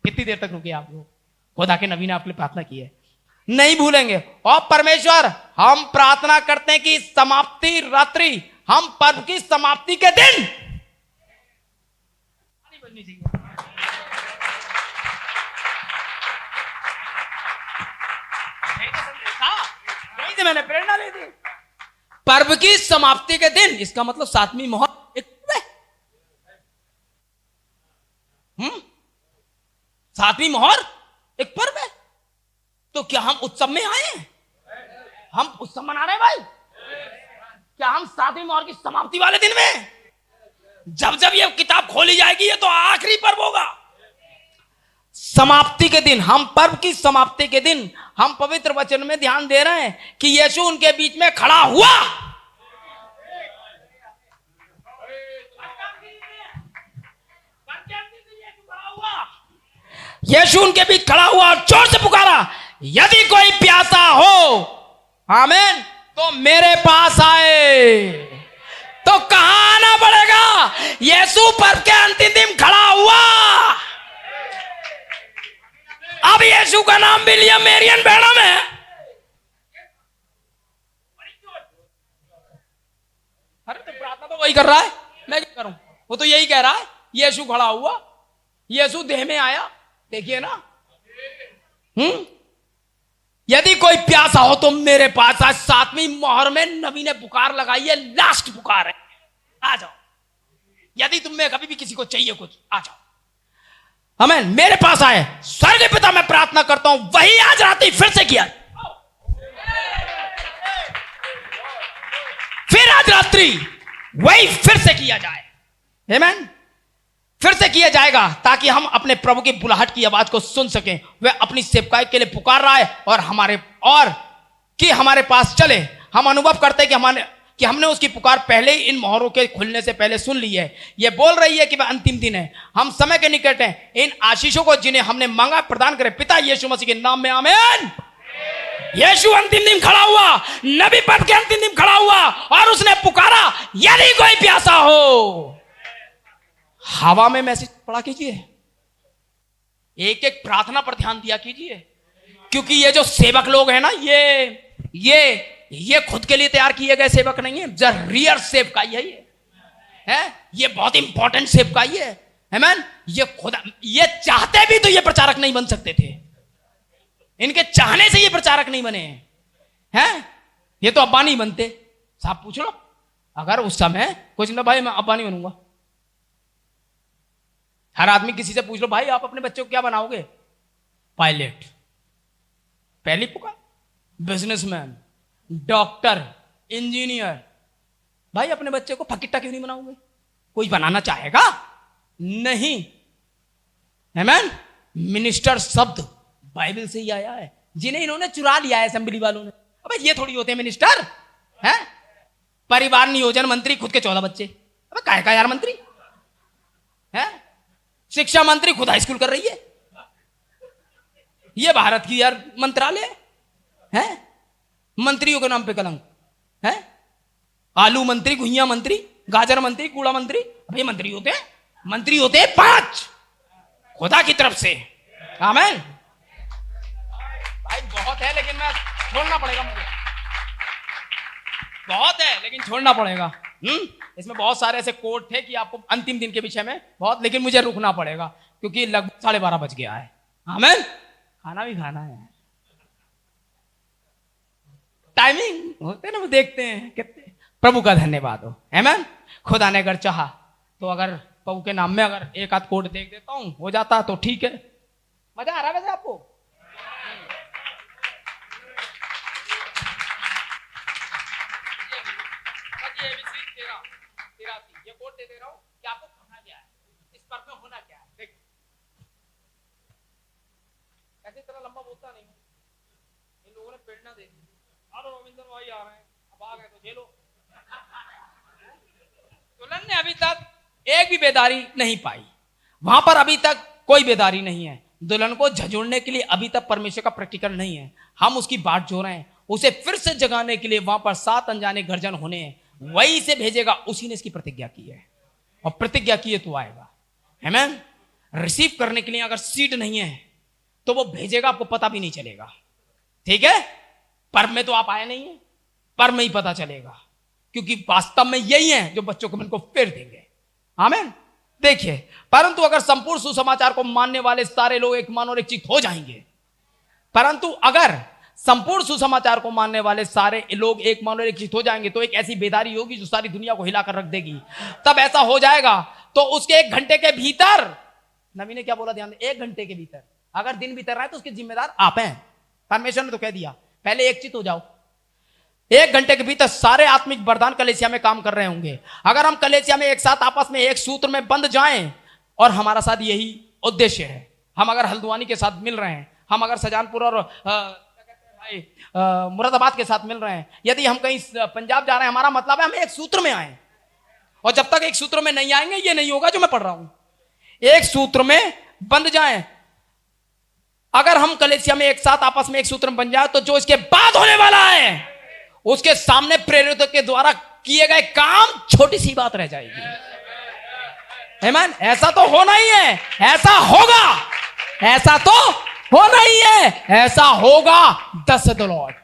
कितनी देर तक रुके आप लोग? खुदा के नबी ने आपके लिए प्रार्थना की है, नहीं भूलेंगे। और परमेश्वर, हम प्रार्थना करते हैं कि समाप्ति रात्रि, हम पर्व की समाप्ति के दिन मैंने प्रेरणा ली थी, पर्व की समाप्ति के दिन, इसका मतलब सातवीं मोहर एक सातवीं मोहर एक पर्व है। तो क्या हम उत्सव में आए हैं? हम उत्सव मना रहे हैं भाई? क्या हम सातवीं मोहर की समाप्ति वाले दिन में, जब जब ये किताब खोली जाएगी, ये तो आखिरी पर्व होगा, समाप्ति के दिन, हम पर्व की समाप्ति के दिन, हम पवित्र वचन में ध्यान दे रहे हैं कि यीशु उनके बीच में खड़ा हुआ। यीशु उनके बीच खड़ा हुआ और जोर से पुकारा, यदि कोई प्यासा हो, आमीन, तो मेरे पास आए। तो कहां आना पड़ेगा? यीशु पर्व के अंतिम दिन खड़ा हुआ। अब यीशु का नाम विलियम मेरियन बैनम है। अरे तो प्रार्थना तो वही कर रहा है, मैं क्या करूं? वो तो यही कह रहा है, यीशु खड़ा हुआ, यीशु देह में आया। देखिए ना, यदि कोई प्यासा हो तो मेरे पास। आज सातवीं मोहर में नबी ने पुकार लगाई है, लास्ट पुकार है, आ जाओ। यदि तुम में कभी भी किसी को चाहिए कुछ, आ जाओ, आमीन, मेरे पास आए। स्वर्गीय पिता, मैं प्रार्थना करता हूं वही आज रात्रि फिर से किया, फिर आज रात्रि वही फिर से किया जाए, आमीन, फिर से किया जाएगा, ताकि हम अपने प्रभु की बुलाहट की आवाज को सुन सकें। वह अपनी सेवकाई के लिए पुकार रहा है और हमारे पास चले। हम अनुभव करते हैं कि हमने उसकी पुकार पहले ही इन मोहरों के खुलने से पहले सुन ली है। यह बोल रही है कि वह अंतिम दिन है, हम समय के निकट हैं। इन आशीषों को जिन्हें हमने मांगा प्रदान करे, पिता यीशु मसीह के नाम में, आमीन। यीशु अंतिम दिन खड़ा हुआ, नबी पद के अंतिम दिन खड़ा हुआ और उसने पुकारा, यदि कोई प्यासा हो। हवा में मैसेज पढ़ा कीजिए, एक एक प्रार्थना पर ध्यान दिया कीजिए, क्योंकि ये जो सेवक लोग हैं ना, ये खुद के लिए तैयार किए गए सेवक नहीं है। जो रियल सेवकाई है, ये बहुत इंपॉर्टेंट सेवकाई है, आमीन। ये खुदा, ये चाहते भी तो ये प्रचारक नहीं बन सकते थे, इनके चाहने से ये प्रचारक नहीं बने हैं। ये तो अब्बा नहीं बनते। साहब पूछ लो, अगर उस समय कुछ ना, भाई मैं अब्बा नहीं बनूंगा। हर आदमी किसी से पूछ लो, भाई आप अपने बच्चे को क्या बनाओगे? पायलट, पहली पुकार, बिजनेसमैन, डॉक्टर, इंजीनियर। भाई अपने बच्चे को फकीटा क्यों नहीं बनाओगे? कोई बनाना चाहेगा? नहीं, आमीन। मिनिस्टर शब्द बाइबल से ही आया है, जिन्हें इन्होंने चुरा लिया है असेंबली वालों ने। अबे ये थोड़ी होते हैं मिनिस्टर, हैं? परिवार नियोजन मंत्री, खुद के 14 बच्चे। अबे काहे का यार मंत्री है? शिक्षा मंत्री खुद हाई स्कूल कर रही है। ये भारत की यार मंत्रालय है, मंत्रियों के नाम पे कलंक है। आलू मंत्री, गुहिया मंत्री, गाजर मंत्री, कूड़ा मंत्री। अब ये मंत्री होते हैं? मंत्री होते हैं 5 खुदा की तरफ से, आमीन। भाई बहुत है, लेकिन मैं छोड़ना पड़ेगा मुझे। बहुत है लेकिन छोड़ना पड़ेगा। इसमें बहुत सारे ऐसे कोड थे कि आपको अंतिम दिन के विषय में बहुत, लेकिन मुझे रुकना पड़ेगा क्योंकि लगभग 12:30 बज गया है। आमीन। खाना भी खाना है, टाइमिंग होते ना, वो देखते हैं कितने। प्रभु का धन्यवाद हो। आमीन। खुदा ने अगर चाहा तो अगर प्रभु के नाम में अगर एक आध कोड देख देता हूं, हो जाता तो ठीक है। मजा आ रहा है वैसे आपको? ये कोड दे रहा हूं कि आपको करना क्या है, इस पर में होना क्या है। देखो ऐसे इतना लंबा बोलता नहीं हूं, इन लोगों ने प्रेरणा दे दी। अरे रविंद्र भाई आ रहे हैं, अब आ गए तो झेलो। दुल्हन ने अभी तक एक भी बेदारी नहीं पाई, वहां पर अभी तक कोई बेदारी नहीं है। दुल्हन को झंझोड़ने के लिए अभी तक परमेश्वर का प्रैक्टिकल नहीं है। हम उसकी बात जो रहे हैं, उसे फिर से जगाने के लिए वहां पर 7 अनजाने गर्जन होने हैं, वही से भेजेगा। उसी ने इसकी प्रतिज्ञा की है और प्रतिज्ञा की है तो आएगा। आमीन। रिसीव करने के लिए अगर सीट नहीं है तो वो भेजेगा, आपको पता भी नहीं चलेगा। ठीक है, पर में तो आप आए नहीं है, पर में ही पता चलेगा, क्योंकि वास्तव में यही है जो बच्चों के मन को फेर देंगे। आमीन। देखिए, परंतु अगर संपूर्ण सुसमाचार को मानने वाले सारे लोग एक मन और एक चित्त हो जाएंगे, परंतु अगर संपूर्ण सुसमाचार को मानने वाले सारे लोग एक मन और एक चित्त हो जाएंगे तो एक ऐसी बेदारी होगी जो सारी दुनिया को हिलाकर रख देगी। तब ऐसा हो जाएगा तो उसके 1 घंटे के भीतर, नबी ने क्या बोला ध्यान दे, 1 घंटे के भीतर अगर दिन बीत रहा है तो उसके जिम्मेदार आप हैं। परमेश्वर ने तो कह दिया पहले एक चित्त हो जाओ। 1 घंटे के भीतर सारे आत्मिक वरदान कलेसिया में काम कर रहे होंगे। अगर हम कलेसिया में एक साथ आपस में एक सूत्र में बंध जाएं, और हमारा साथ यही उद्देश्य है, हम अगर हल्द्वानी के साथ मिल रहे हैं, हम अगर सजानपुर और मुरादाबाद के साथ मिल रहे हैं, यदि हम कहीं पंजाब जा रहे हैं, हमारा मतलब है हम एक सूत्र में आए। और जब तक एक सूत्र में नहीं आएंगे ये नहीं होगा जो मैं पढ़ रहा हूं। एक सूत्र में बंध जाएं। अगर हम कलेसिया में एक साथ आपस में एक सूत्र में बन जाए तो जो इसके बाद होने वाला है उसके सामने प्रेरितों के द्वारा किए गए काम छोटी सी बात रह जाएगी। आमीन। ऐसा तो होना ही है, ऐसा होगा, ऐसा तो होना ही है, ऐसा होगा। दस द लॉर्ड।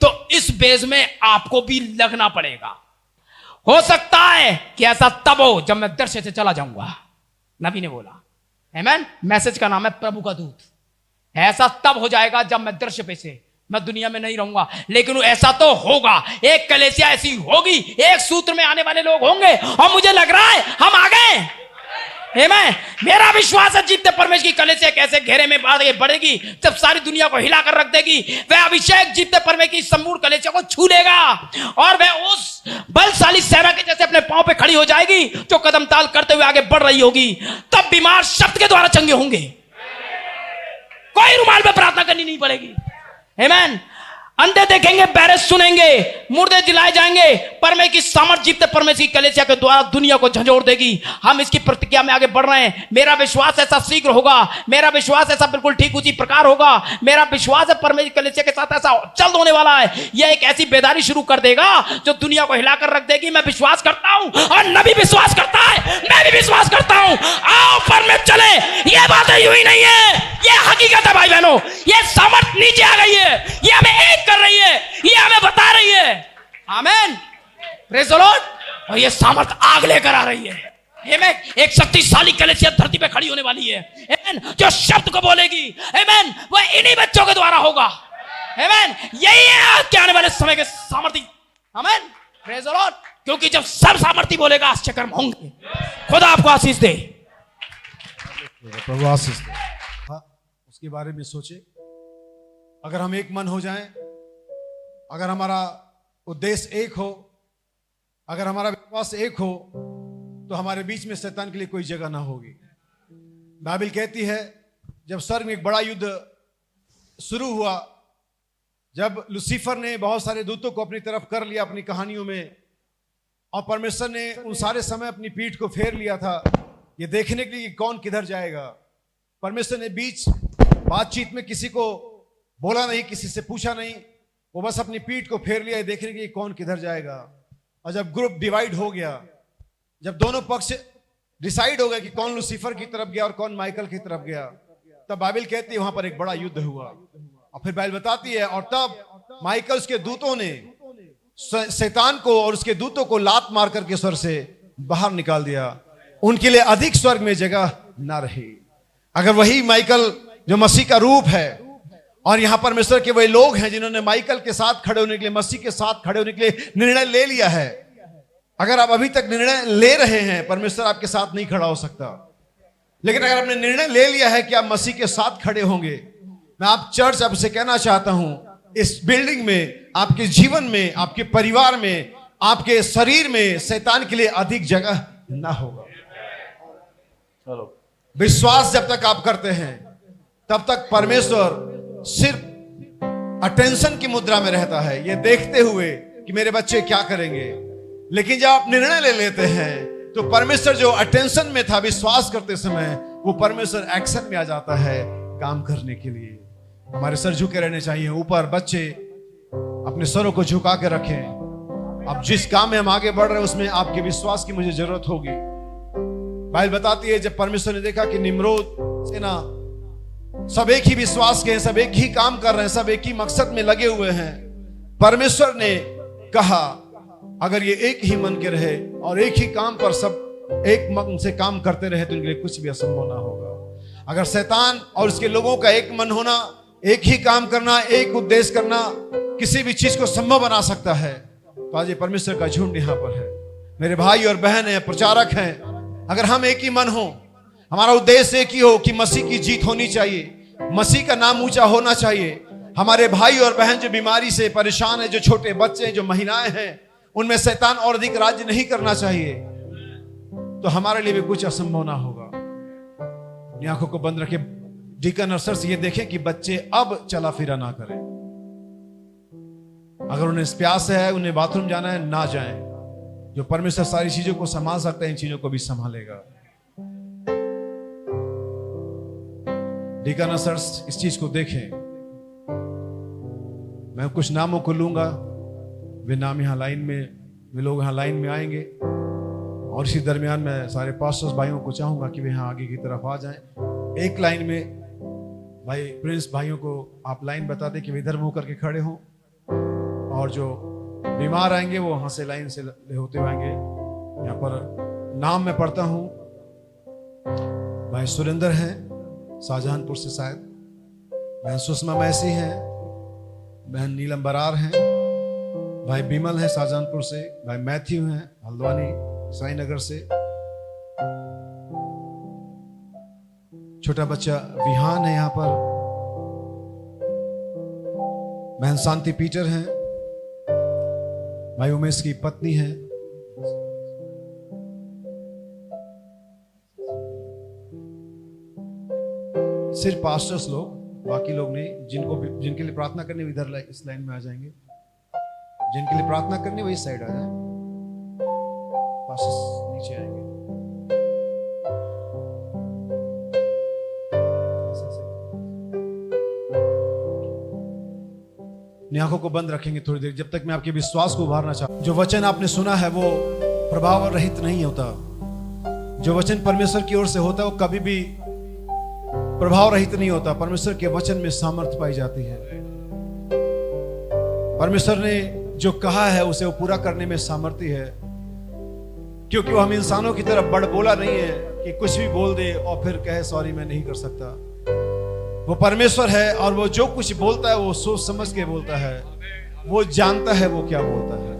तो इस बेस में आपको भी लगना पड़ेगा। हो सकता है कि ऐसा तब हो जब मैं दर्शे से चला जाऊंगा, नबी ने बोला। आमीन। मैसेज का नाम है प्रभु का दूत। ऐसा तब हो जाएगा जब मैं दृश्य पे से, मैं दुनिया में नहीं रहूंगा, लेकिन ऐसा तो होगा। एक कलेसिया ऐसी होगी, एक सूत्र में आने वाले लोग होंगे, और मुझे लग रहा है हम आ गए। आमीन। मेरा विश्वास है जीतते परमेश्वर की कलेसिया कैसे घेरे में आगे बढ़ेगी, जब सारी दुनिया को हिलाकर रख देगी। वह अभिषेक जीतते परमेश्वर की संपूर्ण कलेसिया को छू लेगा, और वह उस बलशाली सेना के जैसे अपने पांव पे खड़ी हो जाएगी जो कदम ताल करते हुए आगे बढ़ रही होगी। तब बीमार शब्द के द्वारा चंगे होंगे, कोई रुमाल में प्रार्थना करनी नहीं पड़ेगी। आमीन। अंधे देखेंगे, बहरे सुनेंगे, मुर्दे जिलाए जाएंगे। परमेश्वर की सामर्थ जीतते परमेश्वर की कलेसिया के द्वारा दुनिया को झंझोड़ देगी। हम इसकी प्रतिज्ञा में आगे बढ़ रहे हैं। मेरा विश्वास ऐसा शीघ्र होगा, मेरा विश्वास ऐसा बिल्कुल ठीक उसी प्रकार होगा। मेरा विश्वास है परमेश्वर की कलेसिया के साथ ऐसा जल्द होने वाला है। यह एक ऐसी बेदारी शुरू कर देगा जो दुनिया को हिलाकर रख देगी। मैं विश्वास करता हूं, और नबी विश्वास करता है, मैं भी विश्वास करता हूं। आओ परमेश्वर चले। ये बातें यूं ही नहीं है, ये हकीकत है भाई बहनों। ये सामर्थ नीचे आ गई है, ये हमें एक कर रही है, ये हमें बता रही है। आमीन। Praise the Lord. और ये सामर्थ आग लेकर आ रही है। आमीन। एक शक्तिशाली कलीसिया धरती पे खड़ी होने वाली है। आमीन। जो शब्द को बोलेगी, आमीन, वह इन्हीं बच्चों के द्वारा होगा। आमीन। यही है आज के आने वाले समय के सामर्थी। आमीन। Praise the Lord. क्योंकि जब सब सामर्थी बोलेगा आश्चर्य होंगे। खुदा आपको आशीष दे। प्रभु आशीष दे। हाँ, उसके बारे में सोचे। अगर हम एक मन हो जाएं, अगर हमारा उद्देश्य एक हो, अगर हमारा विश्वास एक हो, तो हमारे बीच में शैतान के लिए कोई जगह ना होगी। बाइबल कहती है जब स्वर्ग में एक बड़ा युद्ध शुरू हुआ, जब लूसीफर ने बहुत सारे दूतों को अपनी तरफ कर लिया अपनी कहानियों में, और परमेश्वर ने उन सारे समय अपनी पीठ को फेर लिया था ये देखने के लिए कौन किधर जाएगा। परमेश्वर ने बीच बातचीत में किसी को बोला नहीं, किसी से पूछा नहीं, वो बस अपनी पीठ को फेर लिया देखने के लिए कौन किधर जाएगा। और जब ग्रुप डिवाइड हो गया, जब दोनों पक्ष डिसाइड हो गए कि कौन लूसीफर की तरफ गया और कौन माइकल की तरफ गया, तब बाइबल कहती है वहां पर एक बड़ा युद्ध हुआ। और फिर बाइबल बताती है और तब माइकल के दूतों ने शैतान को और उसके दूतों को लात मार करके स्वर्ग से बाहर निकाल दिया। उनके लिए अधिक स्वर्ग में जगह ना रही। अगर वही माइकल जो मसीह का रूप है और यहां परमेश्वर के वही लोग हैं जिन्होंने माइकल के साथ खड़े होने के लिए, मसीह के साथ खड़े होने के लिए निर्णय ले लिया है, अगर आप अभी तक निर्णय ले रहे हैं, परमेश्वर आपके साथ नहीं खड़ा हो सकता। लेकिन अगर आपने निर्णय ले लिया है कि आप मसीह के साथ खड़े होंगे, मैं आप चर्च आपसे कहना चाहता हूं, इस बिल्डिंग में, आपके जीवन में, आपके परिवार में, आपके शरीर में शैतान के लिए अधिक जगह ना होगा। चलो विश्वास जब तक आप करते हैं तब तक परमेश्वर सिर्फ अटेंशन की मुद्रा में रहता है, ये देखते हुए कि मेरे बच्चे क्या करेंगे। लेकिन जब आप निर्णय ले लेते हैं तो परमेश्वर जो अटेंशन में था विश्वास करते समय, वो परमेश्वर एक्शन में आ जाता है काम करने के लिए। हमारे सर झुके रहने चाहिए ऊपर। बच्चे अपने सरों को झुका के रखें। अब जिस काम में हम आगे बढ़ रहे हैं उसमें आपके विश्वास की मुझे जरूरत होगी। बाइबल बताती है जब परमेश्वर ने देखा कि निम्रोद सेना सब एक ही विश्वास के हैं, सब एक ही काम कर रहे हैं, सब एक ही मकसद में लगे हुए हैं, परमेश्वर ने कहा अगर ये एक ही मन के रहे और एक ही काम पर सब एक मन से काम करते रहे तो इनके लिए कुछ भी असंभव ना होगा। अगर शैतान और उसके लोगों का एक मन होना, एक ही काम करना, एक उद्देश्य करना किसी भी चीज को संभव बना सकता है, तो आज ये परमेश्वर का झुंड यहां पर है। मेरे भाई और बहन हैं, प्रचारक हैं, अगर हम एक ही मन हो, हमारा उद्देश्य एक ही हो कि मसीह की जीत होनी चाहिए, मसीह का नाम ऊंचा होना चाहिए, हमारे भाई और बहन जो बीमारी से परेशान है, जो छोटे बच्चे, जो महिलाएं हैं, उनमें शैतान और अधिक राज्य नहीं करना चाहिए, तो हमारे लिए भी कुछ असंभव ना होगा। अपनी आंखों को बंद रखे, डीकन और सर से ये देखें कि बच्चे अब चला फिरा ना करें। अगर उन्हें प्यास है, उन्हें बाथरूम जाना है, ना जाएं। जो परमेश्वर सारी चीजों को संभाल सकता है, इन चीजों को भी संभालेगा। डीकन और सर इस चीज को देखें। मैं कुछ नामों को लूंगा, वे नाम यहाँ लाइन में, वे लोग यहाँ लाइन में आएंगे और इसी दरमियान मैं सारे पास्टर्स भाइयों को चाहूंगा कि वे यहाँ आगे की तरफ आ जाएं। एक लाइन में भाई प्रिंस भाइयों को आप लाइन बता दें कि वे इधर मुंह करके खड़े हों, और जो बीमार आएंगे वो वहां से लाइन से होते हुए आएंगे। यहाँ पर नाम मैं पढ़ता हूं। भाई सुरेंद्र हैं शाहजहानपुर से, शायद बहन सुषमा मैसी हैं, बहन नीलम बरार हैं, भाई बिमल है शाहजहानपुर से, भाई मैथ्यू हैं हल्द्वानी साईनगर से, छोटा बच्चा विहान है यहाँ पर, बहन शांति पीटर हैं, भाई उमेश की पत्नी है, सिर्फ पास्टर्स लोग, बाकी लोग नहीं। जिनके लिए प्रार्थना करनी इधर इस लाइन में आ जाएंगे, जिनके लिए प्रार्थना करनी वही साइड आ जाए, पास्टर्स नीचे आएंगे। अपनी आंखों को बंद रखेंगे थोड़ी देर, जब तक मैं आपके विश्वास को उभारना चाहता हूं। जो वचन आपने सुना है वो प्रभाव रहित नहीं होता। जो वचन परमेश्वर की ओर से होता है वो कभी भी प्रभाव रहित नहीं होता। परमेश्वर के वचन में सामर्थ्य पाई जाती है। परमेश्वर ने जो कहा है उसे वो पूरा करने में सामर्थ्य है, क्योंकि वो हम इंसानों की तरफ बड़बोला नहीं है कि कुछ भी बोल दे और फिर कहे सॉरी मैं नहीं कर सकता। वो परमेश्वर है और वो जो कुछ बोलता है वो सोच समझ के बोलता है, वो जानता है वो क्या बोलता है।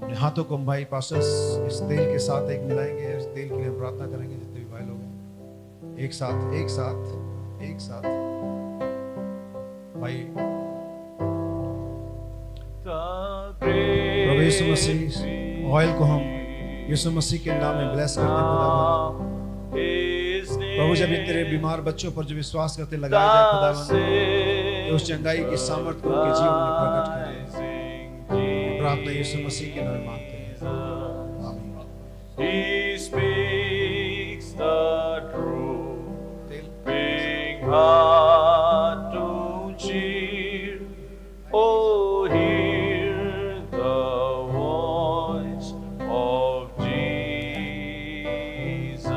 अपने हाथों को हम भाई पास्टर्स इस तेल के साथ एक मिलाएंगे, इस तेल के लिए प्रार्थना करेंगे। जितने भी भाई लोग हैं एक साथ एक साथ एक साथ भाई प्रभु यीशु मसीह ऑयल को हम यीशु मसीह के नाम में ब्लेस करते हैं खुदावन। प्रभु जब इन तेरे बीमार बच्चों पर जो विश्वास करते लगाया जाए खुदावन, तो उस चंगाई की सामर्थ्य को उनके जीवन में प्रकट करें। प्रार्थना यीशु मसीह के नाम में मांगते हैं, आमीन। He speaks the truth, bring heart to cheer. Oh, hear the voice of Jesus.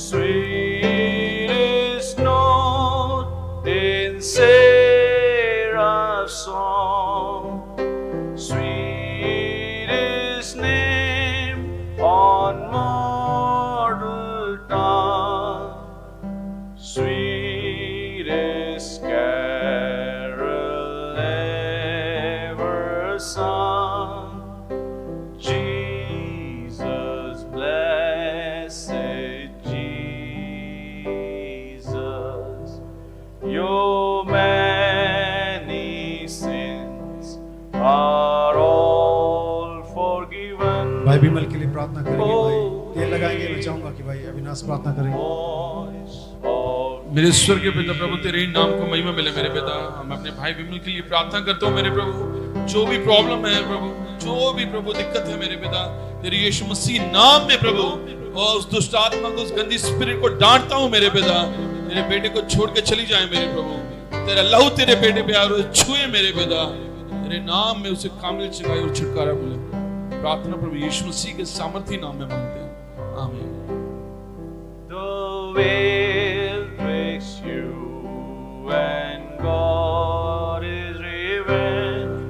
Sweetest note in seraph's भाई तेल लगाएंगे। मैं चाहूंगा कि भाई अविनाश प्रार्थना करेंगे। voice of मेरे ईश्वर के पिता प्रभु, तेरे ही नाम को महिमा मिले मेरे पिता। हम अपने भाई विमल के लिए प्रार्थना करते हो मेरे प्रभु, जो भी प्रॉब्लम है प्रभु, जो भी प्रभु दिक्कत है मेरे पिता, तेरे यीशु मसीह नाम में प्रभु, और उस दुष्ट आत्मा को, उस गंदी स्पिरिट को डांटता हूँ मेरे पिता। तेरे बेटे को छोड़ के चली जाए मेरे प्रभु, तेरा लहू तेरे बेटे पे और छुए मेरे पिता, तेरे नाम में उसे कामिल चंगाई और छुटकारा मिले। प्रार्थना प्रभु यीशु मसीह के सामर्थी नाम में मांगते हैं, आमीन। the veil breaks you and God is revealed,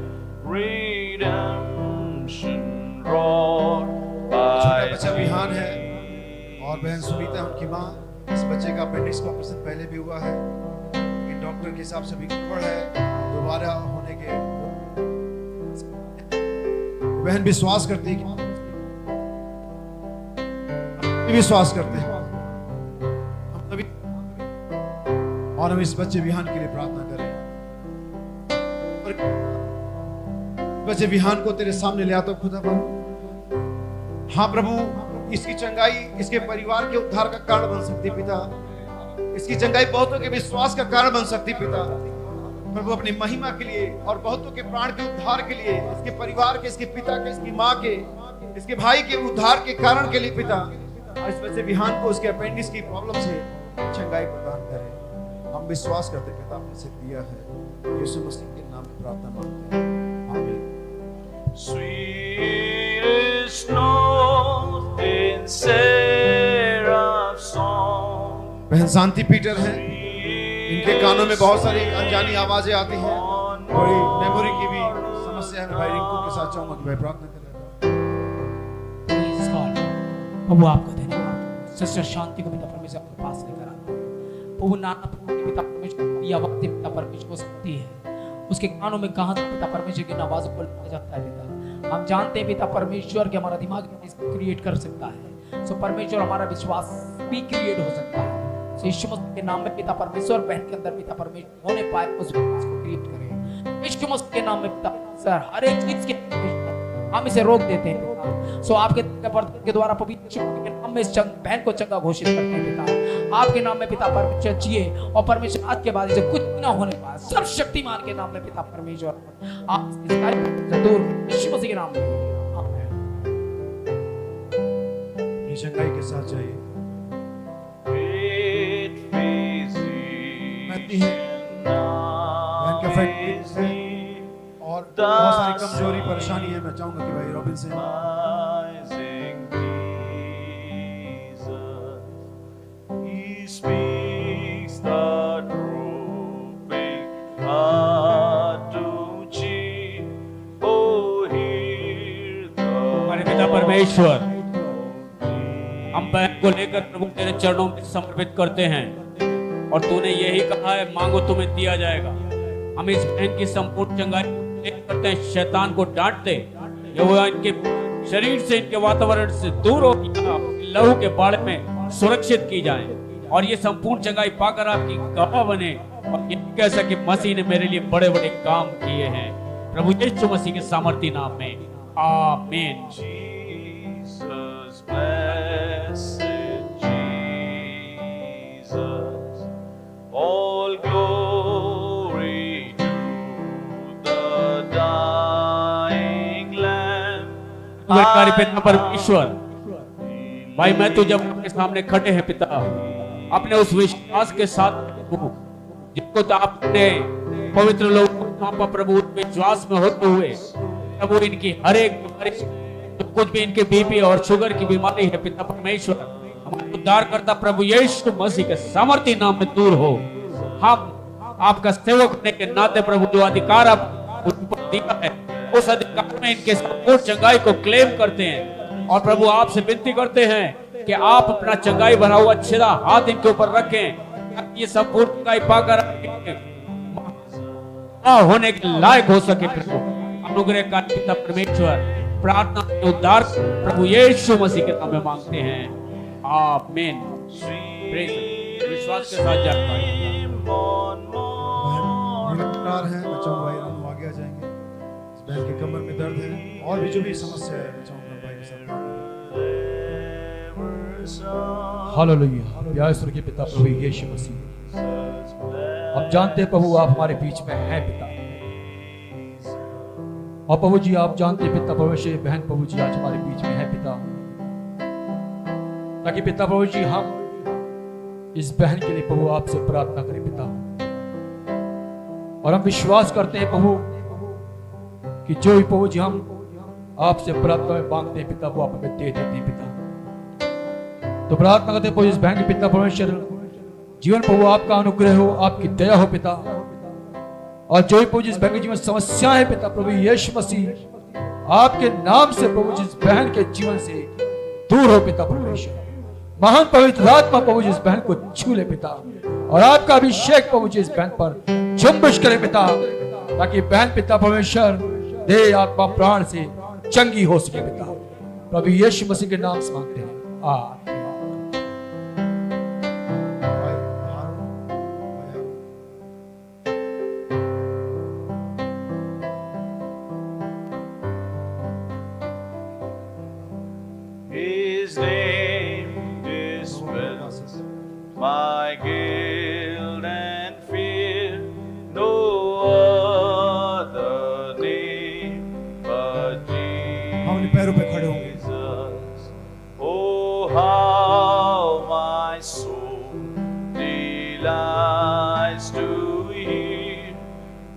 redemption wrought छोटा by बच्चा विहान है और बहन सुनीता उनकी माँ। इस बच्चे का अपेंडिक्स का ऑपरेशन पहले भी हुआ है, लेकिन डॉक्टर के हिसाब से भी गड़बड़ है, दोबारा होने के। बहन विश्वास करती है कि विश्वास करते हैं हम सभी, और हम इस बच्चे विहान के लिए प्रार्थना करें। और बच्चे विहान को तेरे सामने ले आता हूं खुदा प्रभु। हाँ प्रभु, इसकी चंगाई इसके परिवार के उद्धार का कारण बन सकती पिता। इसकी चंगाई बहुतों के विश्वास का कारण बन सकती पिता। प्रभु अपनी महिमा के लिए और बहुतों के प्राण के उद्धार के लिए, इसके परिवार के, इसके पिता के, इसकी माँ के, इसके भाई के उद्धार के कारण के लिए पिता, और इस बच्चे विहान को उसके अपेंडिक्स की प्रॉब्लम से चंगाई प्रदान करें। हम विश्वास करते पिता आपने से दिया है। यीशु मसीह के नाम में प्रार्थना मांगते हैं, आमीन। sweetest note in seraph's song. बहन शांति पीटर हैं, इनके कानों में बहुत सारी अनजानी आवाजें आती हैं, बड़ी मेमोरी की भी समस्या है। मैं भाई रिंकू के साथ चाहूंगा कि भाई प्रार्थना करें। Praise God। प्रभु आपका धन्यवाद। सिस्टर शांति को पिता परमेश्वर आपके पास लेकर आना है। प्रभु नाना प्रभु के पिता परमेश्वर की आवाज़ पिता परमेश्वर को सुनती है, उसके कानों में कहाँ पिता परमेश्वर की आवाज़ को लगाया जाता है पिता। हम जानते हैं पिता परमेश्वर कि हमारा दिमाग इसको क्रिएट कर सकता है, सो परमेश्वर हमारा विश्वास भी क्रिएट हो सकता है। सो यीशु मसीह के नाम में पिता परमेश्वर बहन के अंदर पिता परमेश्वर होने पाए उस विश्वास को क्रिएट करें। यीशु मसीह के नाम में पिता सर हर एक चीज के हम इसे रोक देते हैं पिता। सो आपके बर्तन के द्वारा पवित्र के नाम में इस बहन को चंगा घोषित करते हैं पिता। आपके नाम में पिता परमेश्वर जिए और परमेश्वर आज के बाद इसे कुछ ना होने पाए, सब शक्तिमान के नाम में पिता परमेश्वर आप इस कार्य से दूर यीशु मसीह के नाम में आमीन। ये चंगाई के साथ चाहिए। Great physician, बहन का अपेंडिक्स है और बहुत सारी कमजोरी परेशानी है। मैं चाहूंगा कि भाई रॉबिन से rising Jesus, He speaks the drooping heart to cheer. Oh, hear the हमारे पिता परमेश्वर, हम बहन को लेकर प्रभु तेरे चरणों में समर्पित करते हैं और तूने यही कहा है, मांगो तुम्हें दिया जाएगा। हम इस बहन की संपूर्ण चंगाई करते हैं, शैतान को डांटते, ये वो इनके शरीर से, इनके वातावरण से दूर हो, लहू के बाड़े में सुरक्षित की जाए और ये संपूर्ण चंगाई पाकर आपकी गवाह बने और ये कह सके मसीह ने मेरे लिए बड़े बड़े काम किए हैं। प्रभु यीशु मसीह के सामर्थी नाम में आमीन। Jesus, blessed Jesus, all glory to the dying Lamb. कार्य पिता परमेश्वर, भाई मैं तो जब आपके सामने खड़े हैं पिता, अपने उस विश्वास के साथ जिनको तो आपने पवित्र लोगों को सौंपा प्रभु, विश्वास में होते हुए प्रभु इनकी हर एक बीमारी, तो कुछ भी इनके बीपी और शुगर की बीमारी है पिता परमेश्वर, हमारा उद्धार करता प्रभु यीशु मसीह के सामर्थी नाम में दूर हो। हम आपका सेवक होने के नाते प्रभु जो अधिकार आप उन पर दिया है, उस अधिकार में इनके संपूर्ण चंगाई को क्लेम करते हैं और प्रभु आपसे विनती करते हैं कि आप अपना चंगाई भरा हुआ छेदा हाथ इनके ऊपर रखें, ये संपूर्ण चंगाई पाकर होने के लायक हो सके। प्रभु अनुग्रह का पिता परमेश्वर, प्रार्थना उद्धार प्रभु यीशु मसीह के नाम में मांगते हैं, आमीन। विश्वास के साथ जाकर निरंतर है। मैं चाहूंगा भाई रानू आगे आ जाएंगे। इस बहन के कमर में दर्द है और भी जो भी समस्या है, मैं चाहूंगा भाई के साथ बात करें। हालेलुया। प्यारे स्वर्गीय पिता प्रभु यीशु मसीह, हम जानते हैं प्रभु आप हमारे बीच में हैं पिता, और प्रभु जी आप जानते हैं पिता परमेश्वर बहन प्रभु जी आज हमारे बीच में है पिता, ताकि पिता प्रभु जी हम इस बहन के लिए प्रभु आपसे प्रार्थना करें पिता, और हम विश्वास करते हैं प्रभु कि जो भी प्रभु जी हम आपसे प्रार्थना में मांगते हैं पिता वो आप हमें दे देते हैं पिता। तो प्रार्थना करते हैं प्रभु इस बहन के पिता परमेश्वर जीवन प्रभु आपका अनुग्रह हो, आपकी दया हो पिता, और जो भी प्रभु जिस बहन के जीवन समस्याएं है पिता प्रभु यीशु मसीह आपके नाम से प्रभु जिस बहन के जीवन से दूर हो पिता परमेश्वर, महान पवित्र आत्मा प्रभु जिस बहन को छू ले पिता, और आपका अभिषेक प्रभु जिस बहन पर जुम्बिश करे पिता, ताकि बहन पिता परमेश्वर देह आत्मा प्राण से चंगी हो सके पिता। प्रभु यीशु मसीह के नाम से मांगते हैं, आमीन। His name dispels my guilt and fear. No other name but हम अपने पैरों पे खड़े होंगे। Jesus. Oh, how my soul delights to hear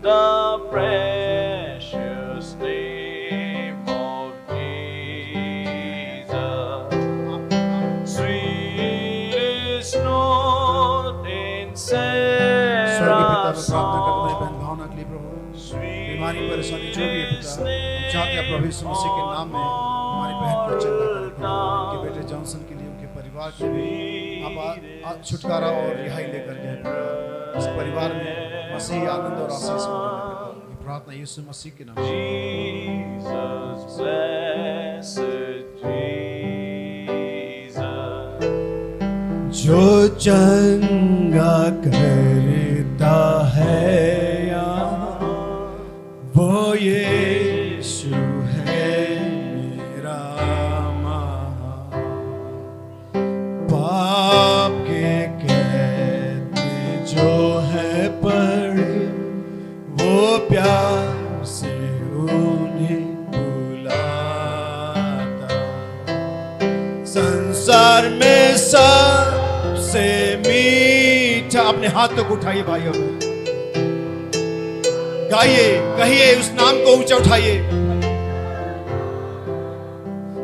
the precious name of Jesus. Sweetest note in स्वर्गीय पिता seraph's मैं प्रार्थना करता हूं song. बहन भावना के लिए प्रभु, बीमारी परेशानी जो भी है पिता, हम चाहते हैं प्रभु यीशु मसीह के नाम में हमारी बहन को चंगा करें प्रभु, उनके बेटे जॉनसन के लिए, उनके परिवार के लिए आप छुटकारा और रिहाई लेकर गए पिता, इस परिवार में मसीह आनंद और आशीष मिले पिता, ये प्रार्थना यीशु मसीह के नाम में। Jesus, blessed Jesus. जो चंगा करता है यहाँ वो यीशु है मेरा महान, पाप के कहते जो है पड़े वो प्यार से उन्हें बुलाता, संसार में सबसे मीठा। अपने हाथों को उठाइए भाइयों, गाइए, कहिए, उस नाम को ऊंचा उठाइए।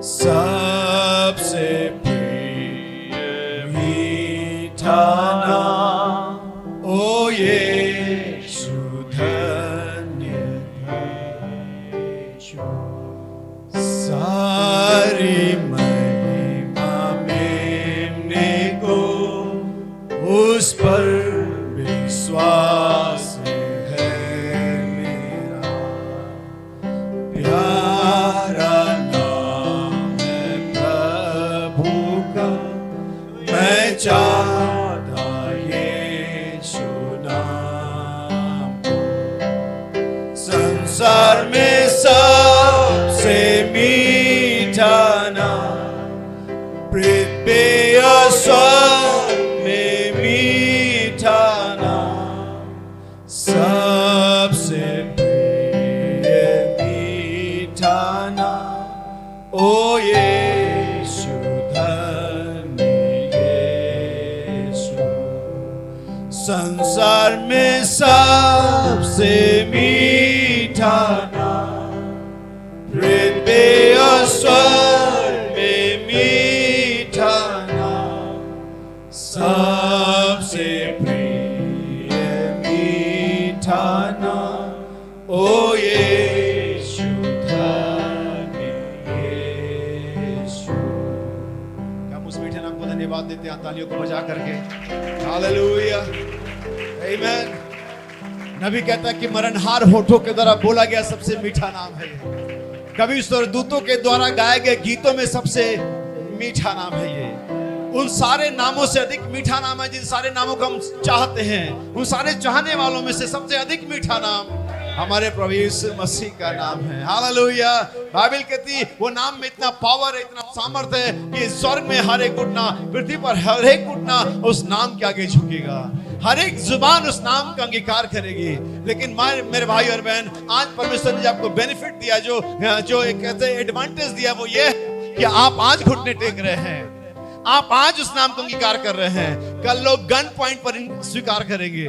सबसे प्रिय मीठा नाम ओ यीशु, धन्य यीशु, सारी महिमा मेमने को उस पर विश्वास है मेरा, प्यारा नाम है प्रभु का, मैं चाहता यीशु नाम को, संसार में सबसे मीठा नाम, पृथ्वी और स्वर्ग में मीठा नाम, सबसे प्रिय मीठा नाम ओ यीशु, धन्य यीशु, संसार में सबसे मीठा नाम, पृथ्वी और स्वर्ग में मीठा नाम, सबसे प्रिय मीठा नाम ओ यीशु, धन्य यीशु। क्या हम उस मीठे नाम को धन्यवाद देते हैं तालियों को बजा करके? हालेलुया, आमीन। नबी कहता है कि मरणहार होठों के द्वारा बोला गया सबसे मीठा नाम है ये। कभी स्वर्गदूतों के द्वारा गाए गए गीतों में सबसे मीठा नाम है ये। उन सारे नामों से अधिक मीठा नाम है जिन सारे नामों को हम चाहते हैं, उन सारे चाहने वालों में से सबसे अधिक मीठा नाम हमारे प्रभु यीशु मसीह का नाम है। हालेलुया। बाइबल कहती वो नाम में इतना पावर है, इतना सामर्थ्य है कि स्वर्ग में हर एक घुटना, पृथ्वी पर हर एक घुटना उस नाम के आगे झुकेगा, हर एक जुबान उस नाम का अंगीकार करेगी। लेकिन मेरे भाई और बहन, आज परमेश्वर ने आपको बेनिफिट दिया, जो एक कहते हैं एडवांटेज दिया, वो ये कि आप आज घुटने टेक रहे हैं, आप आज उस नाम को अंगीकार कर रहे हैं। कल लोग गन पॉइंट पर स्वीकार करेंगे,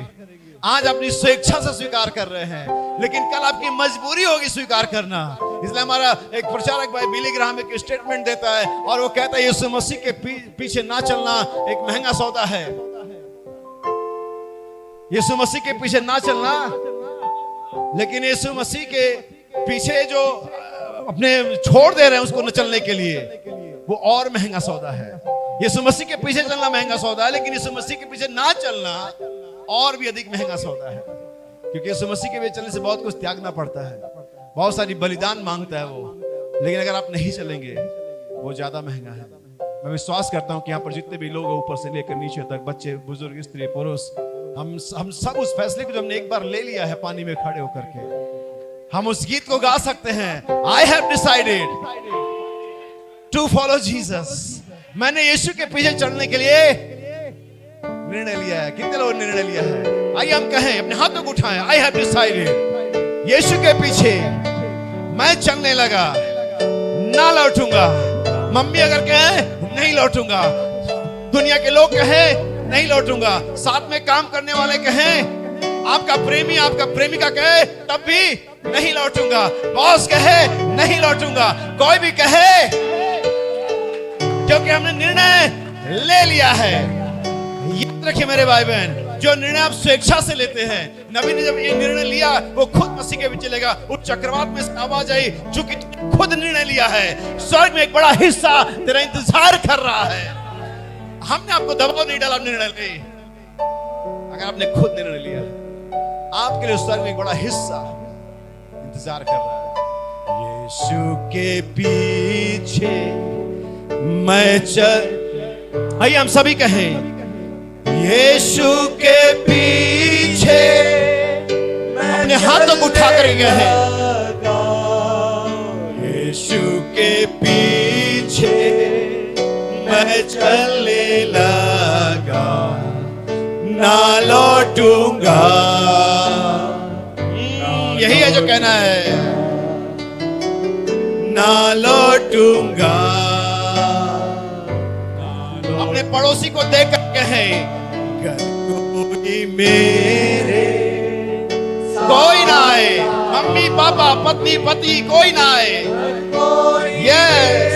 आज अपनी स्वेच्छा से स्वीकार कर रहे हैं, लेकिन कल आपकी मजबूरी होगी स्वीकार करना। इसलिए हमारा एक प्रचारक भाई बिली ग्राहम एक स्टेटमेंट देता है और वो कहता है यीशु मसीह के पीछे ना चलना एक महंगा सौदा है। यीशु मसीह के पीछे ना चलना, लेकिन यीशु मसीह के पीछे जो अपने छोड़ दे रहे हैं उसको न चलने के लिए, वो और महंगा सौदा है। यीशु मसीह के पीछे चलना महंगा सौदा है, लेकिन यीशु मसीह के पीछे ना चलना और भी अधिक महंगा सौदा है। क्योंकि यीशु मसीह के पीछे चलने से बहुत कुछ त्यागना पड़ता है, बहुत सारी बलिदान मांगता है वो, लेकिन अगर आप नहीं चलेंगे वो ज्यादा महंगा है। मैं विश्वास करता हूं कि यहाँ पर जितने भी लोग ऊपर से लेकर नीचे तक, बच्चे, बुजुर्ग, स्त्री, पुरुष, हम सब उस फैसले को जो हमने एक बार ले लिया है पानी में खड़े होकर के, हम उस गीत को गा सकते हैं, I have decided to follow Jesus. मैंने यीशु के पीछे चलने के लिए निर्णय लिया है। कितने लोगों ने निर्णय लिया है? आइए हम कहें, अपने हाथों को उठाएं, आई हैव डिसाइडेड, यीशु के पीछे मैं चलने लगा, ना लौटूंगा। मम्मी अगर कहे नहीं लौटूंगा, दुनिया के लोग कहे नहीं लौटूंगा, साथ में काम करने वाले कहें, आपका प्रेमी, आपका प्रेमिका कहे तब भी नहीं लौटूंगा, बॉस कहे नहीं लौटूंगा, कोई भी कहे, क्योंकि हमने निर्णय ले लिया है। याद रखिए मेरे भाई बहन, जो निर्णय आप स्वेच्छा से लेते हैं, नबी ने जब ये निर्णय लिया वो खुद मसीह के पीछे चलेगा। उस चक्रवात में से आवाज आई, चूंकि तूने खुद निर्णय लिया है, स्वर्ग में एक बड़ा हिस्सा तेरा इंतजार कर रहा है। हमने आपको दबाव नहीं डाला निर्णय ले, अगर आपने खुद निर्णय लिया आपके लिए स्वर्ग में एक बड़ा हिस्सा इंतजार कर रहा है। यीशु के पीछे मैं चल, आइए हम सभी कहें, यीशु के पीछे अपने हाथों को उठा कर गए हैं, यीशु के पीछे मैं चलने लगा, ना लौटूंगा। यही है जो कहना है, ना लौटूंगा। अपने पड़ोसी को देख कर कहे, कोई मेरे कोई ना आए, मम्मी पापा पत्नी पति कोई ना आए, यस,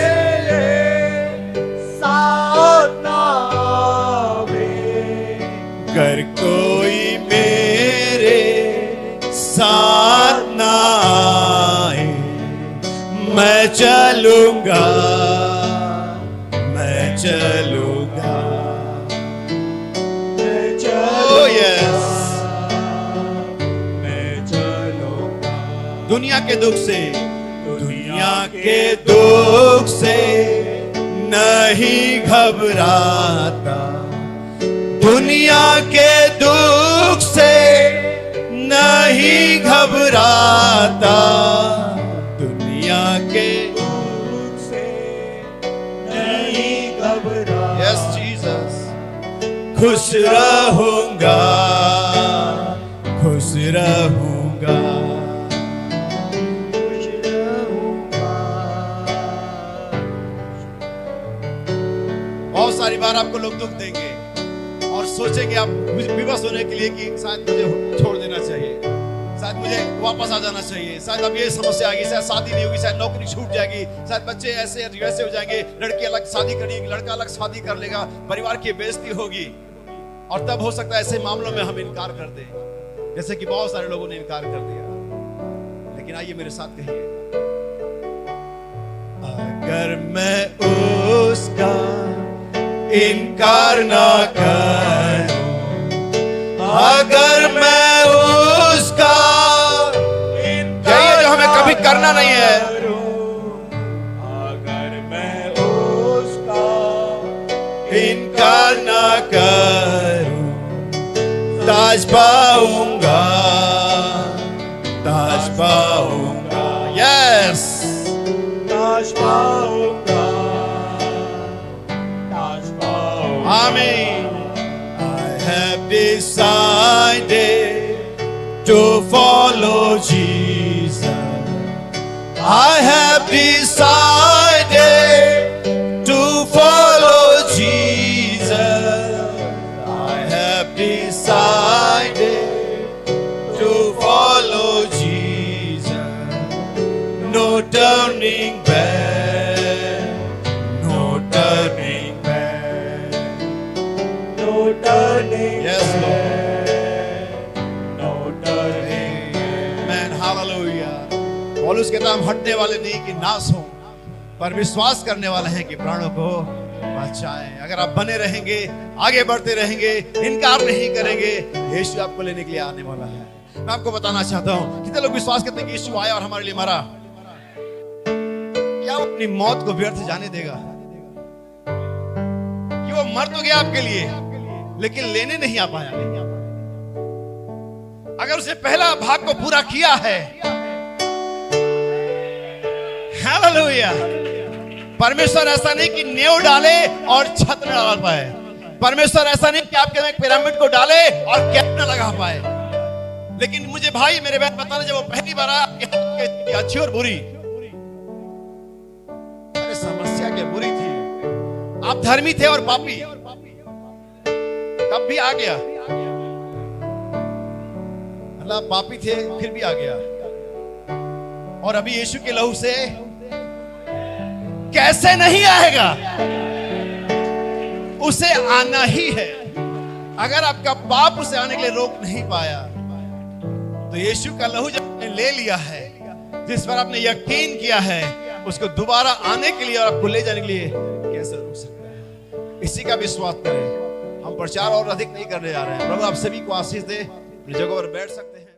कर कोई मेरे साथ ना आए, मैं चलूंगा, मैं चलूंगा, मैं चलूंगा, यस, मैं चलूंगा। दुनिया के दुख से, दुनिया के दुख से नहीं घबराता, दुनिया के दुख से नहीं घबराता, दुनिया के दुख से नहीं घबराता, यस जीसस, खुश रहूंगा, खुश रहूंगा, खुश रहूंगा। बहुत सारी बार आपको लोग दुख देंगे और सोचेंगे आप विवश होने के लिए कि शायद मुझे छोड़ देना चाहिए, शायद मुझे वापस आ जाना चाहिए, शायद अब ये समस्या आ गई, शायद शादी नहीं होगी, शायद नौकरी छूट जाएगी, शायद बच्चे ऐसे वैसे हो जाएंगे, लड़की अलग शादी करेगी, लड़का अलग शादी कर लेगा, परिवार की बेइज्जती होगी। और तब हो सकता है ऐसे मामलों में हम इनकार कर दें, जैसे कि बहुत सारे लोगों ने इनकार कर दिया। लेकिन आइए मेरे साथ कहिए, अगर मैं उसका इनकार ना करूं, अगर मैं उसका इनकार, जो हमें कभी करना नहीं है, अगर मैं उसका इनकार ना करूं, ताज पाऊंगा, ताज पाऊंगा, यस, ताज पाऊंगा, ताज पाऊंगा। आमीन। I have decided to follow Jesus. I have decided to follow Jesus. I have decided to follow Jesus. No turning back. No turning back. No turning Yes, Lord. no turning Amen. Hallelujah. पौलुस कहता हम हटने वाले नहीं कि नाश हो, पर विश्वास करने वाले हैं कि प्राणों को बचाएं। अगर आप बने रहेंगे, आगे बढ़ते रहेंगे, इनकार नहीं करेंगे, यीशु आपको लेने के लिए आने वाला है। मैं आपको बताना चाहता हूं, कितने लोग विश्वास करते हैं कि यीशु आया और हमारे लिए मरा? क्या वो अपनी मौत को व्यर्थ जाने देगा? कि वो मर तो गया आपके लिए, लेकिन लेने नहीं आ पाया। अगर उसने पहला भाग को पूरा किया है, हालेलुया। परमेश्वर ऐसा नहीं कि नींव डाले और छत न डाल पाए। परमेश्वर ऐसा नहीं कि आपके एक पिरामिड को डाले और कैप न लगा पाए। लेकिन मुझे भाई मेरे बहन बताना, जब वो पहली बार आया, आपके हाथ की स्थिति अच्छी और बुरी, अरे समस्या क्या बुरी थी। आप धर्मी थे और पापी, तब भी आ गया। अल्लाह पापी थे फिर भी आ गया। और अभी यीशु के लहू से कैसे नहीं आएगा? उसे आना ही है। अगर आपका पाप उसे आने के लिए रोक नहीं पाया, तो यीशु का लहू जब आपने ले लिया है, जिस पर आपने यकीन किया है, उसको दोबारा आने के लिए और आपको ले जाने के लिए कैसे रोक सकता है? इसी का विश्वास करें। हम प्रचार और अधिक नहीं करने जा रहे हैं। प्रभु आप सभी को आशीष दे। अपनी जगह पर बैठ सकते हैं।